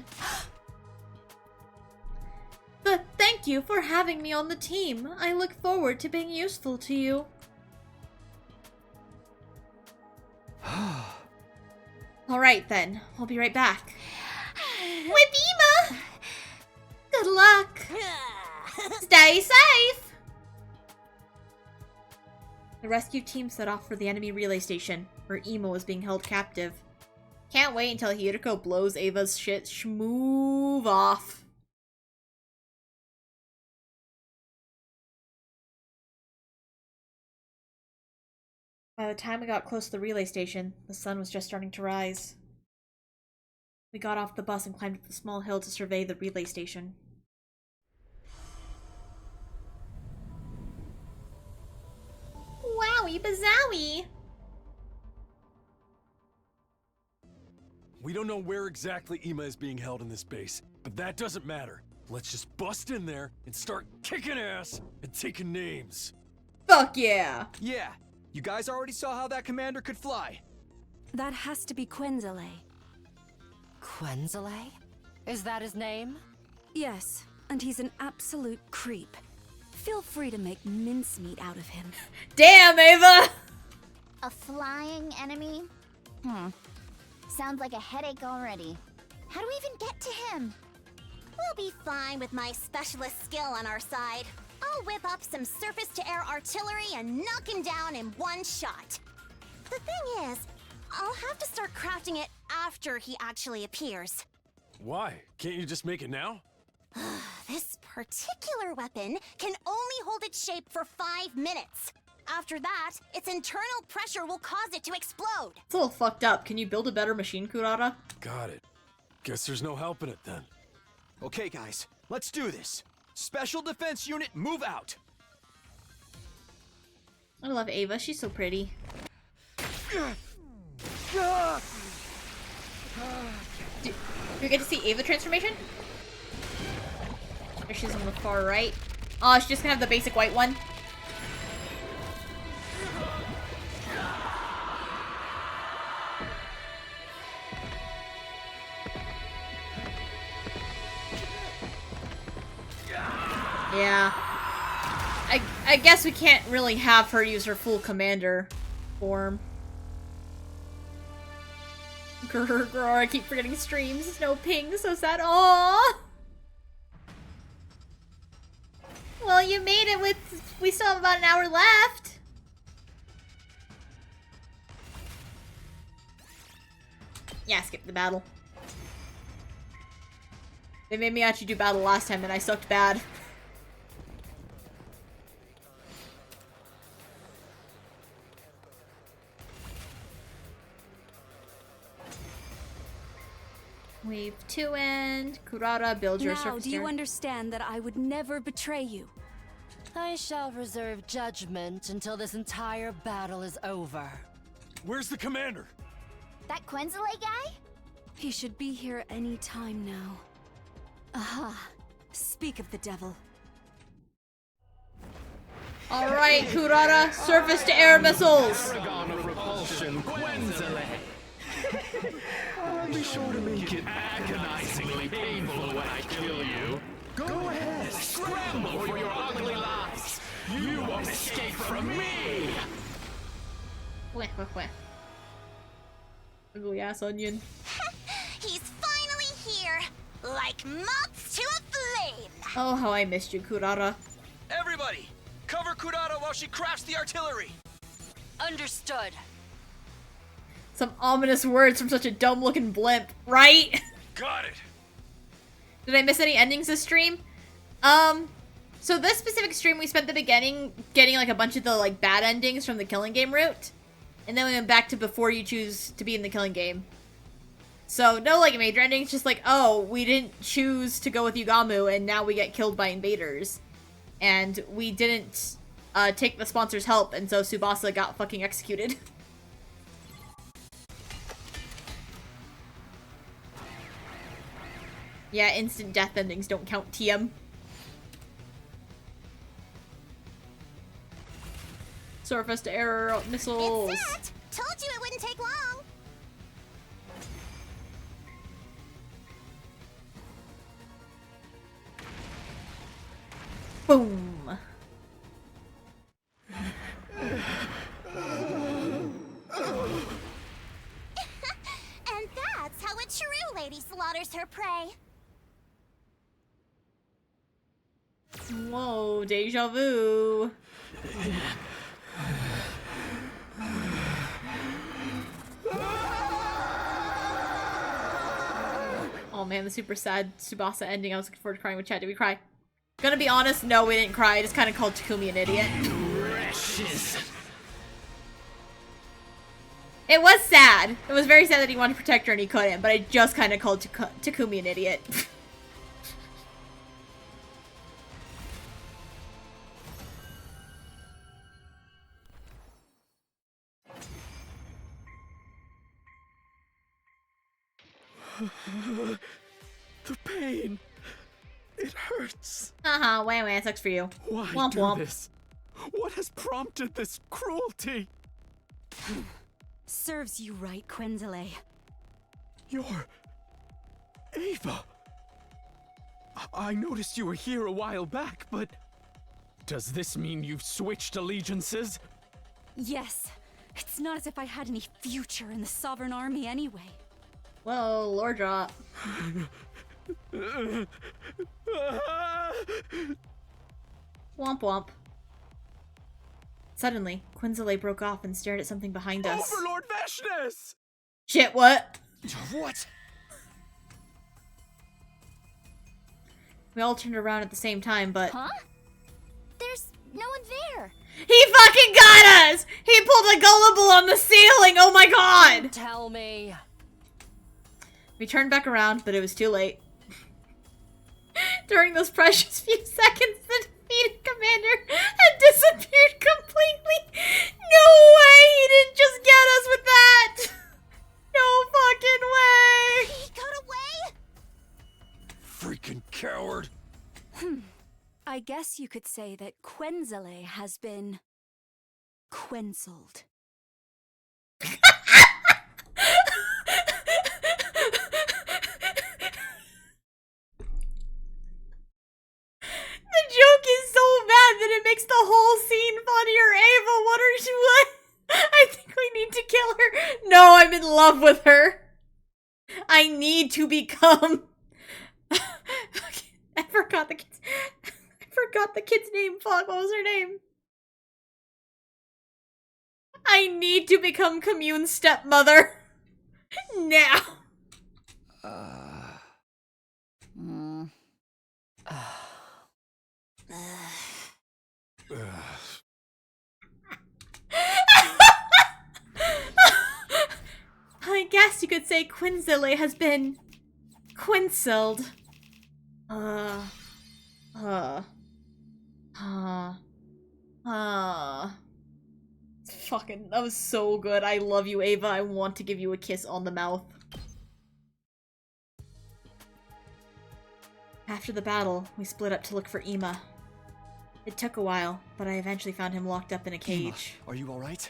But thank you for having me on the team. I look forward to being useful to you. Alright then, I'll be right back. With Ima! Good luck! Stay safe! The rescue team set off for the enemy relay station, where Ima was being held captive. Can't wait until Hiroko blows Ava's shit schmoove off. By the time we got close to the relay station, the sun was just starting to rise. We got off the bus and climbed up the small hill to survey the relay station. Wowie bazowie! We don't know where exactly Ima is being held in this base, but that doesn't matter. Let's just bust in there and start kicking ass and taking names. Fuck yeah! Yeah, you guys already saw how that commander could fly. That has to be Quenzele. Quenzele? Is that his name? Yes, and he's an absolute creep. Feel free to make mincemeat out of him. Damn, Ava! A flying enemy? Sounds like a headache already. How do we even get to him? We'll be fine with my specialist skill on our side. I'll whip up some surface-to-air artillery and knock him down in one shot. The thing is, I'll have to start crafting it after he actually appears. Why? Can't you just make it now? This particular weapon can only hold its shape for 5 minutes. After that, its internal pressure will cause it to explode. It's a little fucked up. Can you build a better machine, Kurara? Got it. Guess there's no helping it then. Okay, guys, let's do this. Special Defense Unit, move out! I love Ava. She's so pretty. Do we get to see Ava transformation? There she's on the far right. Oh, she's just gonna have the basic white one. Yeah. I guess we can't really have her use her full commander form. Grr, I keep forgetting streams. No ping, so sad. Aww! Well, you made it with... We still have about an hour left. Yeah, skip the battle. They made me actually do battle last time and I sucked bad. Wave 2 end. Kurara, build your Now, surface do you area. understand that I would never betray you? I shall reserve judgment until this entire battle is over. Where's the commander? That Quenzele guy? He should be here any time now. Aha. Speak of the devil. Alright, Kurara, surface to air missiles! I'll be sure to make it agonizingly painful when I kill you. Go ahead, scramble for your ugly lives. You won't escape from me. Wah. Ugly ass onion. He's finally here, like moths to a flame. Oh, how I missed you, Kurara. Everybody, cover Kurara while she crafts the artillery. Understood. Some ominous words from such a dumb-looking blimp, right? Got it. Did I miss any endings this stream? So this specific stream, we spent the beginning getting like a bunch of the like bad endings from the killing game route. And then we went back to before you choose to be in the killing game. So no like major endings, just like, oh, we didn't choose to go with Yugamu and now we get killed by invaders. And we didn't take the sponsor's help and so Tsubasa got fucking executed. Yeah, instant death endings don't count, TM. Surface to air missiles. It's set. Told you it wouldn't take long. Boom. And that's how a true lady slaughters her prey. Whoa, deja vu. Oh man, the super sad Tsubasa ending. I was looking forward to crying with chat. Did we cry? Gonna be honest, no, we didn't cry. I just kind of called Takumi an idiot. It was sad. It was very sad that he wanted to protect her and he couldn't, but I just kind of called Takumi an idiot. The pain. It hurts. Haha, wah, it sucks for you. Why Womp do womp. this? What has prompted this cruelty? Serves you right, Quenzele. You're... Ava. I noticed you were here a while back, but... Does this mean you've switched allegiances? Yes. It's not as if I had any future in the Sovereign Army anyway. Whoa, lore drop. Womp womp. Suddenly, Quenzele broke off and stared at something behind us. Overlord Veshness! Shit, what? What? We all turned around at the same time, but... Huh? There's no one there. He fucking got us! He pulled a gullible on the ceiling! Oh my god! Don't tell me. We turned back around, but it was too late. During those precious few seconds, the defeated commander had disappeared completely. No way he didn't just get us with that! No fucking way! He got away? Freaking coward! I guess you could say that Quenzele has been... quenceled. The joke is so bad that it makes the whole scene funnier. Ava, what are you... I think we need to kill her. No, I'm in love with her. I need to become... I forgot the kid's name. Fuck, what was her name? I need to become Commune's stepmother. Now. I guess you could say Quinzile has been quinceled. Fucking, that was so good. I love you, Ava. I want to give you a kiss on the mouth. After the battle, we split up to look for Ima. It took a while, but I eventually found him locked up in a cage. Ima, are you alright?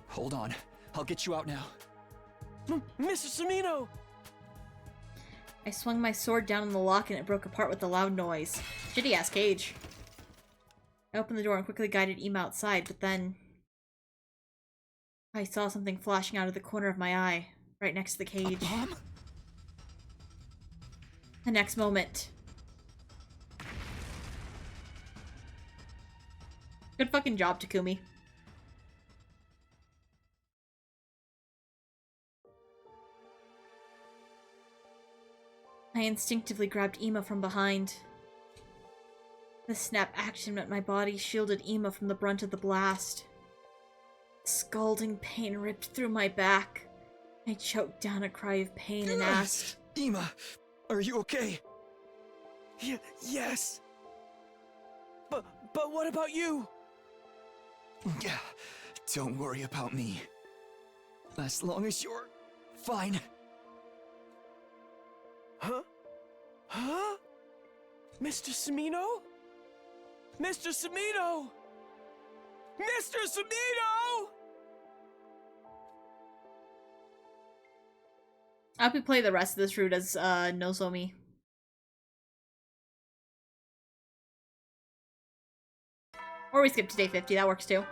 Hold on. I'll get you out now. Mr. Samino! I swung my sword down in the lock and it broke apart with a loud noise. Shitty-ass cage. I opened the door and quickly guided Ima outside, but then... I saw something flashing out of the corner of my eye, right next to the cage. A bomb? The next moment... Good fucking job, Takumi. I instinctively grabbed Ima from behind. The snap action meant my body shielded Ima from the brunt of the blast. Scalding pain ripped through my back. I choked down a cry of pain and asked, Ima, are you okay? Yes. But what about you? Yeah, don't worry about me. As long as you're fine. Huh? Huh? Mr. Samino? Mr. Samino! Mr. Samino! I hope we play the rest of this route as Nozomi. Or we skip to day 50, that works too.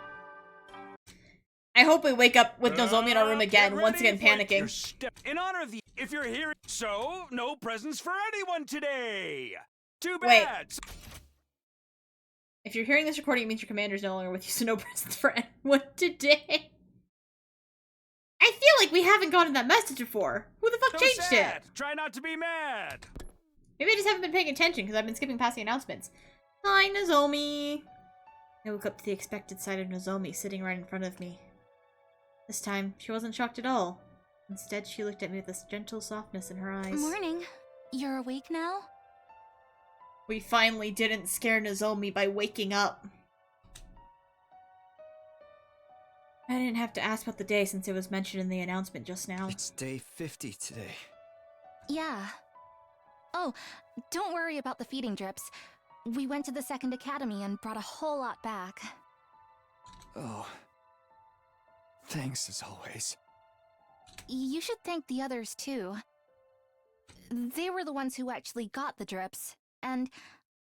I hope we wake up with Nozomi in our room again, once again panicking. In honor of the... If you're hearing... So, no presents for anyone today! Too Wait. bad! If you're hearing this recording, it means your commander's no longer with you, so no presents for anyone today. I feel like we haven't gotten that message before. Who the fuck changed it? Try not to be mad! Maybe I just haven't been paying attention, because I've been skipping past the announcements. Hi, Nozomi! I woke up to the expected sight of Nozomi sitting right in front of me. This time, she wasn't shocked at all. Instead, she looked at me with this gentle softness in her eyes. Morning. You're awake now? We finally didn't scare Nozomi by waking up. I didn't have to ask about the day since it was mentioned in the announcement just now. It's day 50 today. Yeah. Oh, don't worry about the feeding drips. We went to the second academy and brought a whole lot back. Oh. Thanks as always. You should thank the others too. They were the ones who actually got the drips, and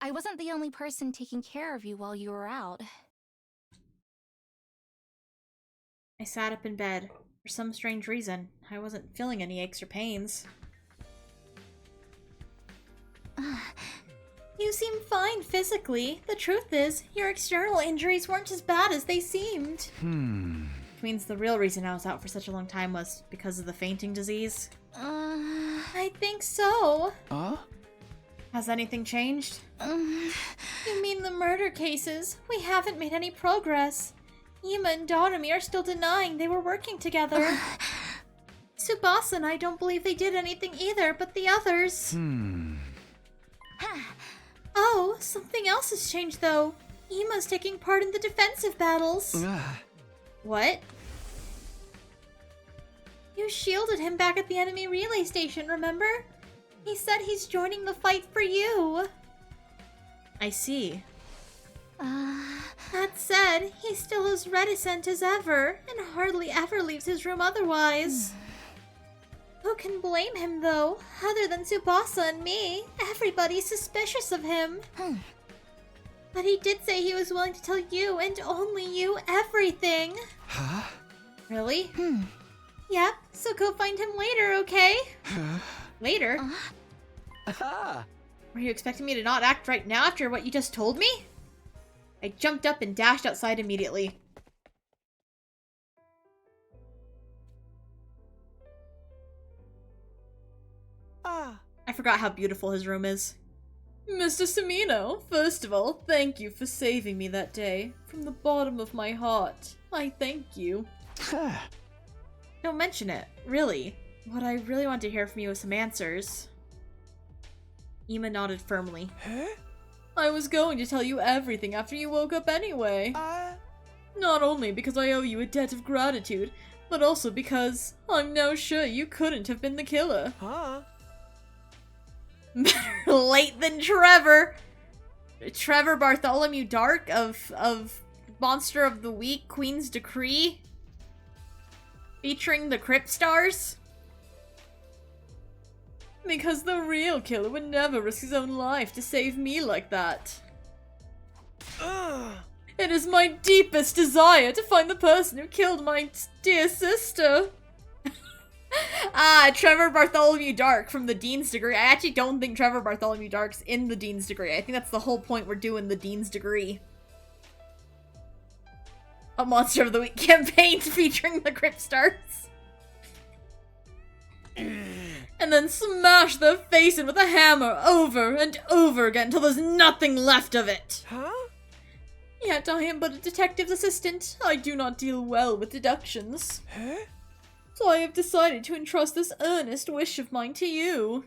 I wasn't the only person taking care of you while you were out. I sat up in bed. For some strange reason, I wasn't feeling any aches or pains. You seem fine physically. The truth is, your external injuries weren't as bad as they seemed. Which means the real reason I was out for such a long time was because of the fainting disease. I think so. Has anything changed? You mean the murder cases? We haven't made any progress. Ima and Doremi are still denying they were working together. Tsubasa and I don't believe they did anything either, but the others... Oh, something else has changed though. Ima's taking part in the defensive battles. What? You shielded him back at the enemy relay station, remember? He said he's joining the fight for you. I see. That said, he's still as reticent as ever, and hardly ever leaves his room otherwise. Who can blame him, though? Other than Tsubasa and me, everybody's suspicious of him. But he did say he was willing to tell you, and only you, everything. Huh? Really? Yep, so go find him later, okay? Later? Were you expecting me to not act right now after what you just told me? I jumped up and dashed outside immediately. I forgot how beautiful his room is. Mr. Samino, first of all, thank you for saving me that day. From the bottom of my heart, I thank you. Don't mention it, really. What I really want to hear from you is some answers. Ima nodded firmly. I was going to tell you everything after you woke up anyway. Not only because I owe you a debt of gratitude, but also because I'm now sure you couldn't have been the killer. Better late than Trevor! Trevor Bartholomew Dark of Monster of the Week, Queen's Decree? Featuring the Crypt Stars? Because the real killer would never risk his own life to save me like that. It is my deepest desire to find the person who killed my dear sister. Trevor Bartholomew Dark from the Dean's Degree. I actually don't think Trevor Bartholomew Dark's in the Dean's Degree. I think that's the whole point we're doing the Dean's Degree. A Monster of the Week campaign featuring the Crypt Stars. And then smash their face in with a hammer over and over again until there's nothing left of it. Yet I am but a detective's assistant. I do not deal well with deductions. So I have decided to entrust this earnest wish of mine to you.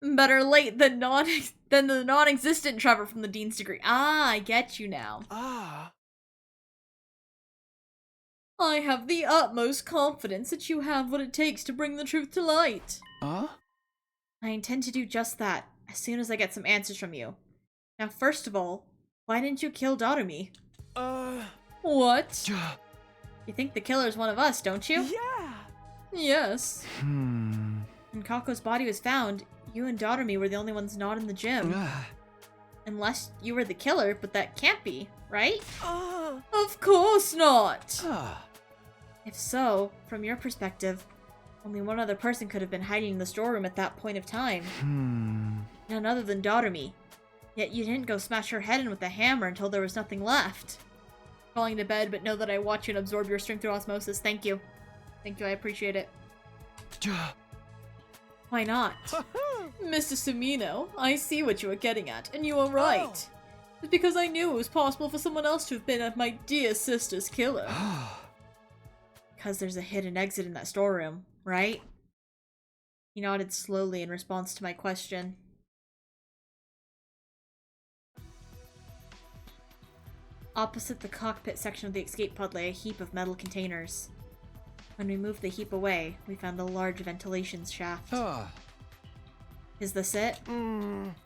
Better late than the non-existent Trevor from the Dean's Degree. I get you now. I have the utmost confidence that you have what it takes to bring the truth to light. I intend to do just that, as soon as I get some answers from you. Now, first of all, why didn't you kill Doremi? What? You think the killer's one of us, don't you? Yeah! Yes. When Kako's body was found, you and Doremi were the only ones not in the gym. Unless you were the killer, but that can't be, right? Of course not! If so, from your perspective, only one other person could have been hiding in the storeroom at that point of time. None other than Doremi. Yet you didn't go smash her head in with a hammer until there was nothing left. Falling to bed, but know that I watch you and absorb your strength through osmosis. Thank you. Thank you, I appreciate it. Why not? Mr. Sumino, I see what you are getting at, and you are right. It's because I knew it was possible for someone else to have been my dear sister's killer. Because there's a hidden exit in that storeroom, right? He nodded slowly in response to my question. Opposite the cockpit section of the escape pod lay a heap of metal containers. When we moved the heap away, we found a large ventilation shaft. Is this it?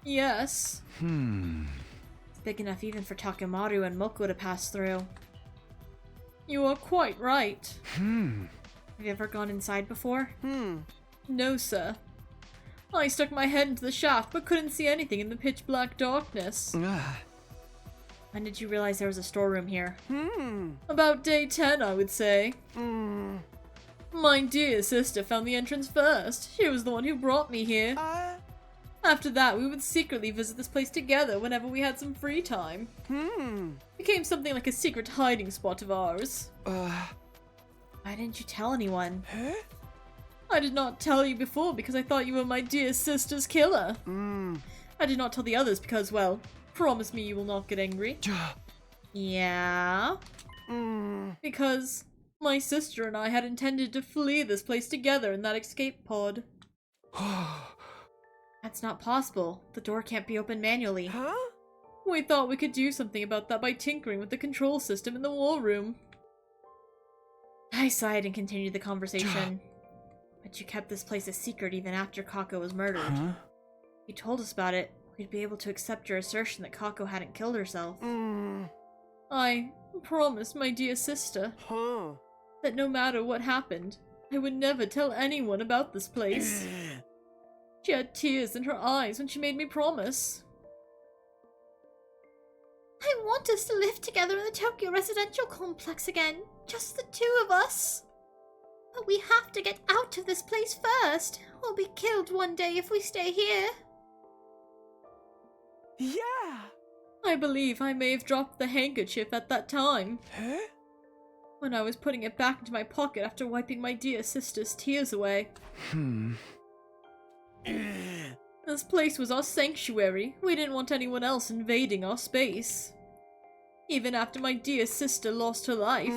Yes. It's big enough even for Takemaru and Moko to pass through. You are quite right. Have you ever gone inside before? No, sir. I stuck my head into the shaft but couldn't see anything in the pitch black darkness. When did you realize there was a storeroom here? About day 10, I would say. My dear sister found the entrance first. She was the one who brought me here. After that, we would secretly visit this place together whenever we had some free time. Became something like a secret hiding spot of ours. Why didn't you tell anyone? I did not tell you before because I thought you were my dear sister's killer. I did not tell the others because, well, promise me you will not get angry. Yeah? Because my sister and I had intended to flee this place together in that escape pod. That's not possible. The door can't be opened manually. Huh? We thought we could do something about that by tinkering with the control system in the wall room. I sighed and continued the conversation. But you kept this place a secret even after Kako was murdered. Huh? If you told us about it, we'd be able to accept your assertion that Kako hadn't killed herself. I promised my dear sister Huh? that no matter what happened, I would never tell anyone about this place. She had tears in her eyes when she made me promise. I want us to live together in the Tokyo residential complex again. Just the two of us. But we have to get out of this place first. We'll be killed one day if we stay here. Yeah! I believe I may have dropped the handkerchief at that time. Huh? When I was putting it back into my pocket after wiping my dear sister's tears away. This place was our sanctuary. We didn't want anyone else invading our space. Even after my dear sister lost her life.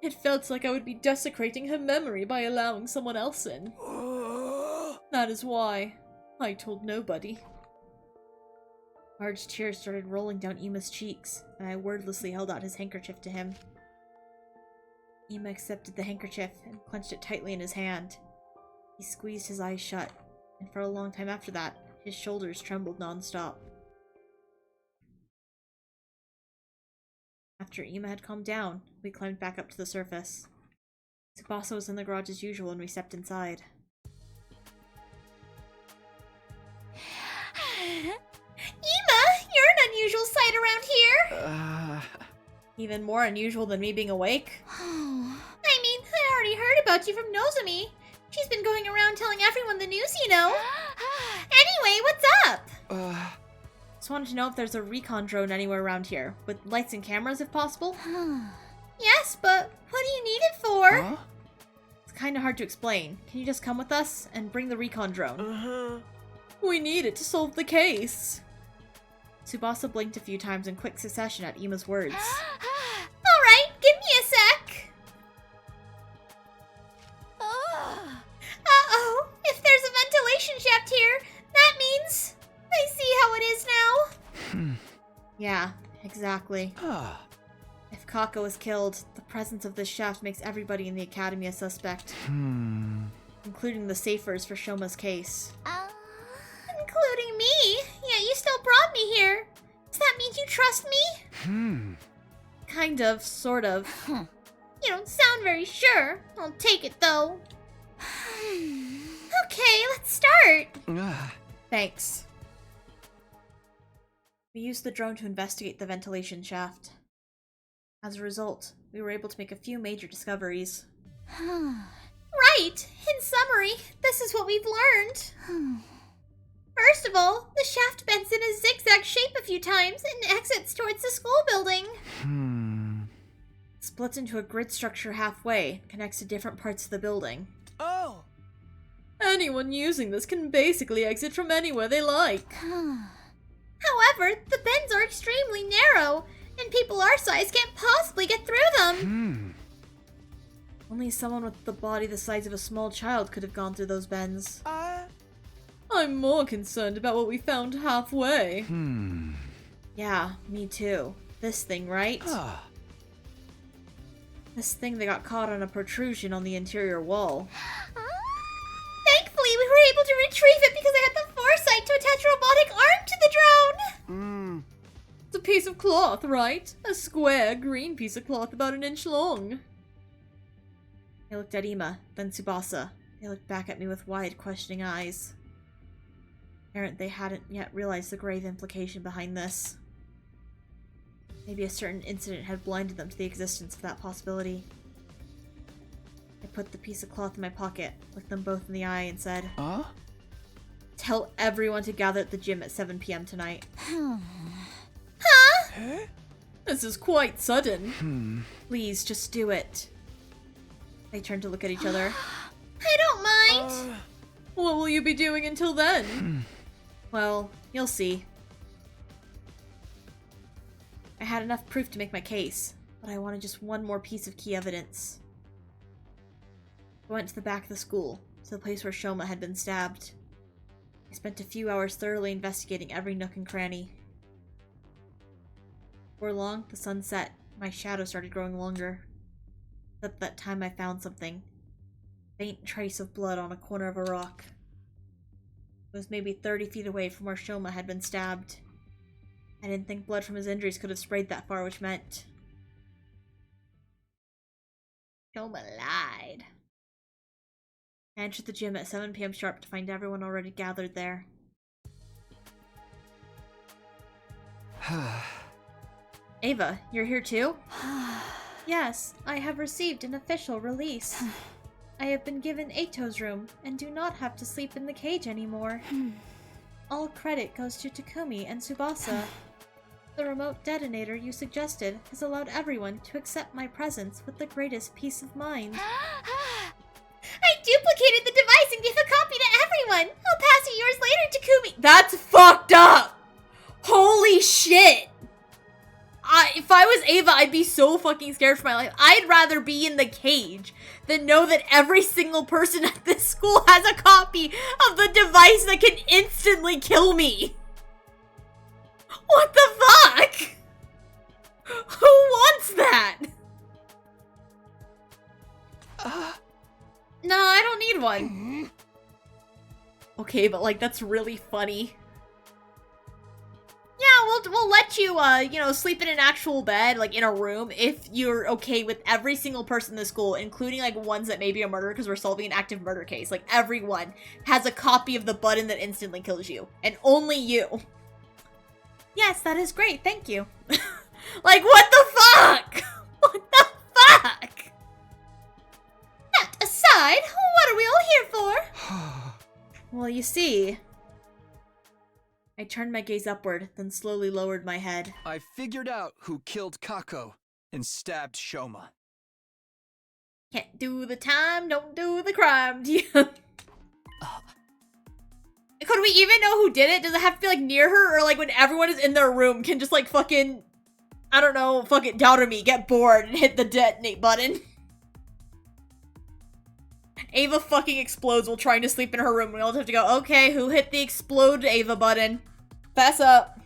It felt like I would be desecrating her memory by allowing someone else in. That is why I told nobody. Large tears started rolling down Ima's cheeks, and I wordlessly held out his handkerchief to him. Ima accepted the handkerchief and clenched it tightly in his hand. He squeezed his eyes shut, and for a long time after that, his shoulders trembled non-stop. After Ima had calmed down, we climbed back up to the surface. Tsubasa was in the garage as usual when we stepped inside. Ima, you're an unusual sight around here. Even more unusual than me being awake? I mean, I already heard about you from Nozomi. She's been going around telling everyone the news, you know. Anyway, what's up? Just wanted to know if there's a recon drone anywhere around here, with lights and cameras if possible. Yes, but what do you need it for? It's kinda hard to explain. Can you just come with us and bring the recon drone? We need it to solve the case. Tsubasa blinked a few times in quick succession at Ima's words. Alright, give me a sec. Uh-oh, if there's a ventilation shaft here, that means I see how it is now. Yeah, exactly. If Kako is killed, the presence of this shaft makes everybody in the academy a suspect. Including the safers for Shoma's case. Including me? Yeah, you still brought me here. Does that mean you trust me? Kind of, sort of. You don't sound very sure. I'll take it, though. Okay, let's start. Thanks. We used the drone to investigate the ventilation shaft. As a result, we were able to make a few major discoveries. Right! In summary, this is what we've learned. First of all, the shaft bends in a zigzag shape a few times and exits towards the school building. It splits into a grid structure halfway and connects to different parts of the building. Oh! Anyone using this can basically exit from anywhere they like. However, the bends are extremely narrow, and people our size can't possibly get through them. Only someone with the body the size of a small child could have gone through those bends. I'm more concerned about what we found halfway. Yeah, me too. This thing, right? This thing that got caught on a protrusion on the interior wall. Thankfully, we were able to retrieve it because I had the foresight to attach a robotic arm to the drone! It's a piece of cloth, right? A square, green piece of cloth about an inch long. I looked at Ima, then Tsubasa. They looked back at me with wide, questioning eyes. Apparently, they hadn't yet realized the grave implication behind this. Maybe a certain incident had blinded them to the existence of that possibility. I put the piece of cloth in my pocket, looked them both in the eye, and said, Tell everyone to gather at the gym at 7 p.m. tonight. This is quite sudden. Please, just do it. They turned to look at each other. I don't mind. What will you be doing until then? Well, you'll see. I had enough proof to make my case, but I wanted just one more piece of key evidence. I went to the back of the school, to the place where Shoma had been stabbed. I spent a few hours thoroughly investigating every nook and cranny. Before long, the sun set. My shadow started growing longer. At that time, I found something. A faint trace of blood on a corner of a rock. It was maybe 30 feet away from where Shoma had been stabbed. I didn't think blood from his injuries could have sprayed that far, which meant... Shoma lied. I entered the gym at 7 p.m. sharp to find everyone already gathered there. Ava, you're here too? Yes, I have received an official release. I have been given Eito's room and do not have to sleep in the cage anymore. All credit goes to Takumi and Tsubasa. The remote detonator you suggested has allowed everyone to accept my presence with the greatest peace of mind. I duplicated the device and gave a copy to everyone. I'll pass it yours later, Takumi. That's fucked up! Holy shit! If I was Ava, I'd be so fucking scared for my life. I'd rather be in the cage than know that every single person at this school has a copy of the device that can instantly kill me. What the fuck? Who wants that? No, I don't need one. Okay, but like, that's really funny. Yeah, we'll let you, you know, sleep in an actual bed, like, in a room, if you're okay with every single person in the school, including, like, ones that may be a murderer, because we're solving an active murder case. Like, everyone has a copy of the button that instantly kills you. And only you. Yes, that is great, thank you. Like, what the fuck? What the fuck? That aside, what are we all here for? Well, you see... I turned my gaze upward, then slowly lowered my head. I figured out who killed Kako and stabbed Shoma. Can't do the time, don't do the crime. Could we even know who did it? Does it have to be, like, near her? Or, like, when everyone is in their room, can just, like, fucking... I don't know, fucking Doubter-me, get bored and hit the detonate button. Ava fucking explodes while trying to sleep in her room. We all have to go, okay, who hit the explode Ava button? Fess up.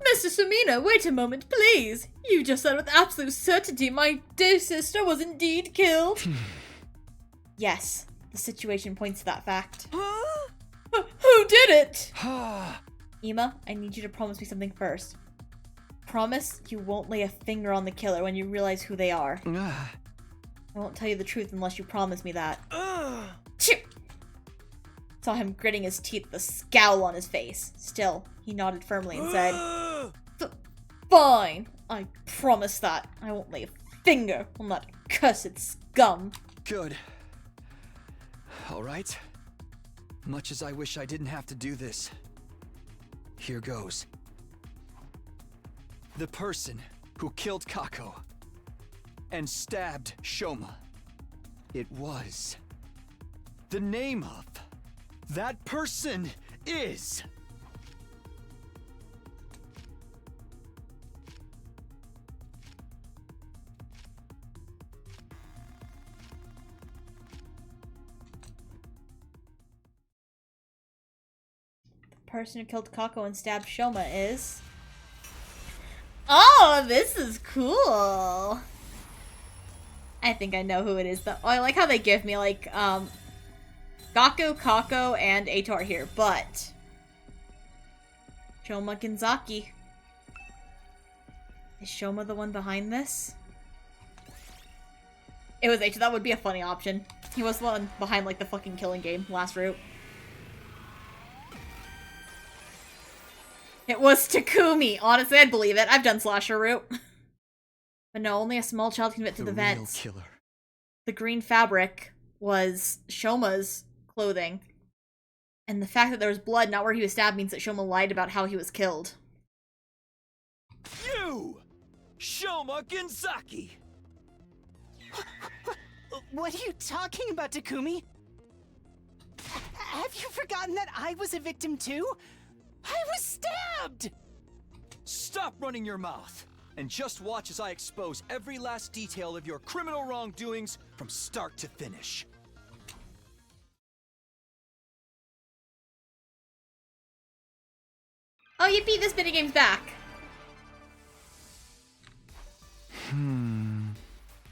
Mr. Samina, wait a moment, please. You just said with absolute certainty my dear sister was indeed killed. Yes, the situation points to that fact. Who did it? Ima, I need you to promise me something first. Promise you won't lay a finger on the killer when you realize who they are. I won't tell you the truth unless you promise me that. Saw him gritting his teeth, the scowl on his face. Still, he nodded firmly and said, Fine, I promise that. I won't lay a finger on that cursed scum. Good. Alright. Much as I wish I didn't have to do this. Here goes. The person who killed Kako and stabbed Shoma. It was... The name of that person is... The person who killed Kako and stabbed Shoma is... Oh, this is cool. I think I know who it is though. Oh, I like how they give me like, Gaku, Kako, and Eito are here, but... Shoma Genzaki. Is Shoma the one behind this? It was Eito, that would be a funny option. He was the one behind like the fucking killing game, last route. It was Takumi. Honestly, I'd believe it. I've done slasher route. But no, only a small child can fit through the vents. Killer. The green fabric was Shoma's clothing. And the fact that there was blood not where he was stabbed means that Shoma lied about how he was killed. You! Shoma Genzaki! What are you talking about, Takumi? Have you forgotten that I was a victim too? I was stabbed! Stop running your mouth, and just watch as I expose every last detail of your criminal wrongdoings from start to finish. Oh, yippee, this minigame's back.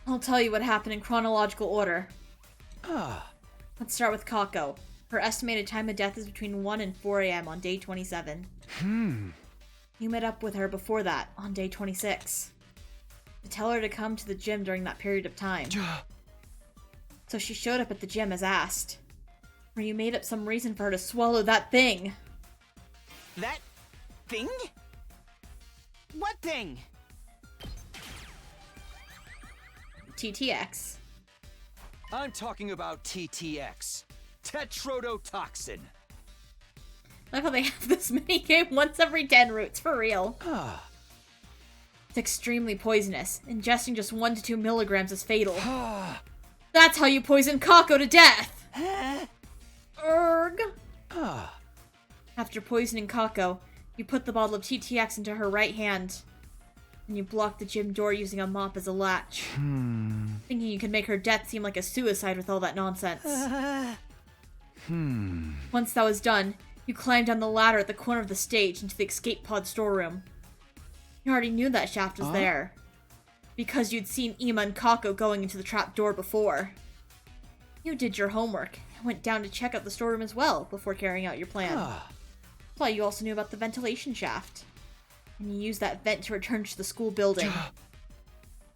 I'll tell you what happened in chronological order. Let's start with Kako. Her estimated time of death is between 1 and 4 a.m. on day 27. You met up with her before that, on day 26. To tell her to come to the gym during that period of time. So she showed up at the gym as asked. Where you made up some reason for her to swallow that thing. That thing? What thing? TTX. I'm talking about TTX. Tetrodotoxin. I love how they have this minigame once every 10 routes, for real. It's extremely poisonous. Ingesting just 1 to 2 milligrams is fatal. That's how you poison Kako to death! Erg! After poisoning Kako, you put the bottle of TTX into her right hand. And you block the gym door using a mop as a latch. Thinking you could make her death seem like a suicide with all that nonsense. Once that was done, you climbed down the ladder at the corner of the stage into the escape pod storeroom. You already knew that shaft was there. Because you'd seen Ima and Kako going into the trap door before. You did your homework and went down to check out the storeroom as well before carrying out your plan. That's why you also knew about the ventilation shaft. And you used that vent to return to the school building.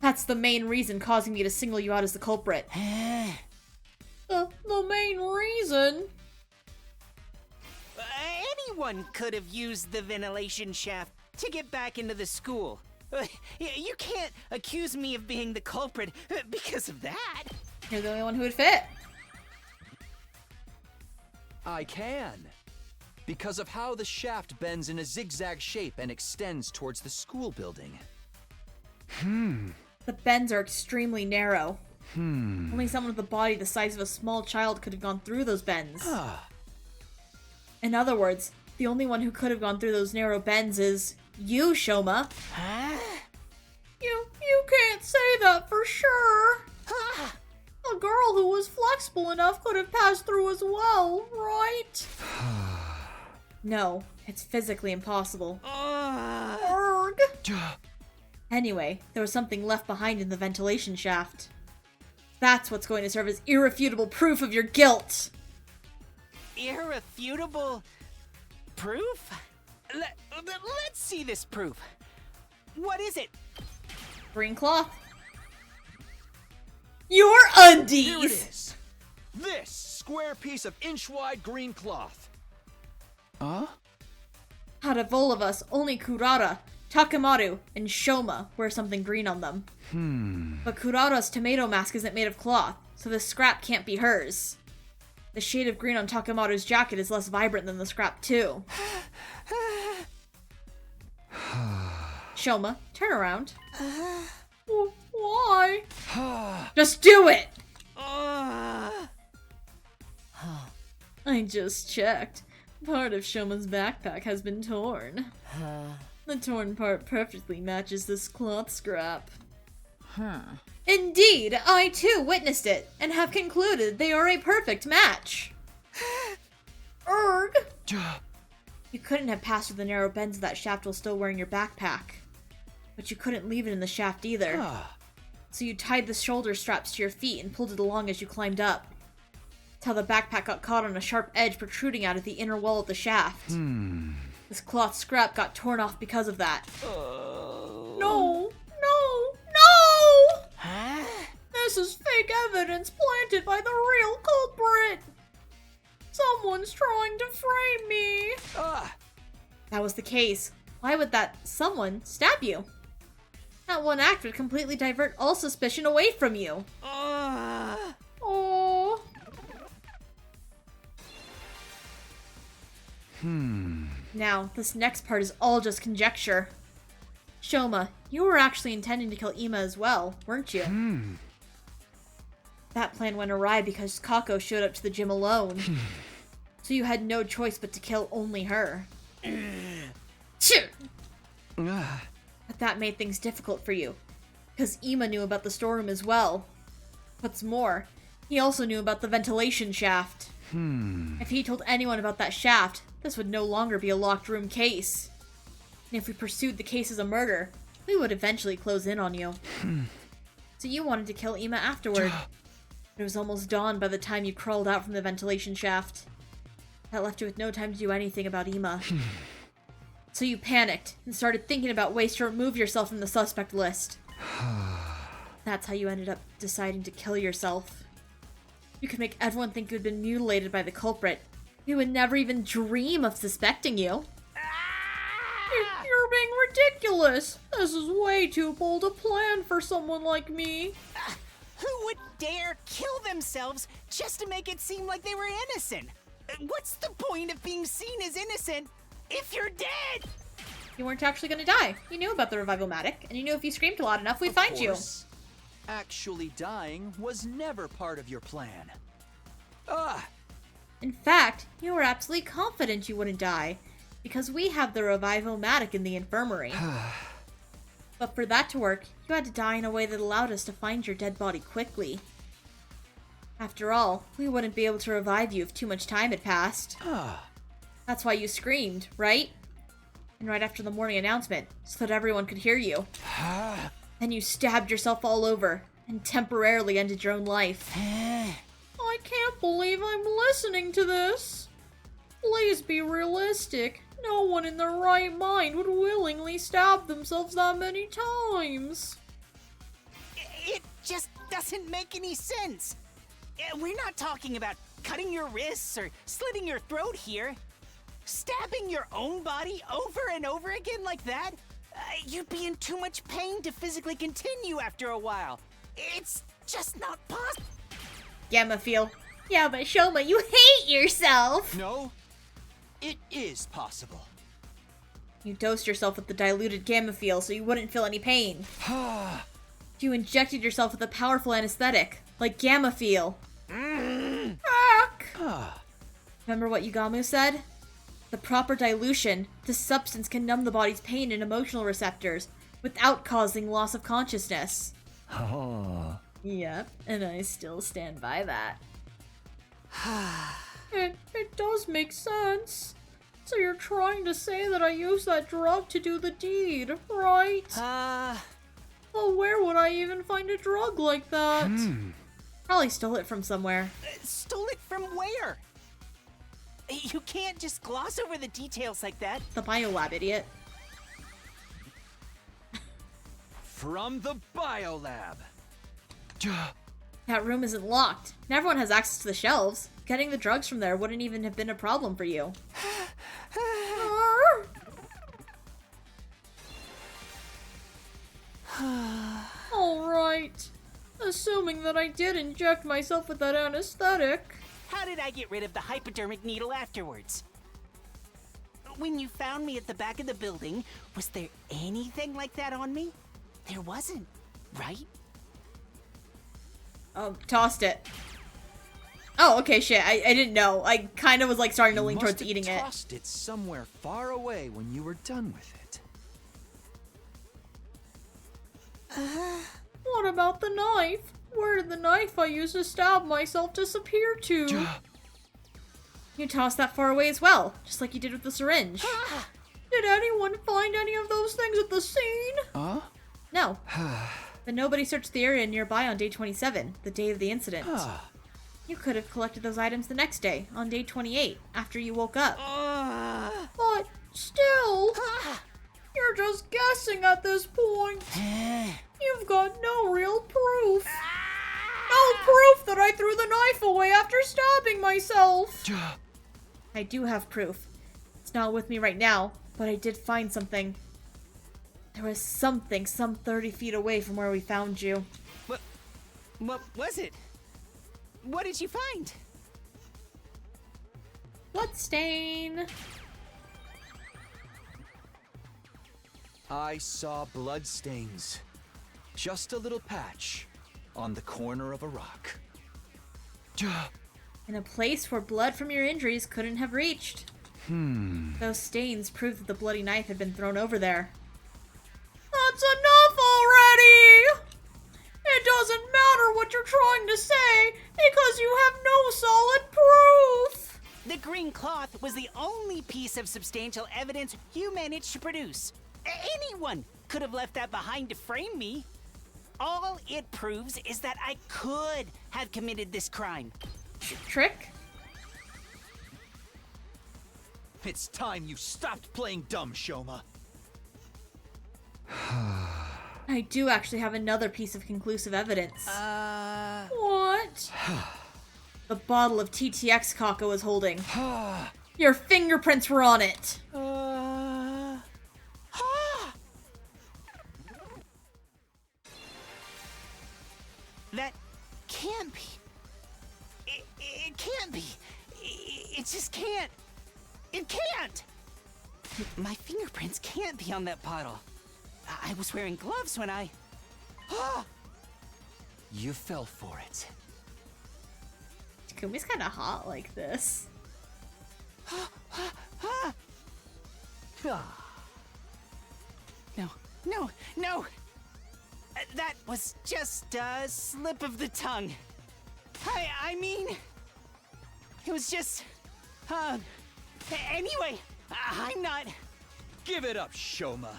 That's the main reason causing me to single you out as the culprit. The main reason? Anyone could have used the ventilation shaft to get back into the school. You can't accuse me of being the culprit because of that. You're the only one who would fit. I can. Because of how the shaft bends in a zigzag shape and extends towards the school building. The bends are extremely narrow. Only someone with a body the size of a small child could have gone through those bends. In other words, the only one who could have gone through those narrow bends is you, Shoma. You can't say that for sure. A girl who was flexible enough could have passed through as well, right? No, it's physically impossible. Erg. Anyway, there was something left behind in the ventilation shaft. That's what's going to serve as irrefutable proof of your guilt. Irrefutable proof? Let's see this proof. What is it? Green cloth. Your undies! Here it is. This square piece of inch-wide green cloth. Out of all of us, only Kurara, Takemaru, and Shoma wear something green on them. But Kurara's tomato mask isn't made of cloth, so this scrap can't be hers. The shade of green on Takemaru's jacket is less vibrant than the scrap too. Shoma, turn around. Why? Just do it! I just checked. Part of Shoma's backpack has been torn. The torn part perfectly matches this cloth scrap. Indeed, I too witnessed it, and have concluded they are a perfect match. Erg! You couldn't have passed through the narrow bends of that shaft while still wearing your backpack. But you couldn't leave it in the shaft either. So you tied the shoulder straps to your feet and pulled it along as you climbed up. That's how the backpack got caught on a sharp edge protruding out of the inner wall of the shaft. This cloth scrap got torn off because of that. No! This is fake evidence planted by the real culprit! Someone's trying to frame me! That was the case. Why would that someone stab you? That one act would completely divert all suspicion away from you. Oh. Now, this next part is all just conjecture. Shoma, you were actually intending to kill Ima as well, weren't you? That plan went awry because Kako showed up to the gym alone. So you had no choice but to kill only her. Sure. But that made things difficult for you. Because Ima knew about the storeroom as well. What's more, he also knew about the ventilation shaft. If he told anyone about that shaft, this would no longer be a locked room case. And if we pursued the case as a murder, we would eventually close in on you. So you wanted to kill Ima afterward. It was almost dawn by the time you crawled out from the ventilation shaft. That left you with no time to do anything about Ima. So you panicked and started thinking about ways to remove yourself from the suspect list. That's how you ended up deciding to kill yourself. You could make everyone think you'd been mutilated by the culprit. He would never even dream of suspecting you. You're being ridiculous. This is way too bold a plan for someone like me. Who would dare kill themselves just to make it seem like they were innocent? What's the point of being seen as innocent if you're dead? You weren't actually gonna die. You knew about the revival-matic, and you knew if you screamed loud enough, we'd find you. Actually dying was never part of your plan. In fact, you were absolutely confident you wouldn't die, because we have the revival-matic in the infirmary. But for that to work, you had to die in a way that allowed us to find your dead body quickly. After all, we wouldn't be able to revive you if too much time had passed. That's why you screamed, right? And right after the morning announcement, so that everyone could hear you. Then you stabbed yourself all over, and temporarily ended your own life. I can't believe I'm listening to this. Please be realistic. No one in their right mind would willingly stab themselves that many times. It just doesn't make any sense. We're not talking about cutting your wrists or slitting your throat here. Stabbing your own body over and over again like that? You'd be in too much pain to physically continue after a while. It's just not possible. Gamma-feel. Yeah, but Shoma, you hate yourself. No, it is possible. You dosed yourself with the diluted gamma-feel so you wouldn't feel any pain. You injected yourself with a powerful anesthetic, like gamma-feel. Remember what Yugamu said? The proper dilution, this substance can numb the body's pain and emotional receptors without causing loss of consciousness. Yep, and I still stand by that. It does make sense. So you're trying to say that I used that drug to do the deed, right? Well, where would I even find a drug like that? Probably stole it from somewhere. Stole it from where? You can't just gloss over the details like that. The biolab, idiot. From the biolab. That room isn't locked, and everyone has access to the shelves. Getting the drugs from there wouldn't even have been a problem for you. Alright. Assuming that I did inject myself with that anesthetic. How did I get rid of the hypodermic needle afterwards? When you found me at the back of the building, was there anything like that on me? There wasn't, right? Tossed it. Oh, okay, shit. I didn't know. I kind of was like starting to lean towards eating it. You tossed it somewhere far away when you were done with it. What about the knife? Where did the knife I used to stab myself disappear to? You tossed that far away as well, just like you did with the syringe. Did anyone find any of those things at the scene? No. But nobody searched the area nearby on day 27, the day of the incident. You could have collected those items the next day, on day 28, after you woke up. But still, you're just guessing at this point. You've got no real proof. No proof that I threw the knife away after stabbing myself. I do have proof. It's not with me right now, but I did find something. There was something some 30 feet away from where we found you. What was it? What did you find? Bloodstain. I saw bloodstains. Just a little patch on the corner of a rock. In a place where blood from your injuries couldn't have reached. Those stains prove that the bloody knife had been thrown over there. That's enough already! It doesn't matter what you're trying to say, because you have no solid proof! The green cloth was the only piece of substantial evidence you managed to produce. Anyone could have left that behind to frame me. All it proves is that I could have committed this crime. Trick? It's time you stopped playing dumb, Shoma. I do actually have another piece of conclusive evidence. What? The bottle of TTX Kako was holding. Your fingerprints were on it. That can't be. It can't be. It just can't. It can't! My fingerprints can't be on that bottle. I was wearing gloves when I... You fell for it. Takumi's kind of hot like this. No! That was just a slip of the tongue. I mean... It was just... Anyway, I'm not... Give it up, Shoma.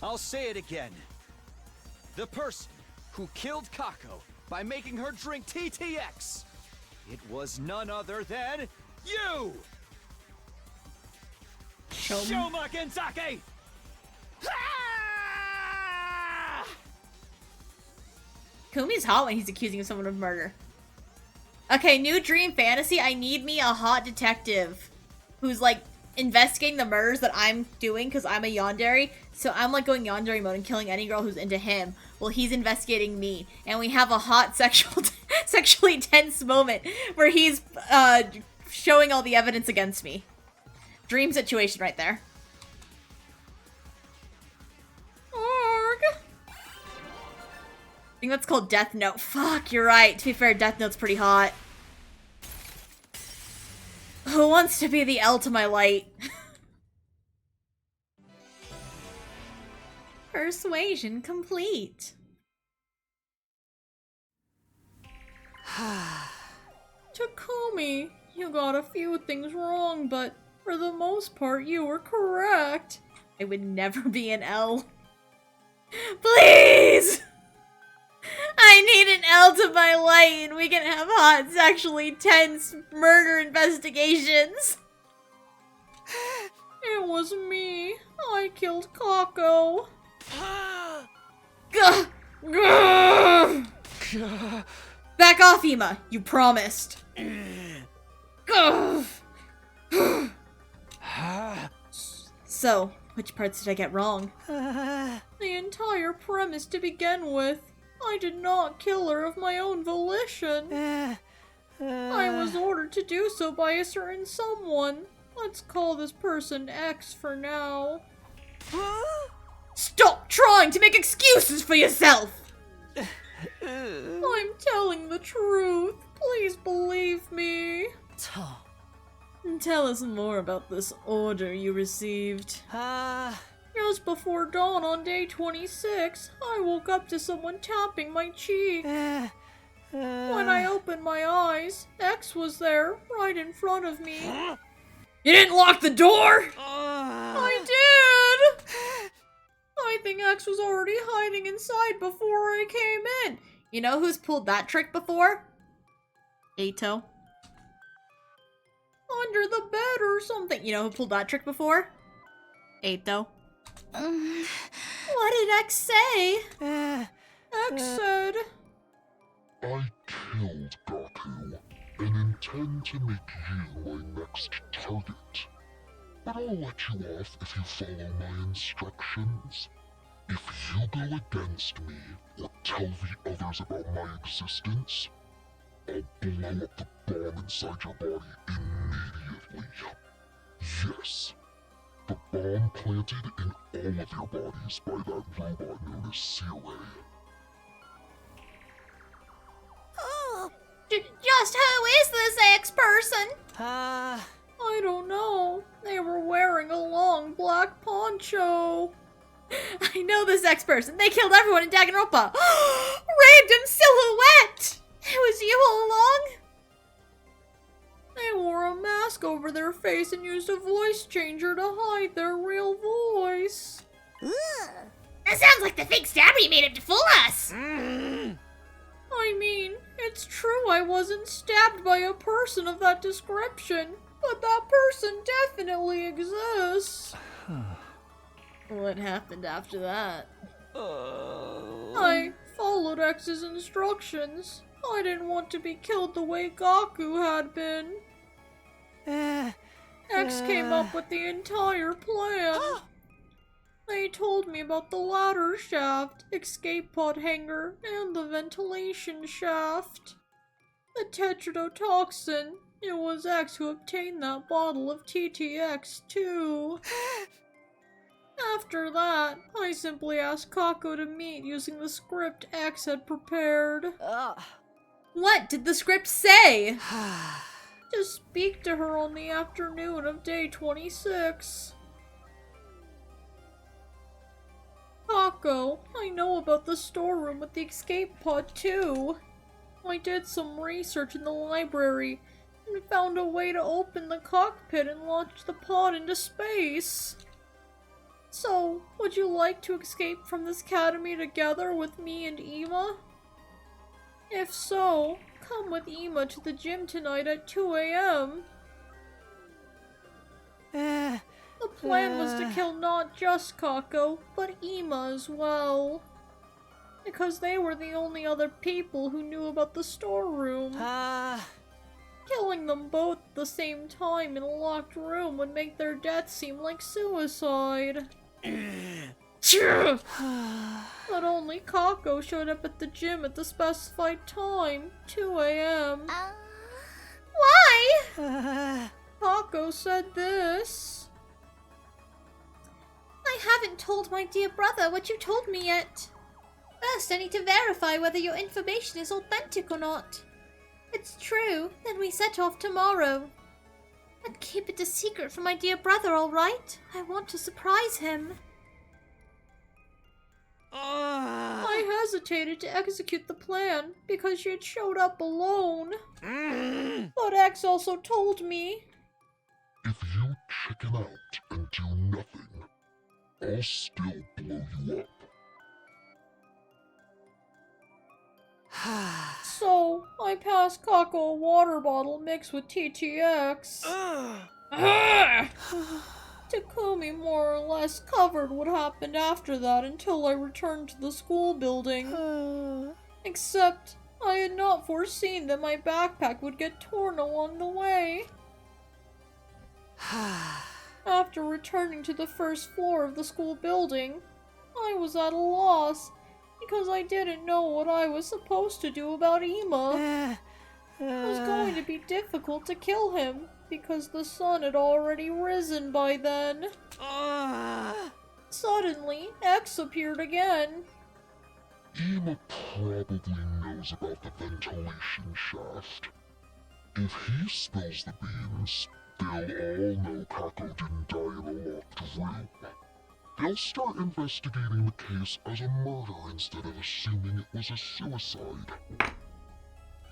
I'll say it again. The person who killed Kako by making her drink TTX, it was none other than you! Shoma Genzake! Kumi's hot when he's accusing someone of murder. Okay, new dream fantasy. I need me a hot detective who's like investigating the murders that I'm doing because I'm a yandere. So I'm like going yandere mode and killing any girl who's into him while he's investigating me. And we have a hot sexually tense moment where he's showing all the evidence against me. Dream situation right there. I think that's called Death Note. Fuck, you're right. To be fair, Death Note's pretty hot. Who wants to be the L to my light? Persuasion complete. Takumi, you got a few things wrong, but for the most part, you were correct. I would never be an L. Please! I need an L to my light and we can have hot, sexually tense murder investigations. It was me. I killed Kako. Gah! Gah! Back off, Ima. You promised. Gah! So, which parts did I get wrong? The entire premise to begin with. I did not kill her of my own volition. I was ordered to do so by a certain someone. Let's call this person X for now. Stop trying to make excuses for yourself! I'm telling the truth. Please believe me. Tell us more about this order you received. Just before dawn on day 26, I woke up to someone tapping my cheek. When I opened my eyes, X was there, right in front of me. You didn't lock the door? I did! I think X was already hiding inside before I came in. You know who's pulled that trick before? Ato. Under the bed or something. You know who pulled that trick before? Ato. What did X say? X said... I killed Gaku, and intend to make you my next target. But I'll let you off if you follow my instructions. If you go against me, or tell the others about my existence, I'll blow up the bomb inside your body immediately. Yes. The bomb planted in all of your bodies by that robot known as Seaway. Just Poncho. I know this X person. They killed everyone in Danganronpa. Random silhouette. It was you all along? They wore a mask over their face and used a voice changer to hide their real voice. Ugh. That sounds like the fake stabber you made up to fool us! I mean, it's true I wasn't stabbed by a person of that description, but that person definitely exists. What happened after that? I followed X's instructions. I didn't want to be killed the way Gaku had been. X came up with the entire plan. They told me about the ladder shaft, escape pod hanger, and the ventilation shaft. The tetrodotoxin. It was X who obtained that bottle of TTX too. After that, I simply asked Kako to meet using the script X had prepared. What did the script say? To speak to her on the afternoon of day 26. Kako, I know about the storeroom with the escape pod too. I did some research in the library and found a way to open the cockpit and launch the pod into space. So, would you like to escape from this academy together with me and Ima? If so, come with Ima to the gym tonight at 2 a.m. The plan was to kill not just Kako, but Ima as well. Because they were the only other people who knew about the storeroom. Killing them both at the same time in a locked room would make their death seem like suicide. But only Kako showed up at the gym at the specified time, 2 a.m. Why? Kako said this. I haven't told my dear brother what you told me yet. First, I need to verify whether your information is authentic or not. If it's true, then we set off tomorrow. And keep it a secret from my dear brother, alright? I want to surprise him. I hesitated to execute the plan because she had showed up alone. But X also told me, if you chicken out and do nothing, I'll still blow you up. So I passed Kako a water bottle mixed with TTX. Takumi more or less covered what happened after that until I returned to the school building. Except, I had not foreseen that my backpack would get torn along the way. After returning to the first floor of the school building, I was at a loss because I didn't know what I was supposed to do about Ima. It was going to be difficult to kill him because the sun had already risen by then. Suddenly, X appeared again. Ima probably knows about the ventilation shaft. If he spills the beans, they'll all know Kako didn't die in a locked room. They'll start investigating the case as a murder instead of assuming it was a suicide.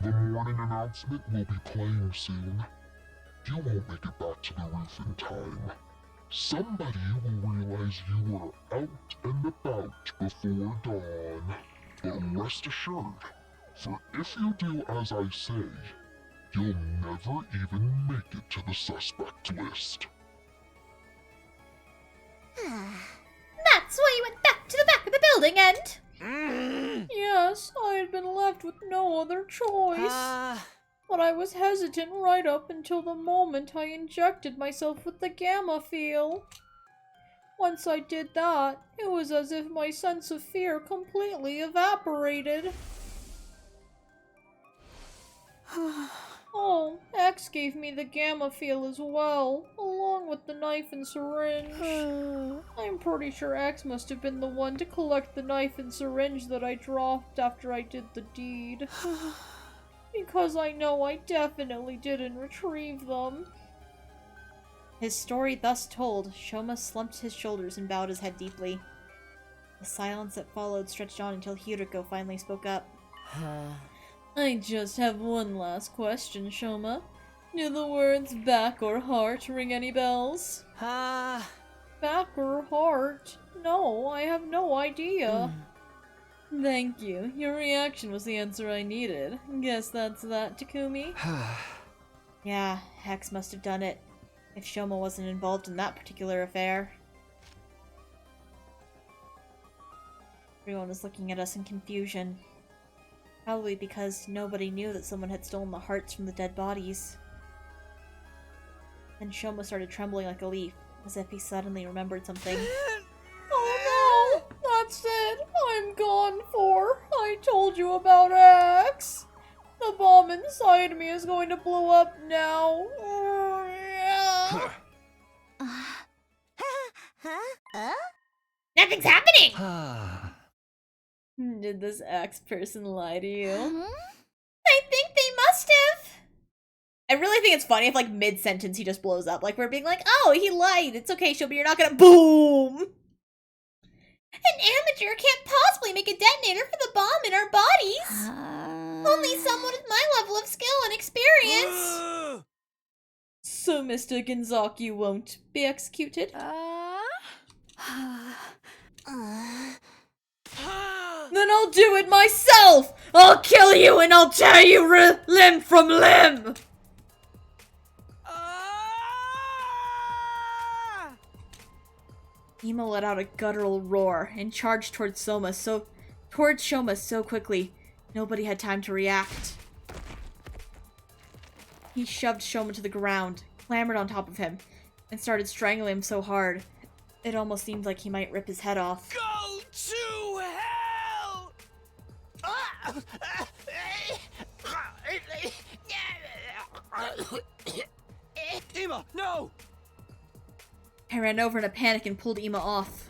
The morning announcement will be playing soon. You won't make it back to the roof in time. Somebody will realize you were out and about before dawn. But rest assured, for if you do as I say, you'll never even make it to the suspect list. That's why you went back to the back of the building and... Yes, I had been left with no other choice. But I was hesitant right up until the moment I injected myself with the gamma feel. Once I did that, it was as if my sense of fear completely evaporated. Oh, X gave me the gamma feel as well, along with the knife and syringe. I'm pretty sure X must have been the one to collect the knife and syringe that I dropped after I did the deed. Because I know I definitely didn't retrieve them. His story thus told, Shoma slumped his shoulders and bowed his head deeply. The silence that followed stretched on until Hiriko finally spoke up. I just have one last question, Shoma. Do the words back or heart ring any bells? Back or heart? No, I have no idea. Thank you. Your reaction was the answer I needed. Guess that's that, Takumi? Yeah, Hex must have done it. If Shoma wasn't involved in that particular affair. Everyone was looking at us in confusion. Probably because nobody knew that someone had stolen the hearts from the dead bodies. Then Shoma started trembling like a leaf, as if he suddenly remembered something. Oh no! That's it! I'm gone for! I told you about X! The bomb inside me is going to blow up now! Nothing's happening! Did this X person lie to you? I think they must have. I really think it's funny if, like, mid-sentence he just blows up. Like, we're being like, oh, he lied. It's okay, Shobi, you're not gonna BOOM! An amateur can't possibly make a detonator for the bomb in our bodies. Only someone with my level of skill and experience. So Mr. Ginzaki won't be executed? Then I'll do it myself! I'll kill you and I'll tear you limb from limb! Imo let out a guttural roar and charged towards Shoma so quickly, nobody had time to react. He shoved Shoma to the ground, clambered on top of him, and started strangling him so hard, it almost seemed like he might rip his head off. Go to hell! Ima, no! I ran over in a panic and pulled Ima off.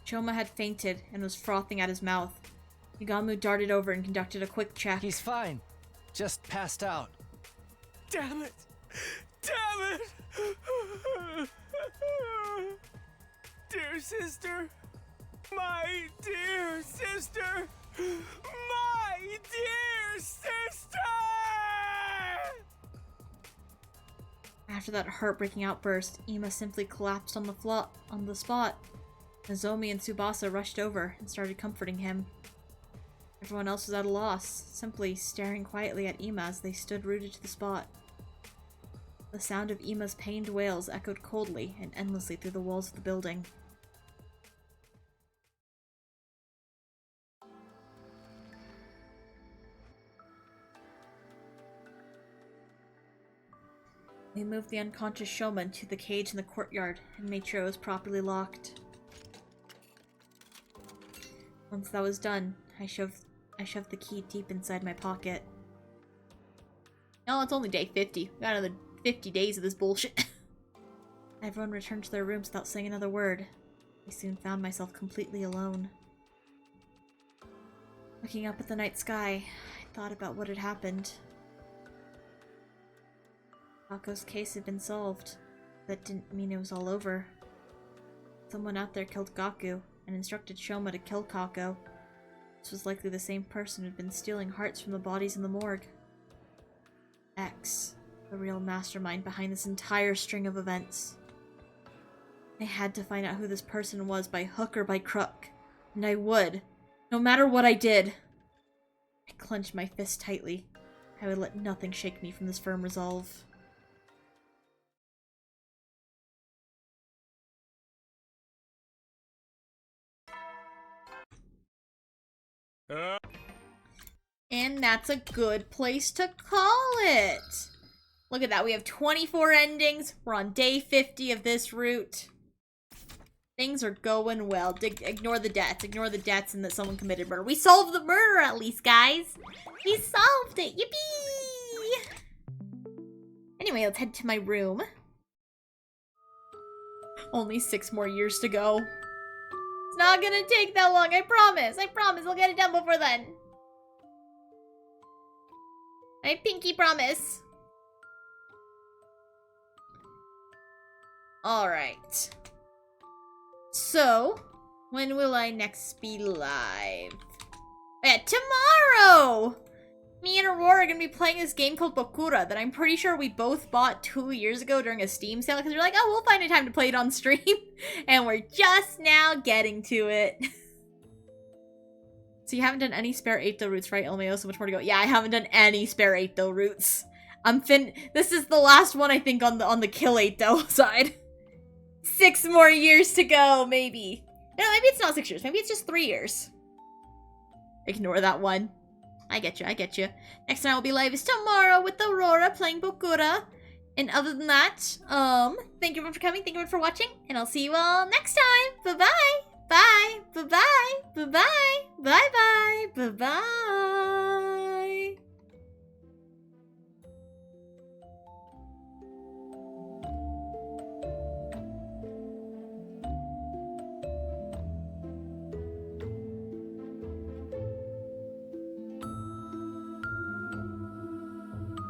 Shoma had fainted and was frothing at his mouth. Yugamu darted over and conducted a quick check. He's fine. Just passed out. Damn it! Damn it! Dear sister! My dear sister! My dear sister! After that heartbreaking outburst, Ima simply collapsed on the spot. Nozomi and Tsubasa rushed over and started comforting him. Everyone else was at a loss, simply staring quietly at Ima as they stood rooted to the spot. The sound of Ima's pained wails echoed coldly and endlessly through the walls of the building. We moved the unconscious Shoma into the cage in the courtyard and made sure it was properly locked. Once that was done, I shoved the key deep inside my pocket. No, it's only day 50. We got another 50 days of this bullshit. Everyone returned to their rooms without saying another word. I soon found myself completely alone. Looking up at the night sky, I thought about what had happened. Kako's case had been solved. That didn't mean it was all over. Someone out there killed Gaku and instructed Shoma to kill Kako. This was likely the same person who'd been stealing hearts from the bodies in the morgue. X, the real mastermind behind this entire string of events. I had to find out who this person was by hook or by crook, and I would, no matter what I did. I clenched my fist tightly. I would let nothing shake me from this firm resolve. And that's a good place to call it. Look at that, we have 24 endings. We're on day 50 of this route. Things are going well. Ignore the deaths. Ignore the deaths and that someone committed murder. We solved the murder at least, guys. We solved it. Yippee! Anyway, let's head to my room. Only 6 more years to go. It's not gonna take that long, I promise. I promise I'll get it done before then. I pinky promise. Alright. So, when will I next be live? Tomorrow! Me and Aurora are gonna be playing this game called Bokura that I'm pretty sure we both bought 2 years ago during a Steam sale because we're like, oh, we'll find a time to play it on stream. And we're just now getting to it. So you haven't done any spare 8-though routes, right, LMAO? So much more to go. Yeah, I haven't done any spare 8-though routes. This is the last one, I think, on the kill 8-though side. 6 more years to go, maybe. No, maybe it's not 6 years. Maybe it's just 3 years. Ignore that one. I get you, I get you. Next time I'll be live is tomorrow with Aurora playing Bokura. And other than that, thank you everyone for coming, thank you everyone for watching, and I'll see you all next time. Bye-bye. Bye. Bye-bye. Bye-bye. Bye-bye. Bye-bye.